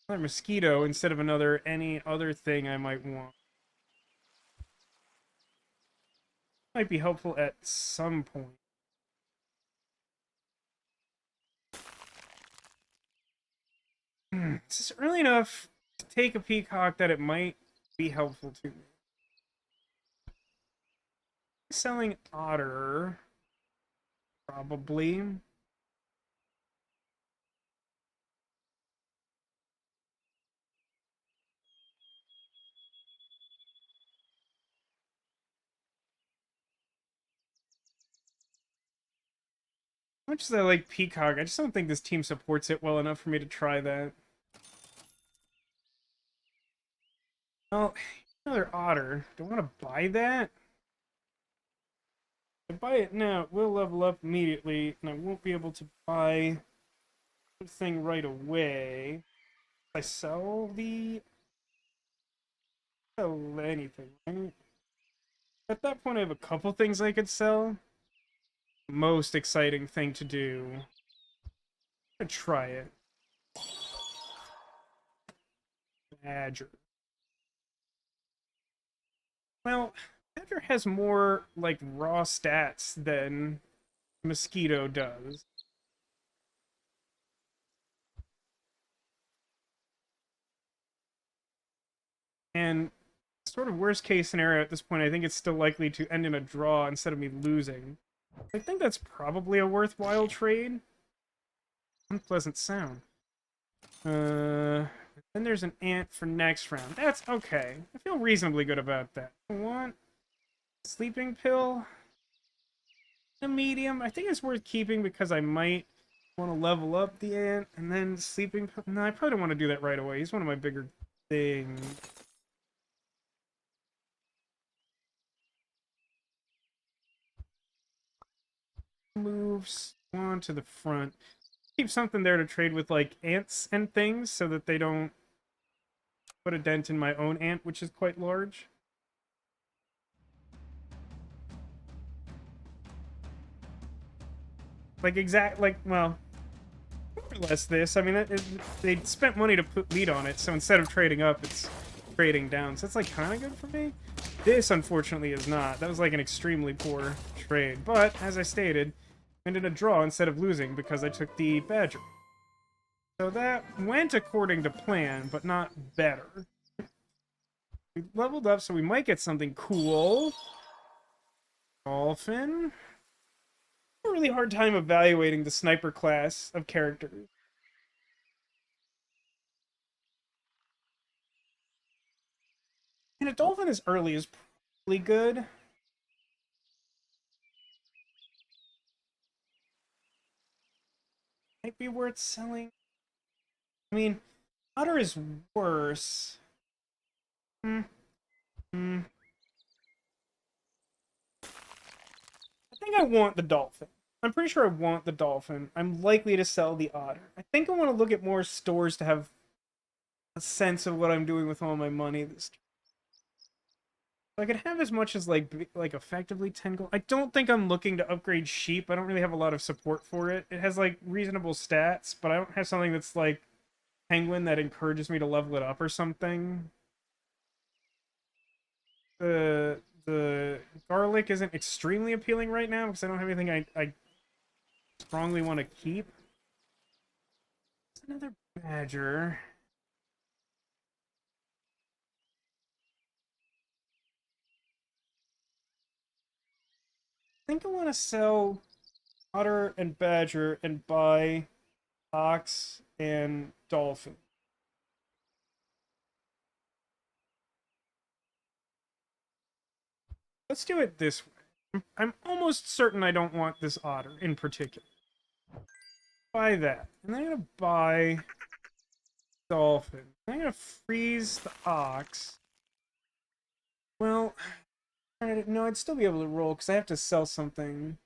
Another mosquito instead of any other thing I might want. Might be helpful at some point. This is early enough to take a peacock that it might be helpful to me. Selling otter, probably. As much as I like peacock, I just don't think this team supports it well enough for me to try that. Well, another otter. Do I want to buy that? If I buy it now, it will level up immediately, and I won't be able to buy the thing right away. If I sell anything, right? At that point, I have a couple things I could sell. Most exciting thing to do. I'm gonna try it. badger. Well, badger has more, like, raw stats than mosquito does. And sort of worst case scenario at this point, I think it's still likely to end in a draw instead of me losing. I think that's probably a worthwhile trade. Unpleasant sound. Then there's an ant for next round. That's okay. I feel reasonably good about that. I want sleeping pill. A medium. I think it's worth keeping because I might want to level up the ant and then sleeping pill. No, I probably don't want to do that right away. He's one of my bigger things. Moves on to the front. Keep something there to trade with like ants and things so that they don't put a dent in my own ant, which is quite large. Well, more or less this. I mean, they spent money to put lead on it, so instead of trading up, it's trading down. So it's like kind of good for me. This, unfortunately, is not. That was like an extremely poor trade. But, as I stated, I ended a draw instead of losing because I took the badger. So that went according to plan, but not better. We leveled up, so we might get something cool. Dolphin. A really hard time evaluating the sniper class of characters. And a dolphin as early is probably good. Might be worth selling. I mean, otter is worse. Hmm. Hmm. I think I want the dolphin. I'm pretty sure I want the dolphin. I'm likely to sell the otter. I think I want to look at more stores to have a sense of what I'm doing with all my money this time. I could have as much as like effectively 10 gold. I don't think I'm looking to upgrade sheep. I don't really have a lot of support for it. It has like reasonable stats, but I don't have something that's like penguin that encourages me to level it up or something. The garlic isn't extremely appealing right now because I don't have anything I strongly want to keep. It's another badger. I think I want to sell otter and badger and buy ox and dolphin. Let's do it this way. I'm almost certain I don't want this otter in particular. Buy that. And I'm going to buy dolphin. I'm going to freeze the ox. Well, no, I'd still be able to roll because I have to sell something.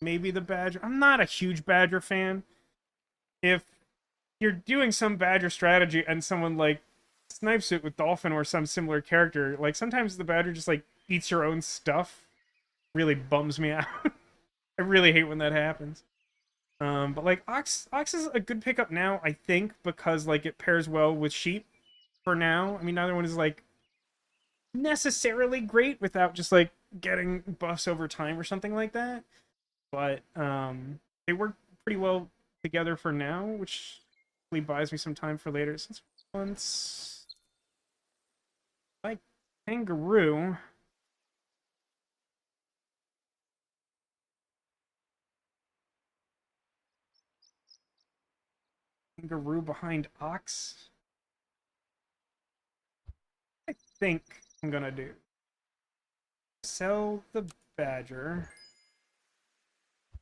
Maybe the badger. I'm not a huge badger fan. If you're doing some badger strategy and someone like snipes it with dolphin or some similar character, like sometimes the badger just like eats your own stuff. Really bums me out. I really hate when that happens. But like ox is a good pickup now, I think, because like it pairs well with sheep for now. I mean, neither one is like necessarily great without just like getting buffs over time or something like that. But they work pretty well together for now, which really buys me some time for later. Since once like kangaroo. Kangaroo behind ox. I think I'm gonna do. Sell the badger.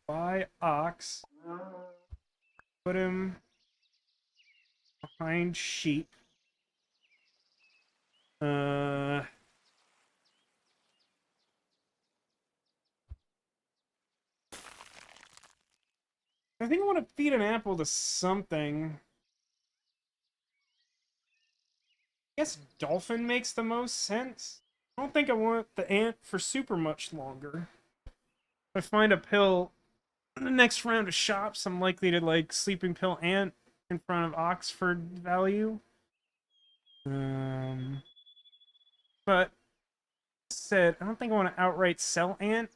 Buy ox. Put him behind sheep. I think I want to feed an apple to something. I guess dolphin makes the most sense. I don't think I want the ant for super much longer. If I find a pill in the next round of shops, I'm likely to like sleeping pill ant in front of Oxford value. Um, but said I don't think I want to outright sell Ant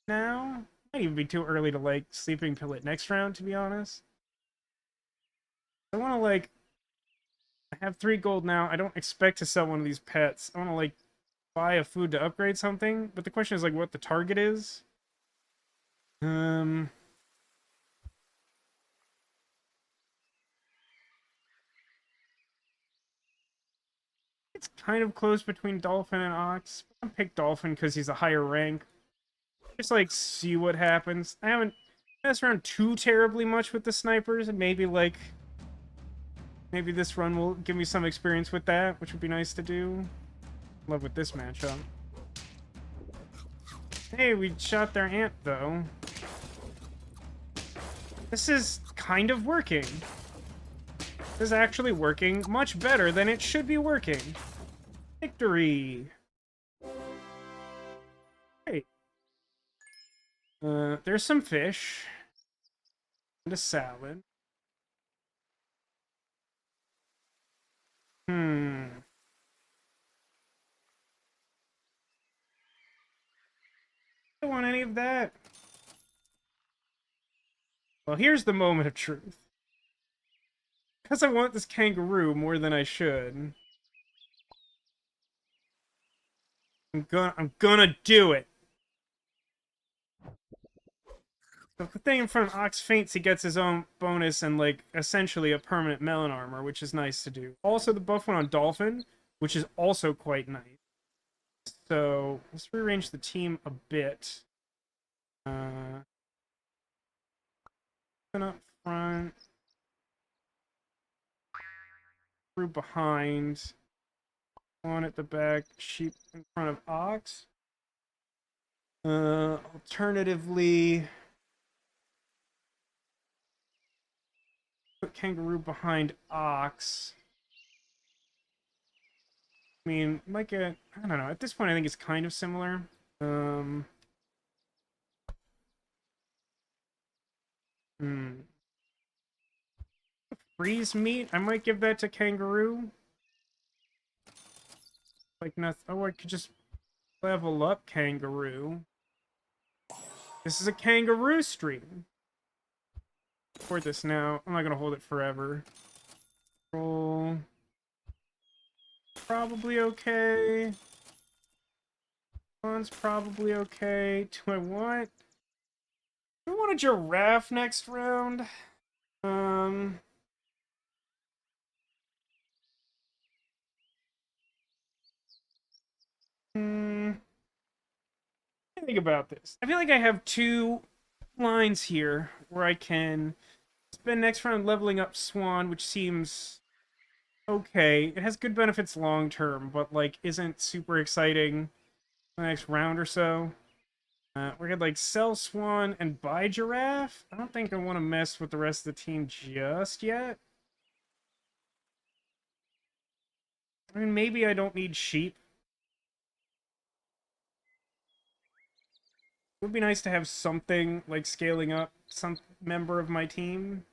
now. Might even be too early to like sleeping pill it next round, to be honest. I want to like I have 3 gold now. I don't expect to sell one of these pets. I want to like buy a food to upgrade something, but the question is like what the target is. Um, it's kind of close between Dolphin and Ox. I'm pick Dolphin because he's a higher rank. Just like see what happens. I haven't messed around too terribly much with the snipers, and maybe this run will give me some experience with that, which would be nice to do. Love with this matchup. Hey, we shot their Ant though. This is kind of working. This is actually working much better than it should be working. Victory! Great. There's some fish. And a salad. I don't want any of that. Well, here's the moment of truth. Because I want this kangaroo more than I should. I'm gonna do it. The thing in front of Ox faints, he gets his own bonus and, like, essentially a permanent melon armor, which is nice to do. Also, the buff went on Dolphin, which is also quite nice. So, let's rearrange the team a bit. Up front. Through behind. One at the back. Sheep in front of Ox. Alternatively, put kangaroo behind Ox. I mean, like I don't know. At this point, I think it's kind of similar. Um, Freeze meat. I might give that to kangaroo. Like nothing. Oh, I could just level up kangaroo. This is a kangaroo stream. For this now. I'm not gonna hold it forever. Roll. Probably okay. One's probably okay. Do I want a giraffe next round? Think about this. I feel like I have 2 lines here where I can spend next round leveling up Swan, which seems okay. It has good benefits long term, but like isn't super exciting the next round or so. We could like sell Swan and buy Giraffe. I don't think I want to mess with the rest of the team just yet. I mean, maybe I don't need Sheep. It would be nice to have something like scaling up some member of my team.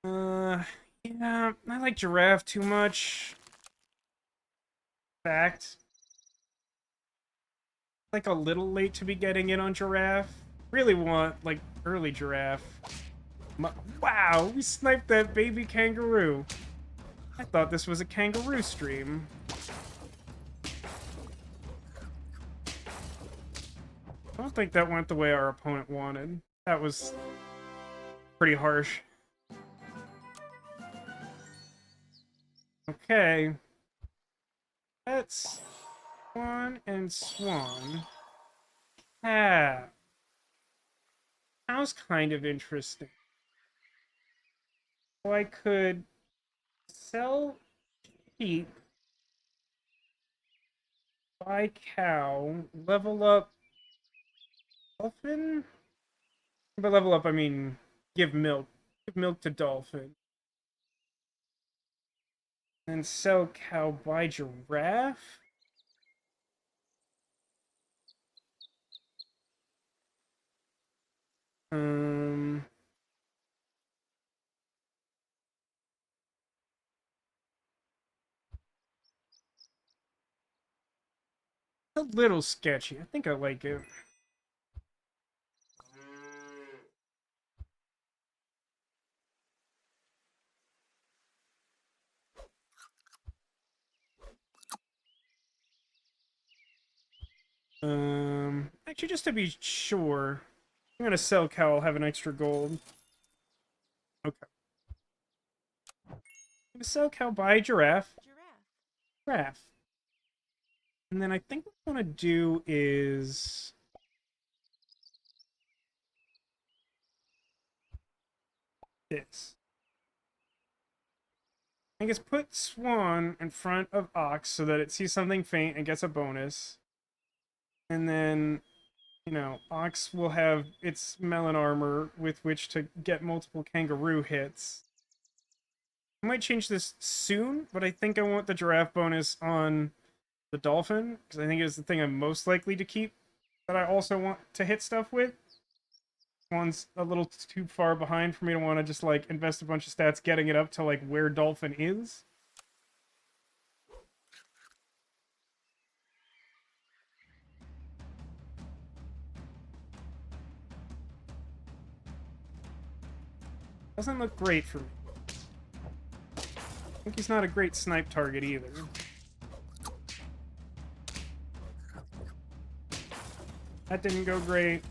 Yeah, I like Giraffe too much. Fact. Like a little late to be getting in on Giraffe. Really want, like, early Giraffe. Wow, we sniped that baby kangaroo. I thought this was a kangaroo stream. I don't think that went the way our opponent wanted. That was pretty harsh. Okay. That's Swan and Swan. Ah. Sounds kind of interesting. So I could sell sheep, buy cow, level up dolphin? By level up, I mean give milk. Give milk to dolphin. And sell cow, buy giraffe? a little sketchy. I think I like it. Actually, just to be sure, I'm gonna sell cow. I'll have an extra gold. Okay. I'm gonna sell cow, buy giraffe. Giraffe. And then I think what I want to do is this. I guess put swan in front of ox so that it sees something faint and gets a bonus. And then, you know, ox will have its melon armor with which to get multiple kangaroo hits. I might change this soon, but I think I want the giraffe bonus on the dolphin, because I think it is the thing I'm most likely to keep that I also want to hit stuff with. One's a little too far behind for me to want to just, like, invest a bunch of stats getting it up to, like, where dolphin is. Doesn't look great for me. I think he's not a great snipe target either. That didn't go great.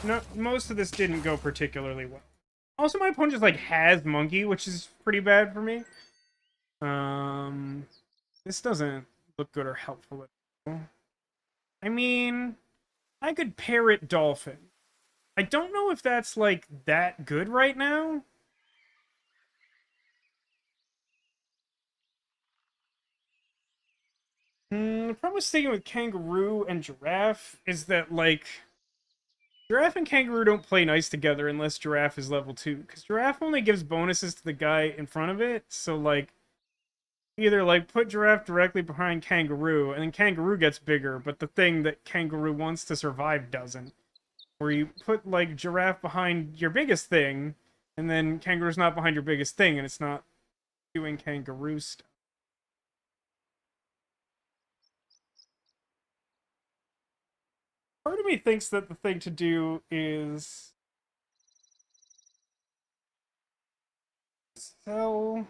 No, most of this didn't go particularly well. Also, my opponent just, like, has monkey, which is pretty bad for me. This doesn't look good or helpful at all. I mean, I could parrot dolphin. I don't know if that's, like, that good right now. The problem with sticking with kangaroo and giraffe is that, like, giraffe and kangaroo don't play nice together unless giraffe is level 2. Because giraffe only gives bonuses to the guy in front of it. So, like, either, like, put giraffe directly behind kangaroo, and then kangaroo gets bigger, but the thing that kangaroo wants to survive doesn't. Or you put, like, giraffe behind your biggest thing, and then kangaroo's not behind your biggest thing, and it's not doing kangaroo stuff. Part of me thinks that the thing to do is sell.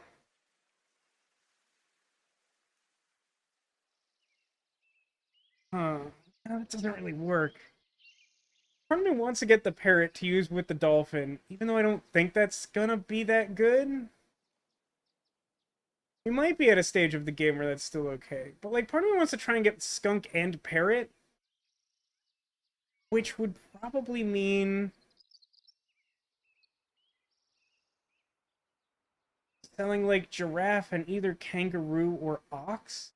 Huh. No, that doesn't really work. Part of me wants to get the parrot to use with the dolphin, even though I don't think that's gonna be that good. We might be at a stage of the game where that's still okay. But, like, part of me wants to try and get skunk and parrot, which would probably mean selling, like, giraffe and either kangaroo or ox.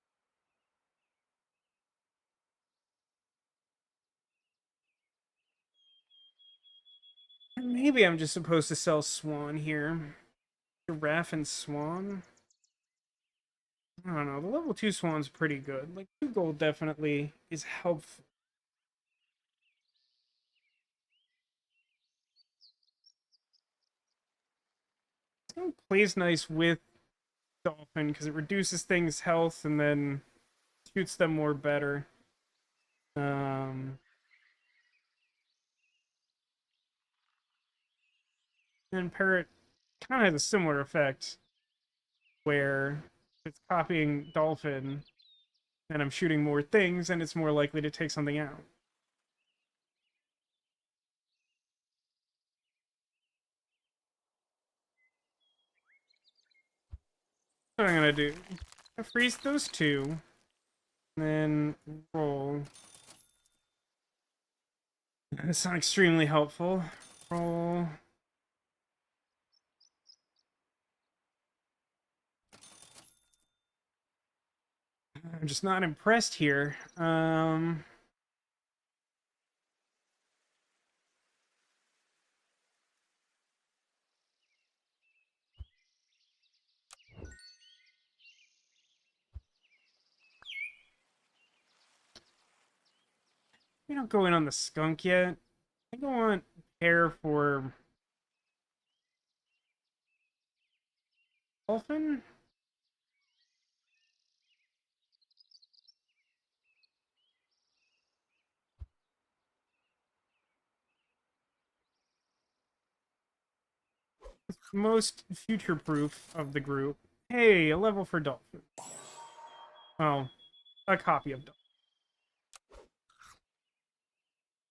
Maybe I'm just supposed to sell swan here. Giraffe and swan. I don't know. The level 2 swan's pretty good. Like, 2 gold definitely is helpful. It plays nice with dolphin because it reduces things' health and then shoots them more better. Um, and parrot kind of has a similar effect where if it's copying dolphin, then I'm shooting more things and it's more likely to take something out. What I'm gonna do, I freeze those two, and then roll. That's not extremely helpful. Roll. I'm just not impressed here. We don't go in on the skunk yet. I think I want hair for dolphin. most future-proof of the group. Hey, a level for Dolphin. Oh, a copy of Dolphin.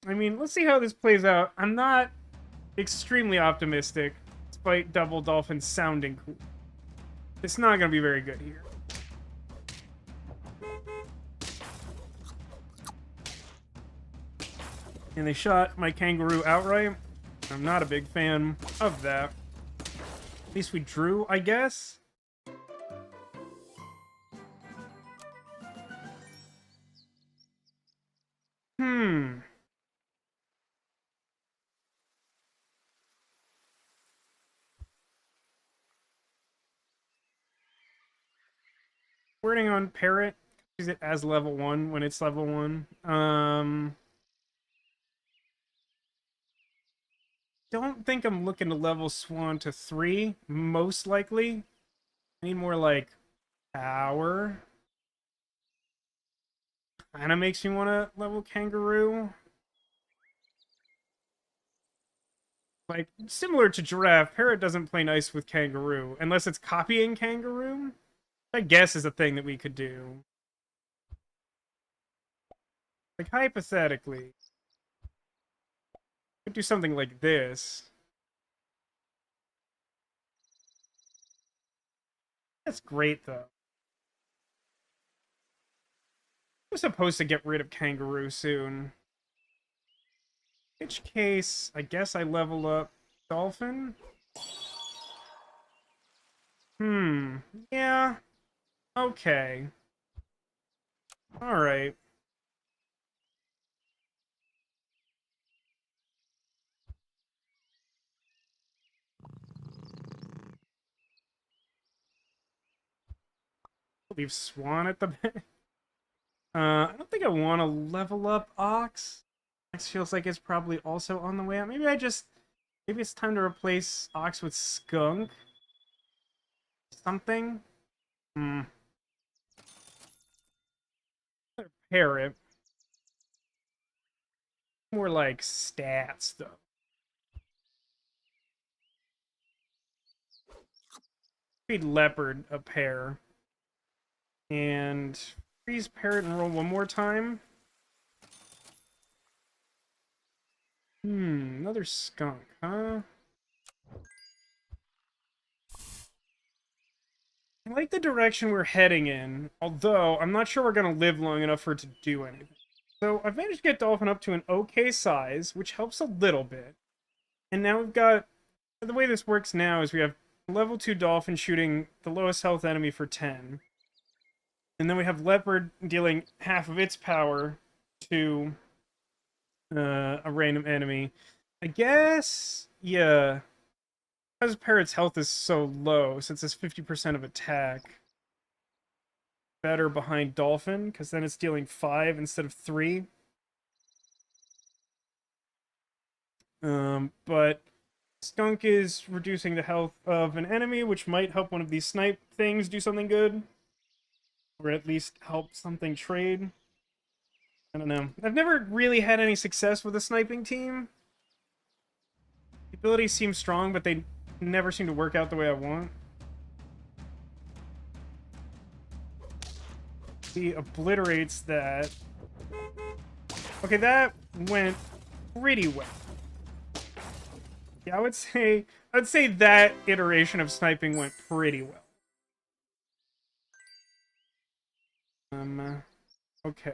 I mean, let's see how this plays out. I'm not extremely optimistic, despite Double Dolphin sounding cool. It's not going to be very good here. And they shot my kangaroo outright. I'm not a big fan of that. At least we drew, I guess. Wording on Parrot. Use it as level 1 when it's level 1. Don't think I'm looking to level Swan to 3, most likely. I need more, like, power. Kinda makes me want to level Kangaroo. Like, similar to Giraffe, Parrot doesn't play nice with Kangaroo, unless it's copying Kangaroo. I guess is a thing that we could do. Like, hypothetically, we could do something like this. That's great, though. We're supposed to get rid of Kangaroo soon. In which case, I guess I level up Dolphin? Yeah. Okay. Alright. Leave Swan at the back. I don't think I want to level up Ox. Ox feels like it's probably also on the way out. Maybe it's time to replace Ox with Skunk. Something? Parrot. More like stats, though. Feed Leopard a pair. And freeze Parrot and roll one more time. Another Skunk, huh? I like the direction we're heading in, although I'm not sure we're going to live long enough for it to do anything. So I've managed to get Dolphin up to an okay size, which helps a little bit. And now we've got... The way this works now is we have level 2 Dolphin shooting the lowest health enemy for 10. And then we have Leopard dealing half of its power to a random enemy. I guess... Yeah. Because Parrot's health is so low, since it's 50% of attack... better behind Dolphin, because then it's dealing 5 instead of 3. But Skunk is reducing the health of an enemy, which might help one of these snipe things do something good. Or at least help something trade. I don't know. I've never really had any success with a sniping team. The abilities seem strong, but they never seem to work out the way I want. He obliterates that. Okay, that went pretty well. Yeah, I'd say that iteration of sniping went pretty well. Okay.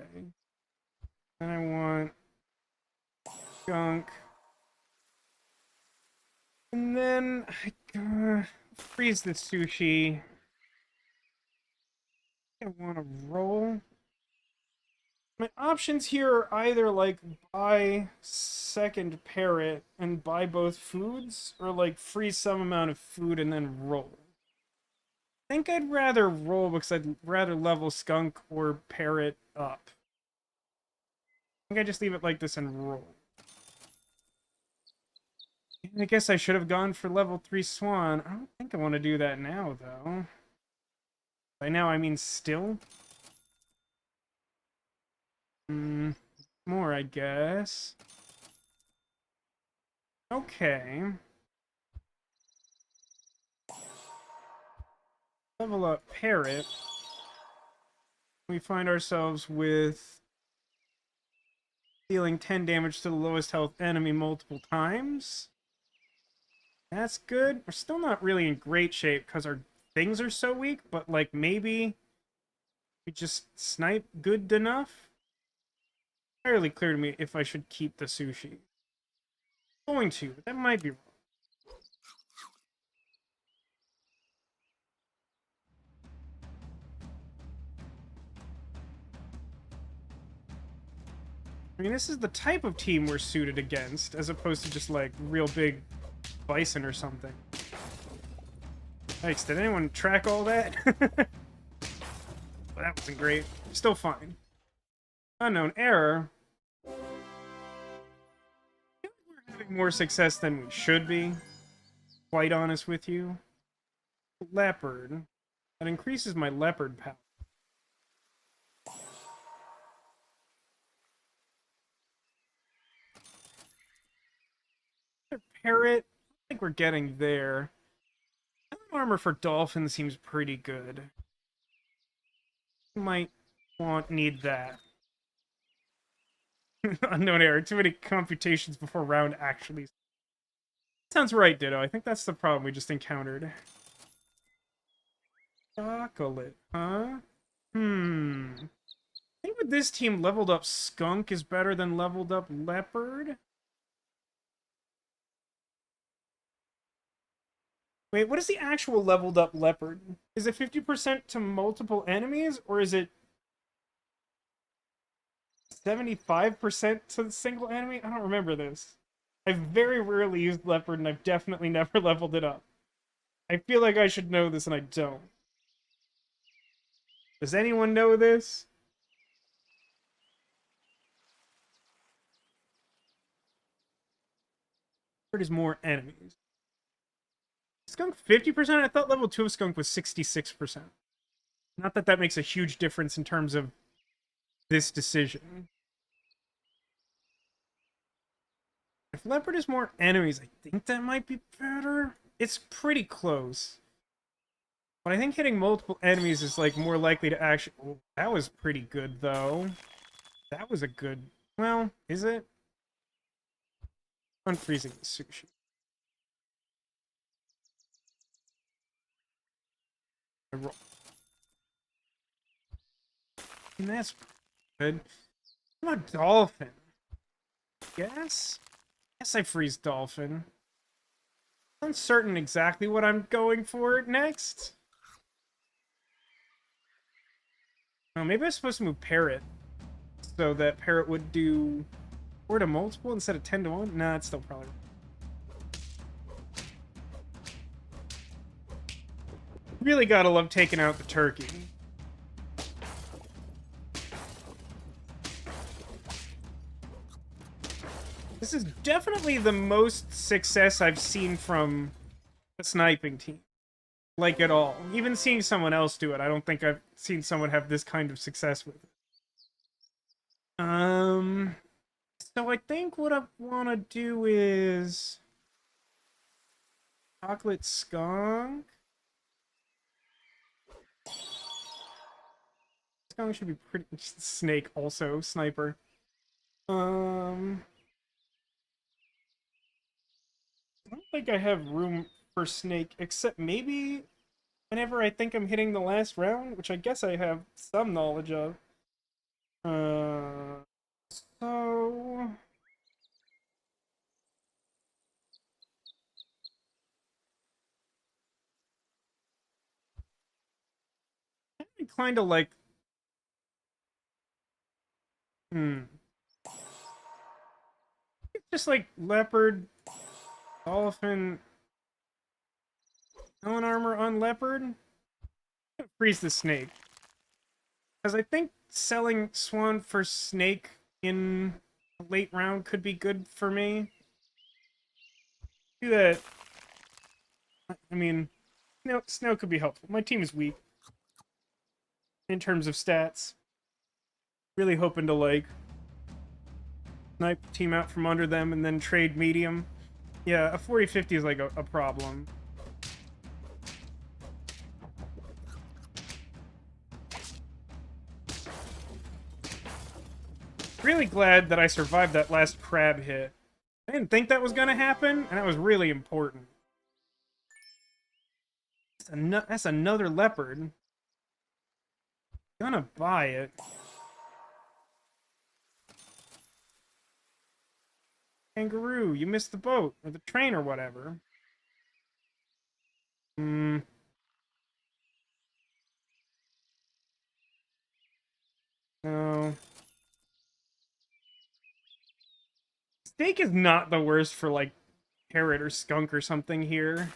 Then I want Skunk. And then I freeze the sushi. I want to roll. My options here are either like buy second parrot and buy both foods, or like freeze some amount of food and then roll. I think I'd rather roll because I'd rather level Skunk or Parrot up. I think I just leave it like this and roll. I guess I should have gone for level 3 Swan. I don't think I want to do that now, though. By now, I mean still. More, I guess. Okay. level up Parrot, we find ourselves with dealing 10 damage to the lowest health enemy multiple times. That's good. We're still not really in great shape because our things are so weak, but like maybe we just snipe good enough? Entirely clear to me if I should keep the sushi. I'm going to, but that might be wrong. I mean, this is the type of team we're suited against, as opposed to just, like, real big bison or something. Thanks, did anyone track all that? Well, that wasn't great. Still fine. Unknown error. I feel like we're having more success than we should be. Quite honest with you. Leopard. That increases my leopard power. Parrot. I think we're getting there. Armor for Dolphin seems pretty good. Might need that. Unknown error. Too many computations before round actually. Sounds right, Ditto. I think that's the problem we just encountered. Chocolate, huh? I think with this team, leveled up Skunk is better than leveled up Leopard. Wait, what is the actual leveled up Leopard? Is it 50% to multiple enemies, or is it 75% to the single enemy? I don't remember this. I've very rarely used Leopard, and I've definitely never leveled it up. I feel like I should know this, and I don't. Does anyone know this? Leopard is more enemies. Skunk 50%? I thought level 2 of Skunk was 66%. Not that that makes a huge difference in terms of this decision. If Leopard is more enemies, I think that might be better. It's pretty close. But I think hitting multiple enemies is, like, more likely to actually... Oh, that was pretty good, though. That was a good... Well, is it? Unfreezing the sushi. I roll. And that's good. I'm a dolphin. Yes? Yes, I freeze dolphin. Uncertain exactly what I'm going for next. Oh, maybe I'm supposed to move Parrot. So that Parrot would do 4 to multiple instead of 10 to 1? Nah, it's still probably... Really gotta love taking out the turkey. This is definitely the most success I've seen from a sniping team. Like, at all. Even seeing someone else do it, I don't think I've seen someone have this kind of success with it. So I think what I want to do is... Chocolate Skunk? Skunk should be pretty... Snake also, Sniper. I don't think I have room for Snake, except maybe whenever I think I'm hitting the last round, which I guess I have some knowledge of. So... I'm inclined to, like... Just like Leopard, Dolphin, Talon Armor on Leopard. Freeze the Snake. Because I think selling Swan for Snake in a late round could be good for me. Do that. I mean, Snow could be helpful. My team is weak in terms of stats. Really hoping to, like, snipe team out from under them and then trade medium. Yeah, a 40-50 is like a problem. Really glad that I survived that last crab hit. I didn't think that was gonna happen, and that was really important. That's another leopard. Gonna buy it. Kangaroo, you missed the boat, or the train, or whatever. Hmm. No. Steak is not the worst for, like, parrot or skunk or something here.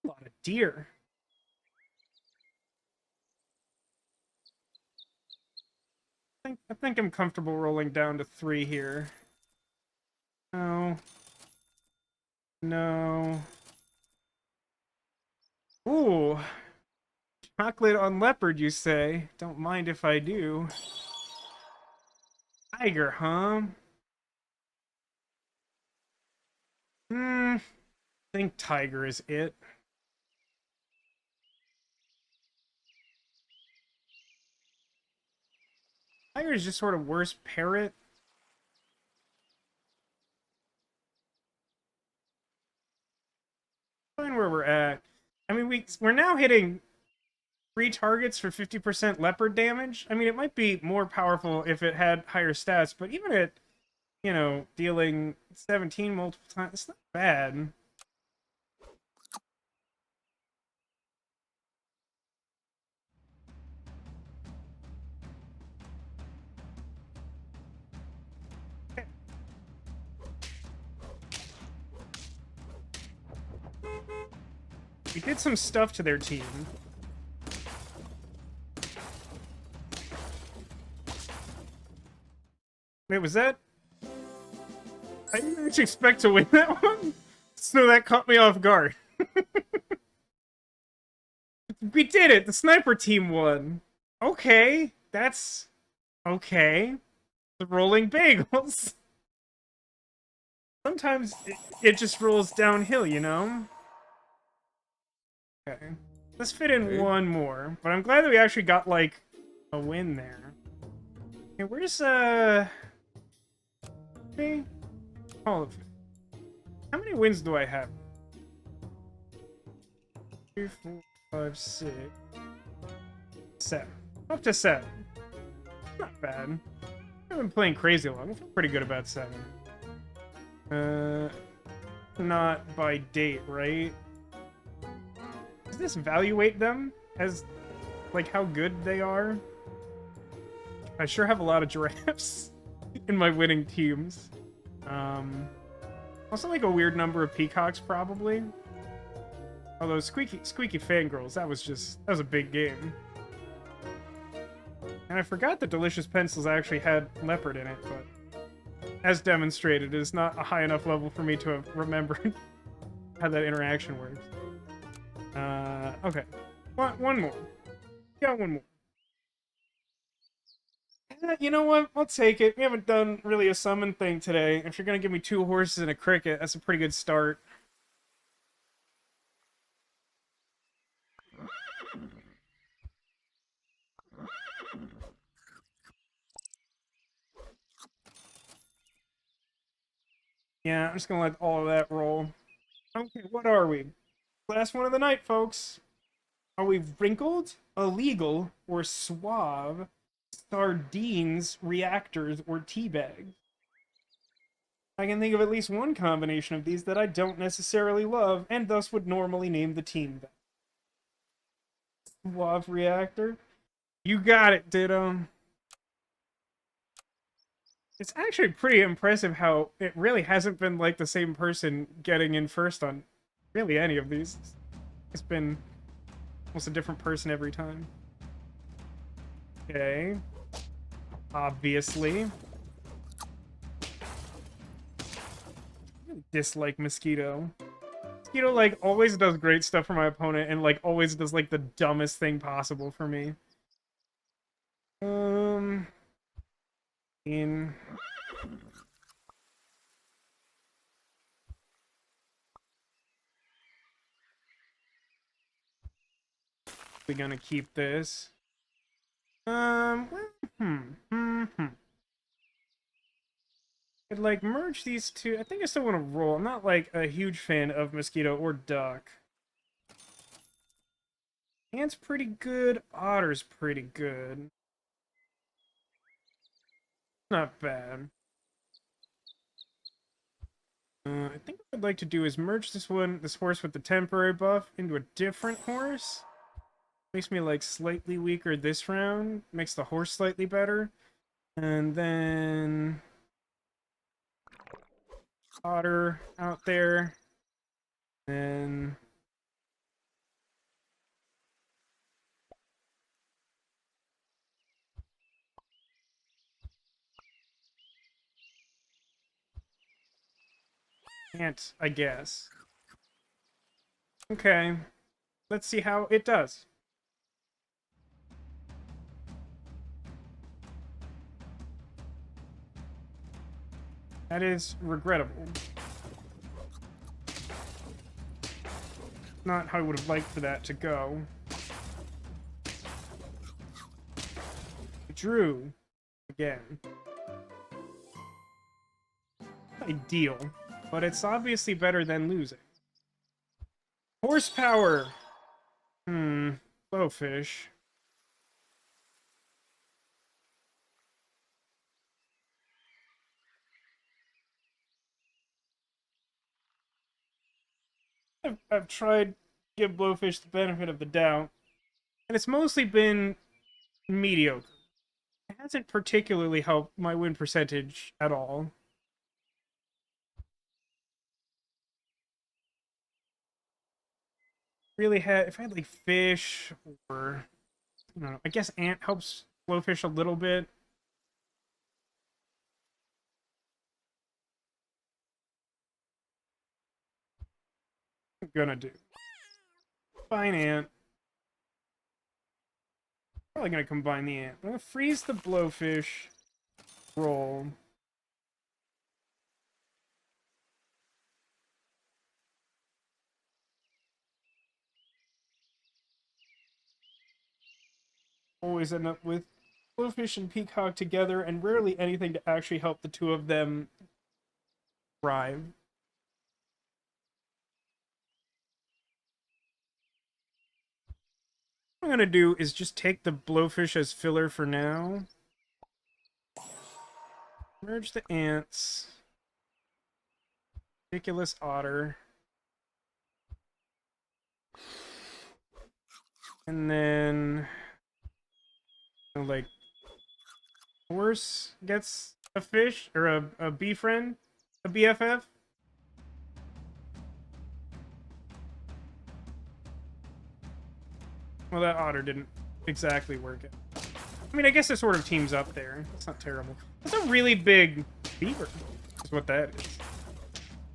A lot of deer. I think I'm comfortable rolling down to 3 here. No. No. Ooh. Chocolate on leopard, you say? Don't mind if I do. Tiger, huh? Hmm. I think tiger is it. Tiger is just sort of worse parrot. Fine where we're at. I mean, we're now hitting 3 targets for 50% leopard damage. I mean, it might be more powerful if it had higher stats, but even at, dealing 17 multiple times, it's not bad. We did some stuff to their team. Wait, was that... I didn't actually expect to win that one, so that caught me off guard. We did it! The sniper team won! Okay, that's... okay. The rolling bagels. Sometimes it just rolls downhill, you know? Okay. Let's fit in one more. But I'm glad that we actually got, like, a win there. Okay, where's, me? All of it. How many wins do I have? 2, 4, 5, 6, 7. Up to 7. Not bad. I've been playing crazy long. I feel pretty good about 7. Not by date, right? Does this evaluate them as, like, how good they are? I sure have a lot of giraffes in my winning teams. Also, like, a weird number of peacocks, probably. Although, squeaky fangirls, that was a big game. And I forgot that Delicious Pencils actually had leopard in it, but as demonstrated, it is not a high enough level for me to have remembered how that interaction works. Okay. One more. Got one more. You know what? I'll take it. We haven't done really a summon thing today. If you're gonna give me 2 horses and a cricket, that's a pretty good start. Yeah, I'm just gonna let all of that roll. Okay, what are we? Last one of the night, folks. Are we wrinkled, illegal, or suave? Sardines, reactors, or teabags? I can think of at least one combination of these that I don't necessarily love, and thus would normally name the team that. Suave reactor? You got it, Ditto. It's actually pretty impressive how it really hasn't been like the same person getting in first on really any of these. It's been almost a different person every time. Okay. Obviously. Dislike Mosquito. Mosquito, like, always does great stuff for my opponent and, like, always does, like, the dumbest thing possible for me. In... We're gonna keep this. Well, I'd like merge these two. I think I still want to roll. I'm not like a huge fan of mosquito or duck. Ant's pretty good. Otter's pretty good. Not bad. I think what I'd like to do is merge this horse with the temporary buff, into a different horse. Makes me like slightly weaker this round. Makes the horse slightly better. And then Otter out there. And Ant, I guess. Okay. Let's see how it does. That is regrettable. Not how I would have liked for that to go. Drew. Again. Ideal. But it's obviously better than losing. Horsepower! Blowfish. I've tried to give Blowfish the benefit of the doubt, and it's mostly been mediocre. It hasn't particularly helped my win percentage at all. Really had if I had like fish or I don't know, I guess ant helps Blowfish a little bit. I'm gonna do. Combine ant. Probably gonna combine the ant. I'm gonna freeze the Blowfish roll. Always end up with Blowfish and Peacock together, and rarely anything to actually help the two of them thrive. What I'm gonna do is just take the Blowfish as filler for now. Merge the ants. Ridiculous otter. And then like horse gets a fish or a bee friend, a BFF. Well, that otter didn't exactly work it. I mean, I guess it sort of teams up there. It's not terrible. That's a really big beaver, is what that is.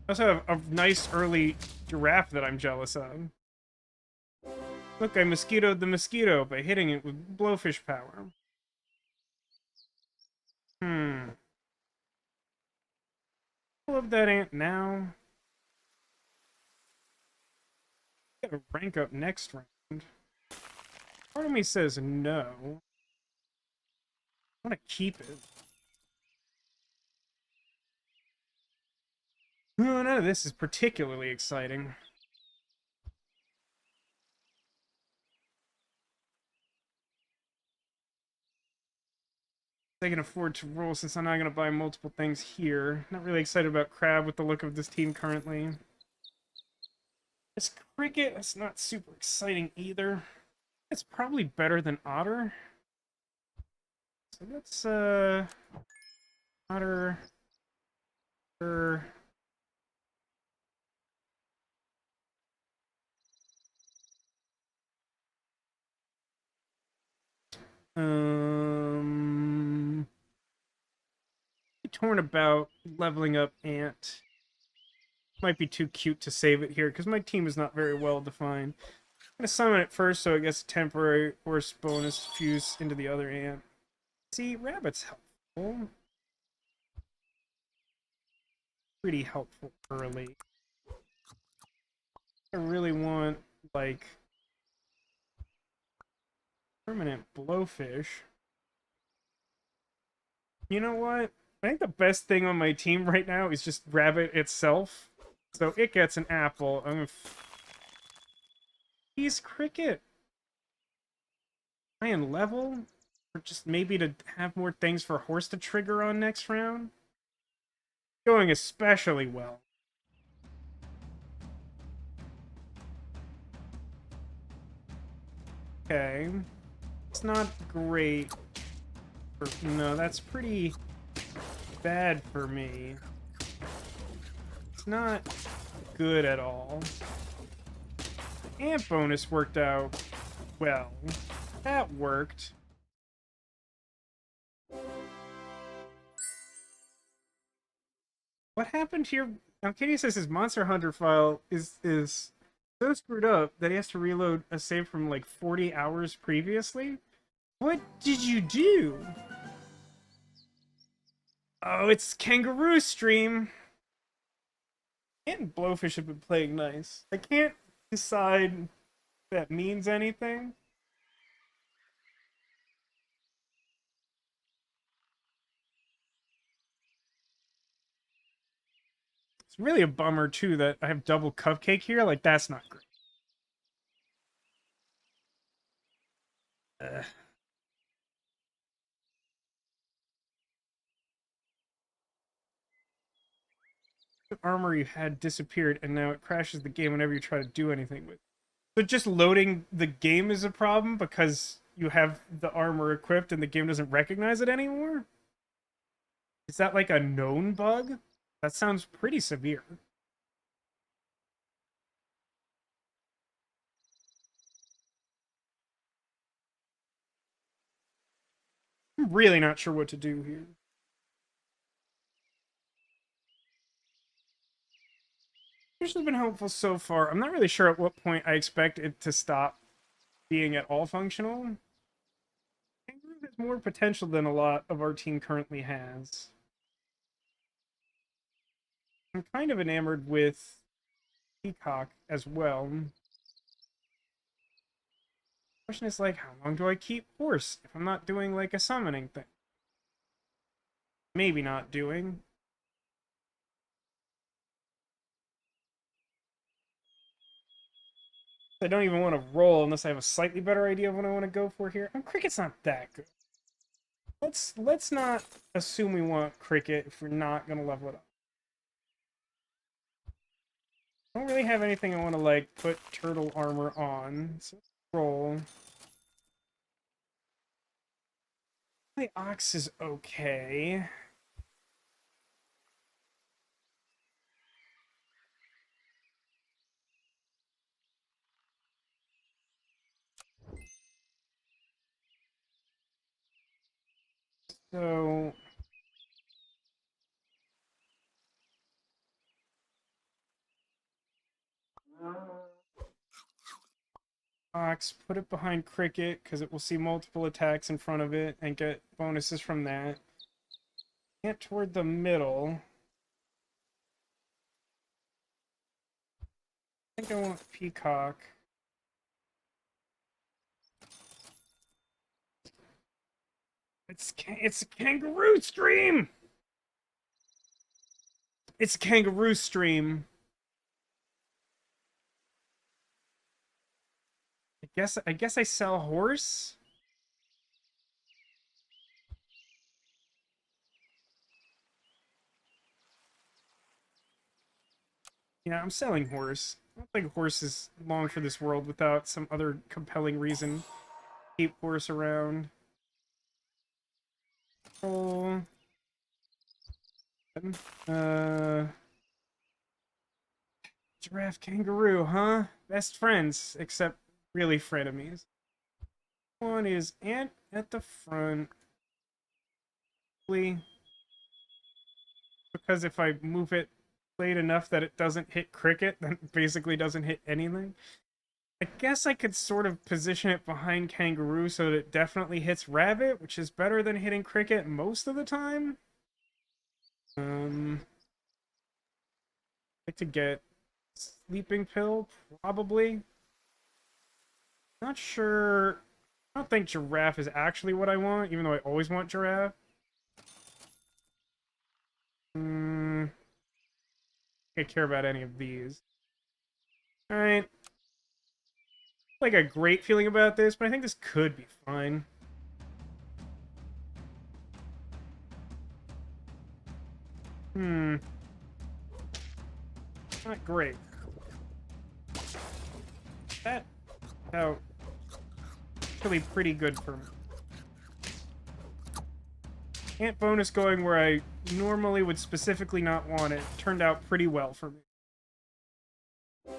I also have a nice early giraffe that I'm jealous of. Look, I mosquitoed the mosquito by hitting it with blowfish power. Pull up that ant now. Gotta rank up next round. Part of me says no. I want to keep it. No, none of this is particularly exciting. I can afford to roll since I'm not going to buy multiple things here. Not really excited about Crab with the look of this team currently. This Cricket, that's not super exciting either. It's probably better than Otter. So let's, Otter... Torn about leveling up Ant. Might be too cute to save it here, because my team is not very well defined. I'm gonna summon it first so it gets a temporary horse bonus fuse into the other ant. See, rabbit's helpful. Pretty helpful early. I really want, like, permanent blowfish. You know what? I think the best thing on my team right now is just Rabbit itself. So it gets an apple. I'm gonna He's Cricket. High in level? Or just maybe to have more things for Horse to trigger on next round? Going especially well. Okay. It's not great. No, that's pretty bad for me. It's not good at all. Amp bonus worked out well. That worked. What happened here? Now, Kitty says his Monster Hunter file is so screwed up that he has to reload a save from like 40 hours previously. What did you do? Oh, it's Kangaroo Stream. Ant and Blowfish have been playing nice. I can't decide if that means anything. It's really a bummer too that I have double Cupcake here. Like, that's not great. Ugh. The armor you had disappeared, and now it crashes the game whenever you try to do anything with it. So just loading the game is a problem because you have the armor equipped and the game doesn't recognize it anymore? Is that like a known bug? That sounds pretty severe. I'm really not sure what to do here. This has been helpful so far. I'm not really sure at what point I expect it to stop being at all functional. Kangaroo has more potential than a lot of our team currently has. I'm kind of enamored with Peacock as well. Question is like, how long do I keep Horse if I'm not doing like a summoning thing? Maybe not doing. I don't even want to roll unless I have a slightly better idea of what I want to go for here. And Cricket's not that good. Let's not assume we want Cricket if we're not gonna level it up. I don't really have anything I want to like put turtle armor on. So let's roll. The Ox is okay. So Ox, put it behind Cricket because it will see multiple attacks in front of it and get bonuses from that. Get toward the middle. I think I want Peacock. It's a kangaroo stream. It's a kangaroo stream. I guess I sell Horse. Yeah, I'm selling Horse. I don't think Horse is long for this world without some other compelling reason. Keep Horse around. Oh. Giraffe Kangaroo, huh? Best friends, except really frenemies. One is Ant at the front. Because if I move it late enough that it doesn't hit Cricket, then it basically doesn't hit anything. I guess I could sort of position it behind Kangaroo so that it definitely hits Rabbit, which is better than hitting Cricket most of the time. Like to get Sleeping Pill, probably. Not sure. I don't think Giraffe is actually what I want, even though I always want Giraffe. I care about any of these. Alright. Like a great feeling about this, but I think this could be fine. Not great. That out really pretty good for me. Ant bonus going where I normally would specifically not want it turned out pretty well for me. I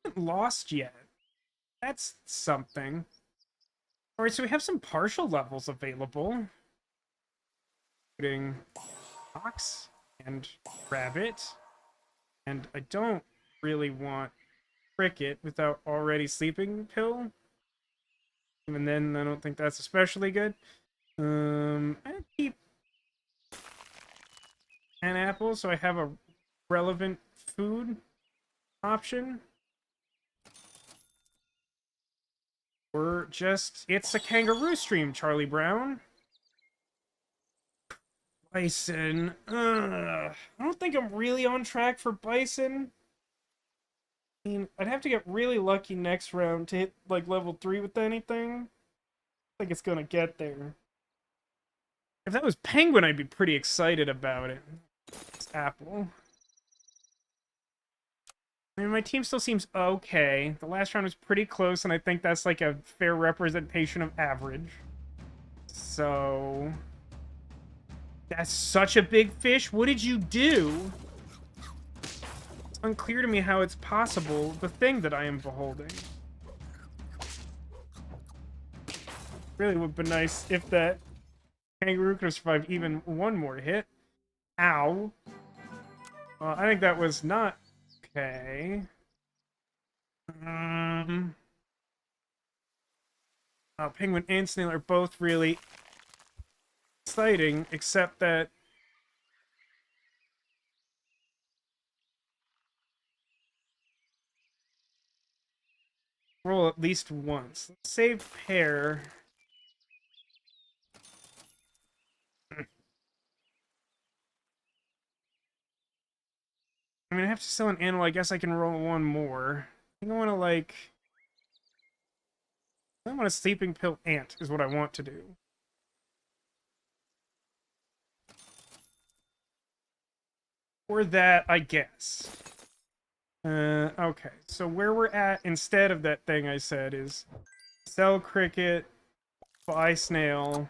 haven't lost yet. That's something. Alright, so we have some partial levels available. Including Fox and Rabbit. And I don't really want Cricket without already Sleeping Pill. Even then, I don't think that's especially good. I keep an apple, so I have a relevant food option. Or just, it's a kangaroo stream, Charlie Brown. Bison. I don't think I'm really on track for Bison. I mean, I'd have to get really lucky next round to hit, like, level 3 with anything. I think it's gonna get there. If that was Penguin, I'd be pretty excited about it. It's Apple. I mean, my team still seems okay. The last round was pretty close, and I think that's like a fair representation of average. So... That's such a big fish. What did you do? It's unclear to me how it's possible, the thing that I am beholding. Really would be nice if that kangaroo could have survived even one more hit. Ow. I think that was not okay. Penguin and Snail are both really exciting, except that roll at least once. Let's save pair. I mean, I have to sell an animal. I guess I can roll one more. I think I want to, like... I want a Sleeping Pill Ant, is what I want to do. Or that, I guess. Okay. So where we're at, instead of that thing I said, is... Sell Cricket, buy Snail,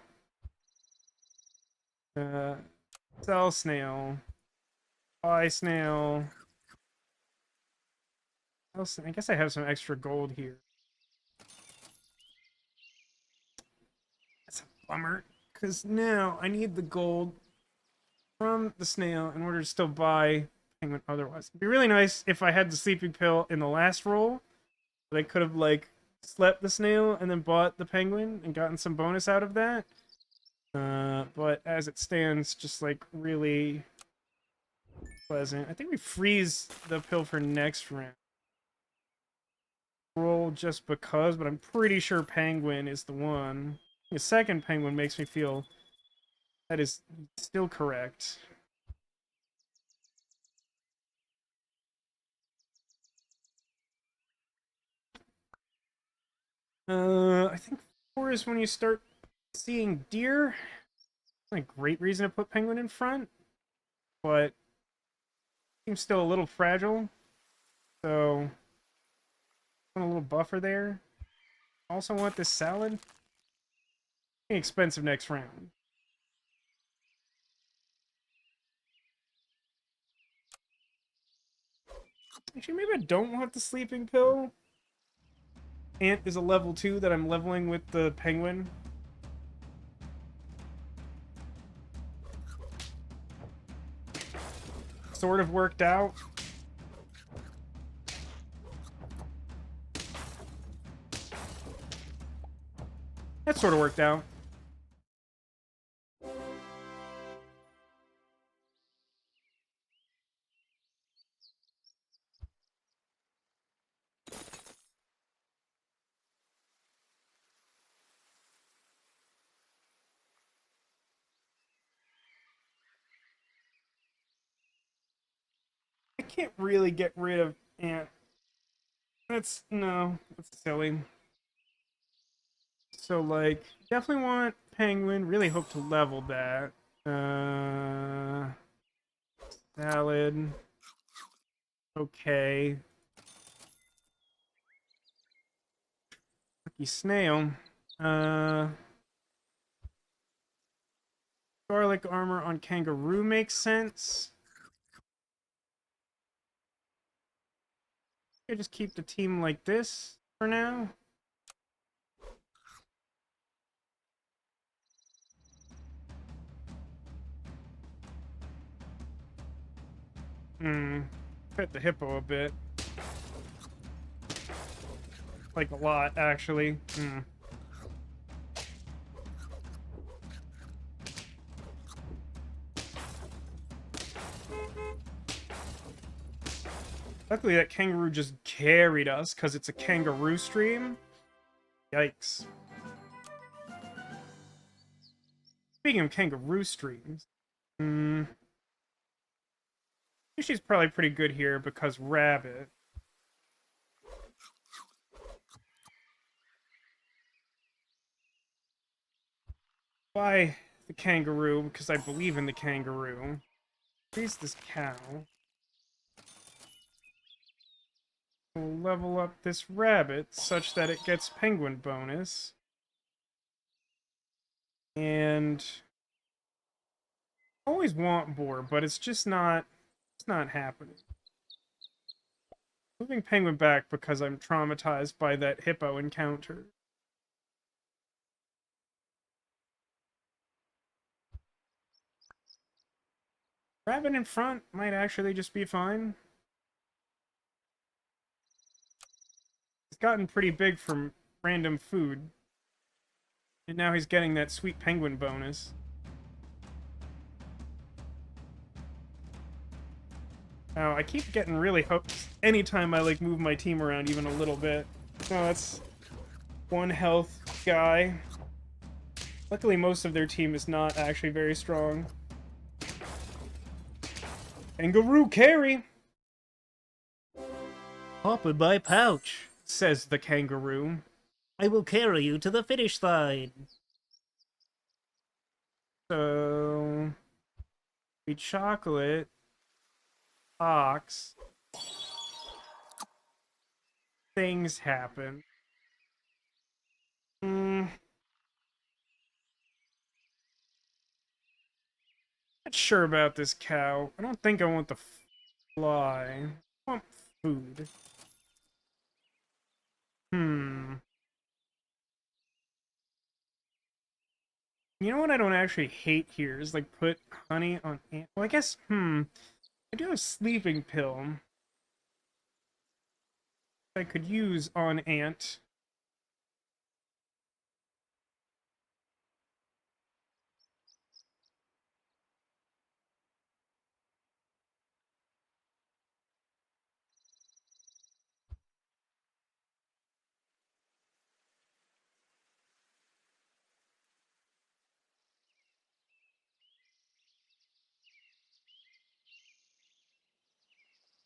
sell Snail, buy Snail. I guess I have some extra gold here. That's a bummer, because now I need the gold from the Snail in order to still buy Penguin otherwise. It'd be really nice if I had the Sleeping Pill in the last roll, but I could have, like, slept the Snail and then bought the Penguin and gotten some bonus out of that. But as it stands, just, like, really pleasant. I think we freeze the pill for next round. Roll just because, but I'm pretty sure Penguin is the one. The second Penguin makes me feel that is still correct. I think 4 is when you start seeing deer. It's a great reason to put Penguin in front, but seems still a little fragile. So, want a little buffer there. Also want this salad. Expensive next round. Actually, maybe I don't want the Sleeping Pill. Ant is a level 2 that I'm leveling with the Penguin. Sort of worked out. That sort of worked out. can't really get rid of ant. No, that's silly. So, like, definitely want penguin. Really hope to level that. Salad. Okay. Lucky snail. Uh, Garlic armor on kangaroo makes sense. I just keep the team like this for now. Pet the hippo a bit. Like a lot, actually. Luckily, that kangaroo just carried us because it's a kangaroo stream. Yikes. Speaking of kangaroo streams, she's probably pretty good here because rabbit. Buy the kangaroo because I believe in the kangaroo. Freeze this cow. We'll level up this rabbit such that it gets penguin bonus. And I always want boar, but it's just not happening. Moving penguin back because I'm traumatized by that hippo encounter. Rabbit in front might actually just be fine. He's gotten pretty big from random food. And now he's getting that sweet penguin bonus. Now, I keep getting really hooked anytime I, like, move my team around even a little bit. Oh, that's one health guy. Luckily, most of their team is not actually very strong. Kangaroo carry! Hop in my pouch, Says the kangaroo. I will carry you to the finish line. So... we chocolate. Ox. Things happen. Not sure about this cow. I don't think I want the fly. I want food. You know what I don't actually hate here is, like, put honey on ant. Well, I guess, I do have a sleeping pill I could use on ant.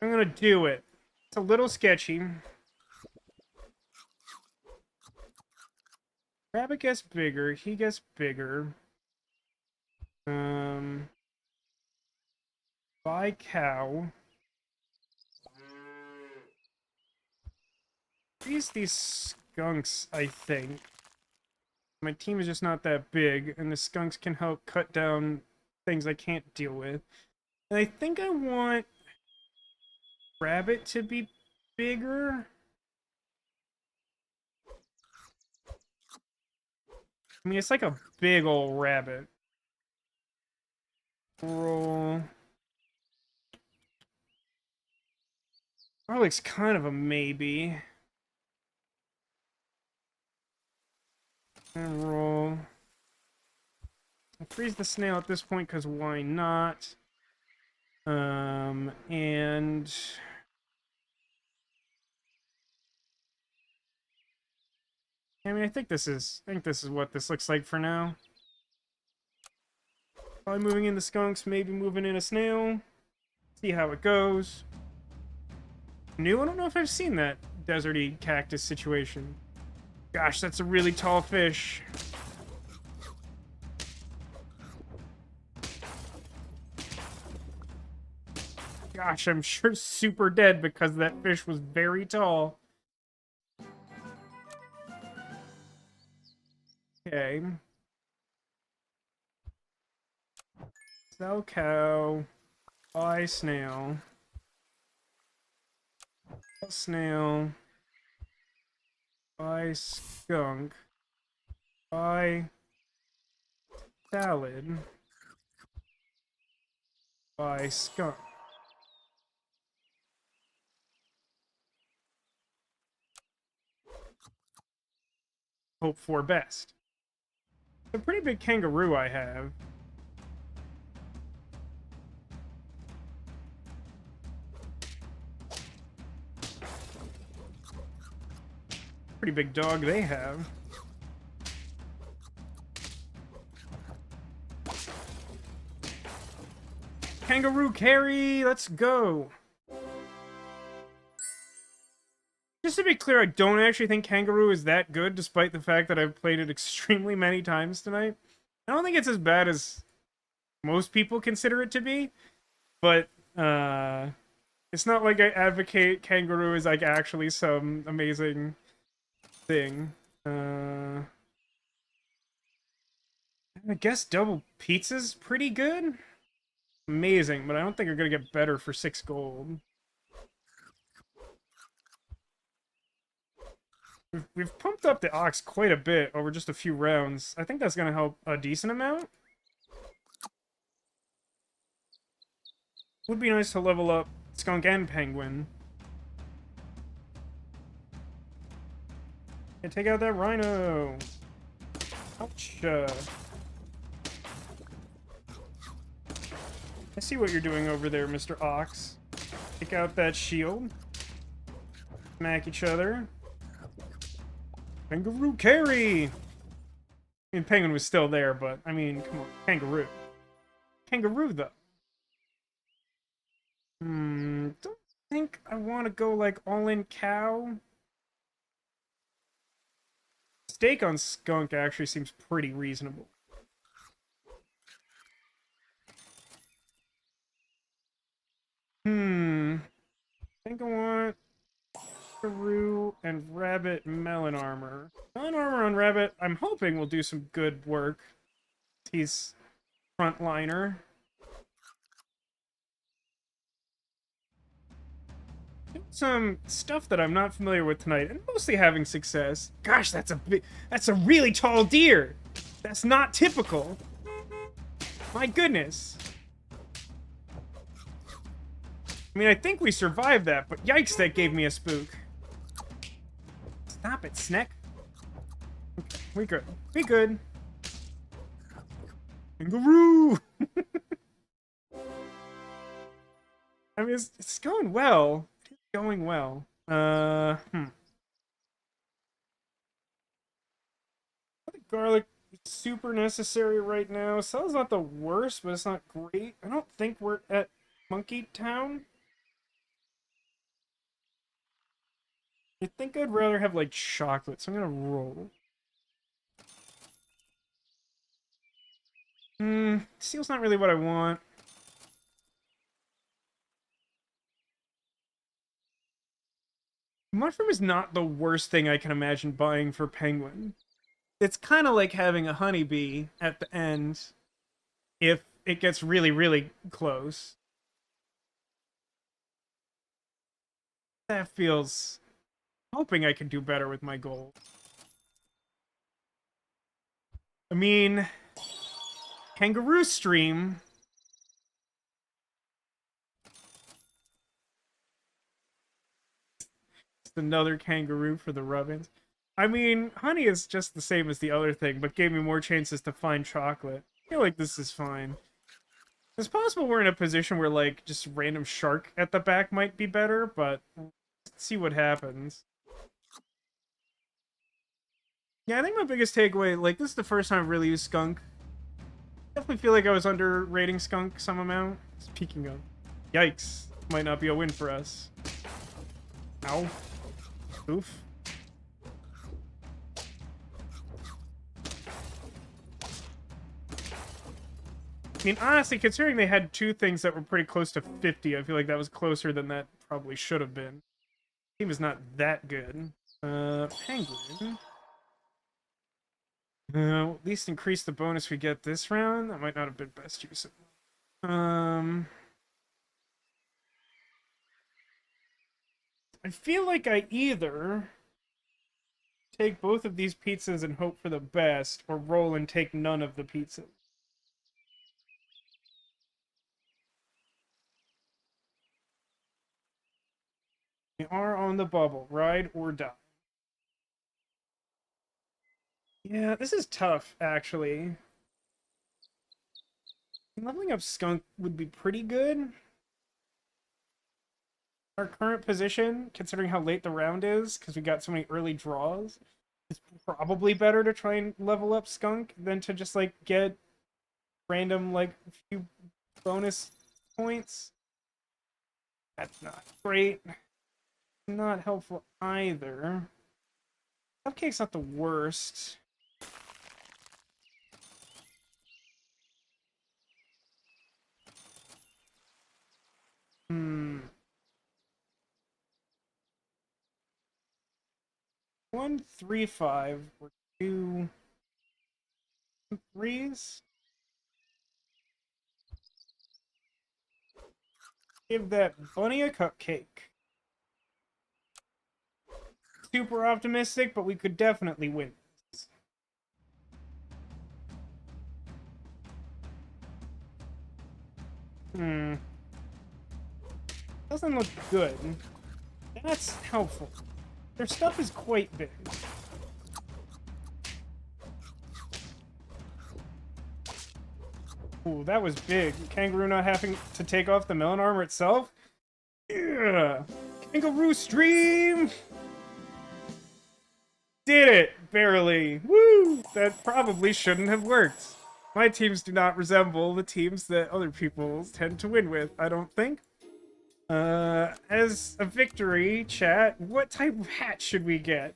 I'm gonna do it. It's a little sketchy. Rabbit gets bigger. He gets bigger. Buy cow. These skunks, I think. My team is just not that big, and the skunks can help cut down things I can't deal with. And I think I want rabbit to be bigger. I mean, it's like a big old rabbit. Roll. Garlic's kind of a maybe. And roll. I'll freeze the snail at this point, because why not? And... I mean, I think this is what this looks like for now. Probably moving in the skunks, maybe moving in a snail. See how it goes. new. I don't know if I've seen that deserty cactus situation. Gosh, that's a really tall fish. Gosh, I'm sure super dead because that fish was very tall. Okay. Sell cow. Buy snail. Sell snail. Buy skunk. Buy salad. Buy skunk. Hope for best. It's a pretty big kangaroo I have. Pretty big dog they have. Kangaroo carry, let's go. Just to be clear, I don't actually think Kangaroo is that good, despite the fact that I've played it extremely many times tonight. I don't think it's as bad as most people consider it to be, but it's not like I advocate Kangaroo as like actually some amazing thing. I guess double pizza's pretty good. Amazing, but I don't think you're gonna get better for 6 gold. We've pumped up the ox quite a bit over just a few rounds. I think that's gonna help a decent amount. Would be nice to level up skunk and penguin. Yeah, take out that rhino. Ouch. I see what you're doing over there, Mr. Ox. Take out that shield. Smack each other. Kangaroo carry! I mean, penguin was still there, but, I mean, come on. Kangaroo. Kangaroo, though. Don't think I want to go, like, all-in cow. Steak on skunk actually seems pretty reasonable. I think I want kangaroo and rabbit melon armor. Melon armor on rabbit, I'm hoping will do some good work. He's frontliner. Some stuff that I'm not familiar with tonight, and mostly having success. Gosh, that's a really tall deer. That's not typical. My goodness. I mean, I think we survived that, but yikes, that gave me a spook. Stop it, Sneck. Okay, we good. We good. Kangaroo! I mean, it's going well. It's going well. I think garlic is super necessary right now. Sal's not the worst, but it's not great. I don't think we're at Monkey Town. I think I'd rather have, like, chocolate, so I'm gonna roll. Seal's not really what I want. Mushroom is not the worst thing I can imagine buying for penguin. It's kind of like having a honeybee at the end if it gets really, really close. That feels... hoping I can do better with my gold. I mean... Kangaroo stream... Just another kangaroo for the rubbins. I mean, honey is just the same as the other thing, but gave me more chances to find chocolate. I feel like this is fine. It's possible we're in a position where, like, just random shark at the back might be better, but let's see what happens. Yeah, I think my biggest takeaway, like, this is the first time I've really used skunk. Definitely feel like I was underrating skunk some amount. Speaking of, yikes, might not be a win for us. Ow. Oof. I mean, honestly, considering they had two things that were pretty close to 50, I feel like that was closer than that probably should have been. Team is not that good. Penguin. At least increase the bonus we get this round. That might not have been best use of it. I feel like I either take both of these pizzas and hope for the best, or roll and take none of the pizzas. We are on the bubble. Ride or die. Yeah, this is tough, actually. Leveling up Skunk would be pretty good. Our current position, considering how late the round is, because we got so many early draws, it's probably better to try and level up Skunk than to just, like, get random, like, few bonus points. That's not great. Not helpful either. Cupcake's not the worst. Hmm. 1, 3, 5. Or 2 3s. Give that bunny a cupcake. Super optimistic, but we could definitely win. Doesn't look good. That's helpful. Their stuff is quite big. Ooh, that was big. Kangaroo not having to take off the melon armor itself? Yeah. Kangaroo stream! Did it! Barely. Woo! That probably shouldn't have worked. My teams do not resemble the teams that other people tend to win with, I don't think. As a victory, chat, what type of hat should we get?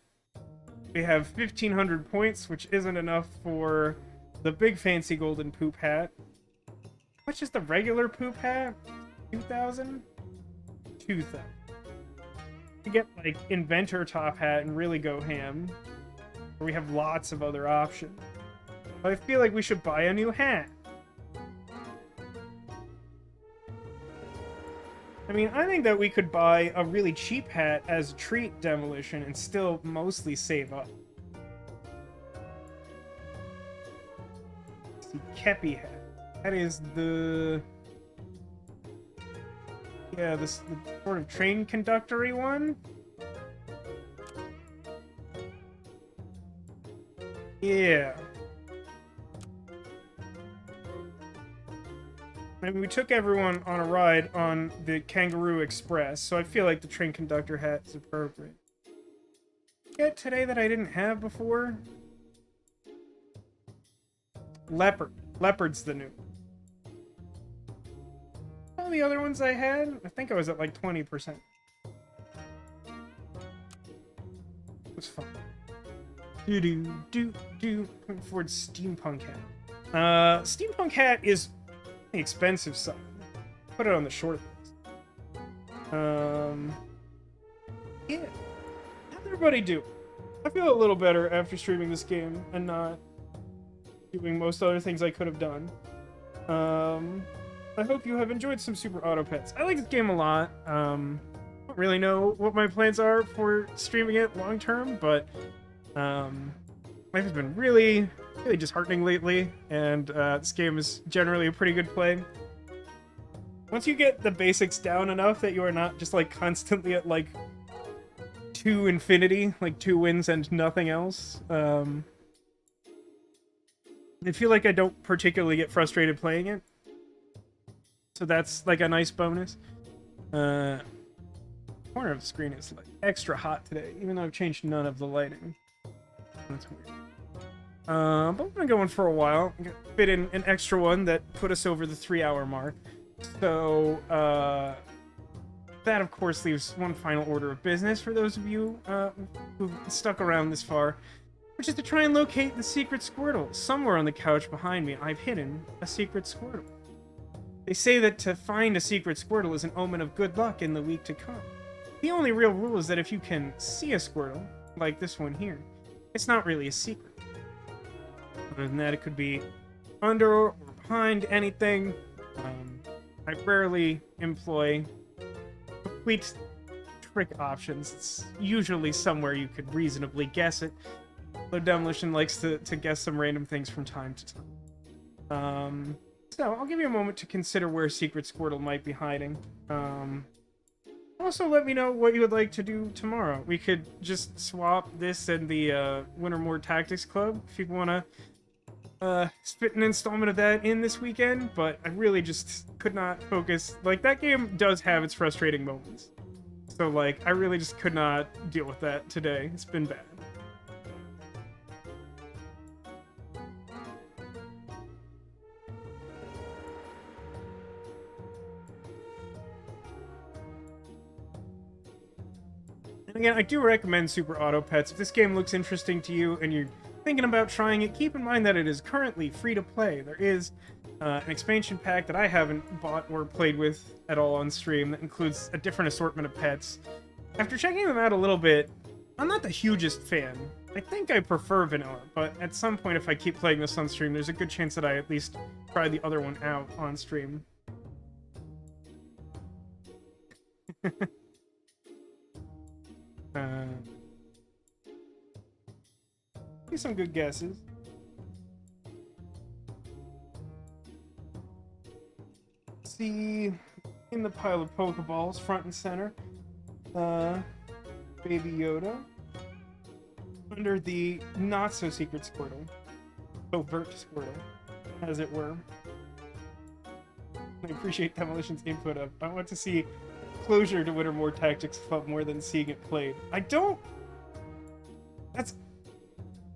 We have 1,500 points, which isn't enough for the big fancy golden poop hat. How much is the regular poop hat? 2,000? 2,000. We get, like, inventor top hat and really go ham. Where we have lots of other options. But I feel like we should buy a new hat. I mean, I think that we could buy a really cheap hat as a treat demolition and still mostly save up. It's the Kepi hat. That is the... Yeah, the sort of train conductor-y one. Yeah. I mean, we took everyone on a ride on the Kangaroo Express, so I feel like the train conductor hat is appropriate. Get today that I didn't have before? Leopard. Leopard's the new. All the other ones I had, I think I was at like 20%. It was fun. Looking forward to Steampunk hat. Steampunk hat is the expensive side. Put it on the short list. Yeah. How's everybody do? I feel a little better after streaming this game and not doing most other things I could have done. I hope you have enjoyed some Super Auto Pets. I like this game a lot. I don't really know what my plans are for streaming it long term, but life has been really disheartening lately, and this game is generally a pretty good play. Once you get the basics down enough that you are not just like constantly at like 2 infinity, like 2 wins and nothing else, I feel like I don't particularly get frustrated playing it. So that's like a nice bonus. Corner of the screen is like extra hot today, even though I've changed none of the lighting. That's weird. But we're gonna go on for a while. I'm gonna fit in an extra one that put us over the 3-hour mark. So, That, of course, leaves one final order of business for those of you who've stuck around this far, which is to try and locate the secret Squirtle. Somewhere on the couch behind me, I've hidden a secret Squirtle. They say that to find a secret Squirtle is an omen of good luck in the week to come. The only real rule is that if you can see a Squirtle, like this one here, it's not really a secret. Other than that, it could be under or behind anything. I rarely employ complete trick options. It's usually somewhere you could reasonably guess it, though Demolition likes to guess some random things from time to time. So, I'll give you a moment to consider where Secret Squirtle might be hiding. Also, let me know what you would like to do tomorrow. We could just swap this and the Wintermore Tactics Club if you want to spit an installment of that in this weekend, but I really just could not focus. Like, that game does have its frustrating moments. So, like, I really just could not deal with that today. It's been bad. And again, I do recommend Super Auto Pets. If this game looks interesting to you and you're thinking about trying it, keep in mind that it is currently free to play. There is an expansion pack that I haven't bought or played with at all on stream that includes a different assortment of pets. After checking them out a little bit, I'm not the hugest fan. I think I prefer vanilla, but at some point if I keep playing this on stream, there's a good chance that I at least try the other one out on stream. Some good guesses. See, in the pile of Pokeballs, front and center, Baby Yoda. Under the not-so-secret Squirtle. Overt Squirtle, as it were. I appreciate Demolition's input of, I want to see closure to Wintermore Tactics Club more than seeing it played. I don't...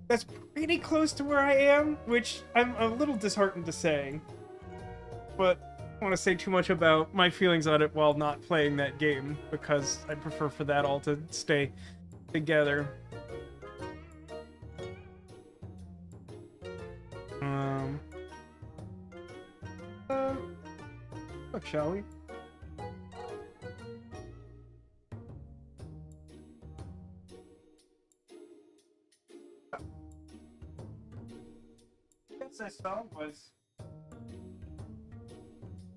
That's pretty close to where I am, which I'm a little disheartened to say. But I don't want to say too much about my feelings on it while not playing that game, because I prefer for that all to stay together. Look, shall we? I saw was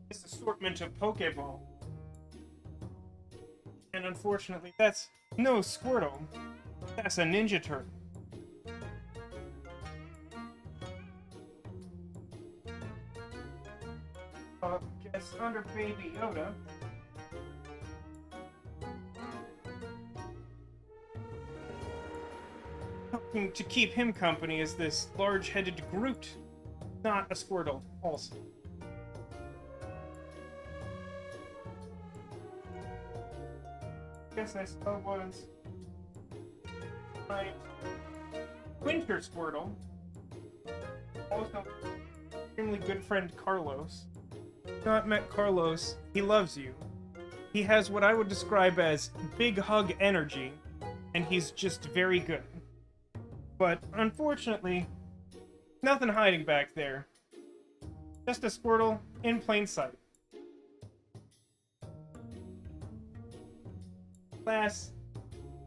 this assortment of Pokeball. And unfortunately, that's no Squirtle. That's a Ninja Turtle. Guess under Baby Yoda. Helping to keep him company is this large-headed Groot. Not a Squirtle, also. Guess I saw was my Winter Squirtle. Also, extremely good friend Carlos. Not met Carlos. He loves you. He has what I would describe as big hug energy, and he's just very good. But unfortunately, nothing hiding back there. Just a Squirtle in plain sight. Last,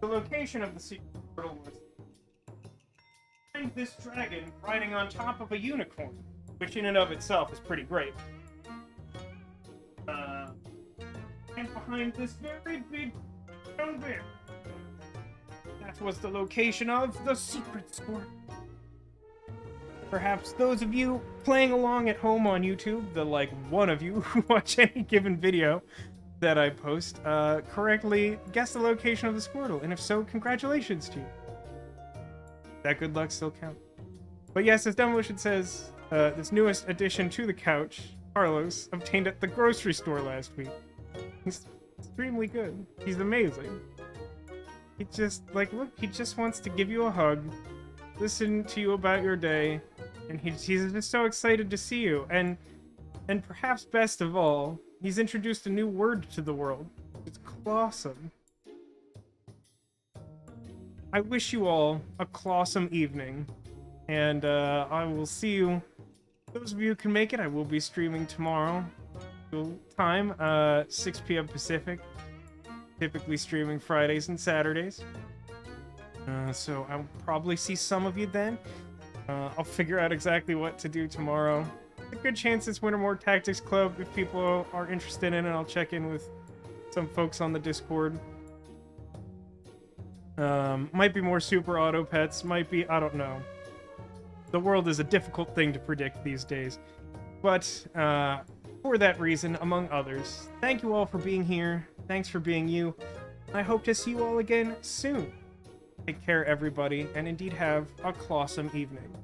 the location of the secret Squirtle was behind this dragon riding on top of a unicorn, which in and of itself is pretty great. And behind this very big brown bear. That was the location of the secret Squirtle. Perhaps those of you playing along at home on YouTube, the like one of you who watch any given video that I post, correctly guess the location of the Squirtle, and if so, congratulations to you. That good luck still counts. But yes, as Demolition says, this newest addition to the couch, Carlos, obtained at the grocery store last week. He's extremely good. He's amazing. He just, like, look, he just wants to give you a hug, listen to you about your day, and he's just so excited to see you. And perhaps best of all, he's introduced a new word to the world. It's clawsome. I wish you all a clawsome evening, and I will see you. Those of you who can make it, I will be streaming tomorrow. Time, 6 p.m. Pacific. Typically streaming Fridays and Saturdays. So I'll probably see some of you then. I'll figure out exactly what to do tomorrow. A good chance it's Wintermore Tactics Club. If people are interested in it, I'll check in with some folks on the Discord. Might be more Super Auto Pets. Might be, I don't know. The world is a difficult thing to predict these days. But for that reason, among others, thank you all for being here. Thanks for being you. I hope to see you all again soon. Take care, everybody, and indeed have a clawsome evening.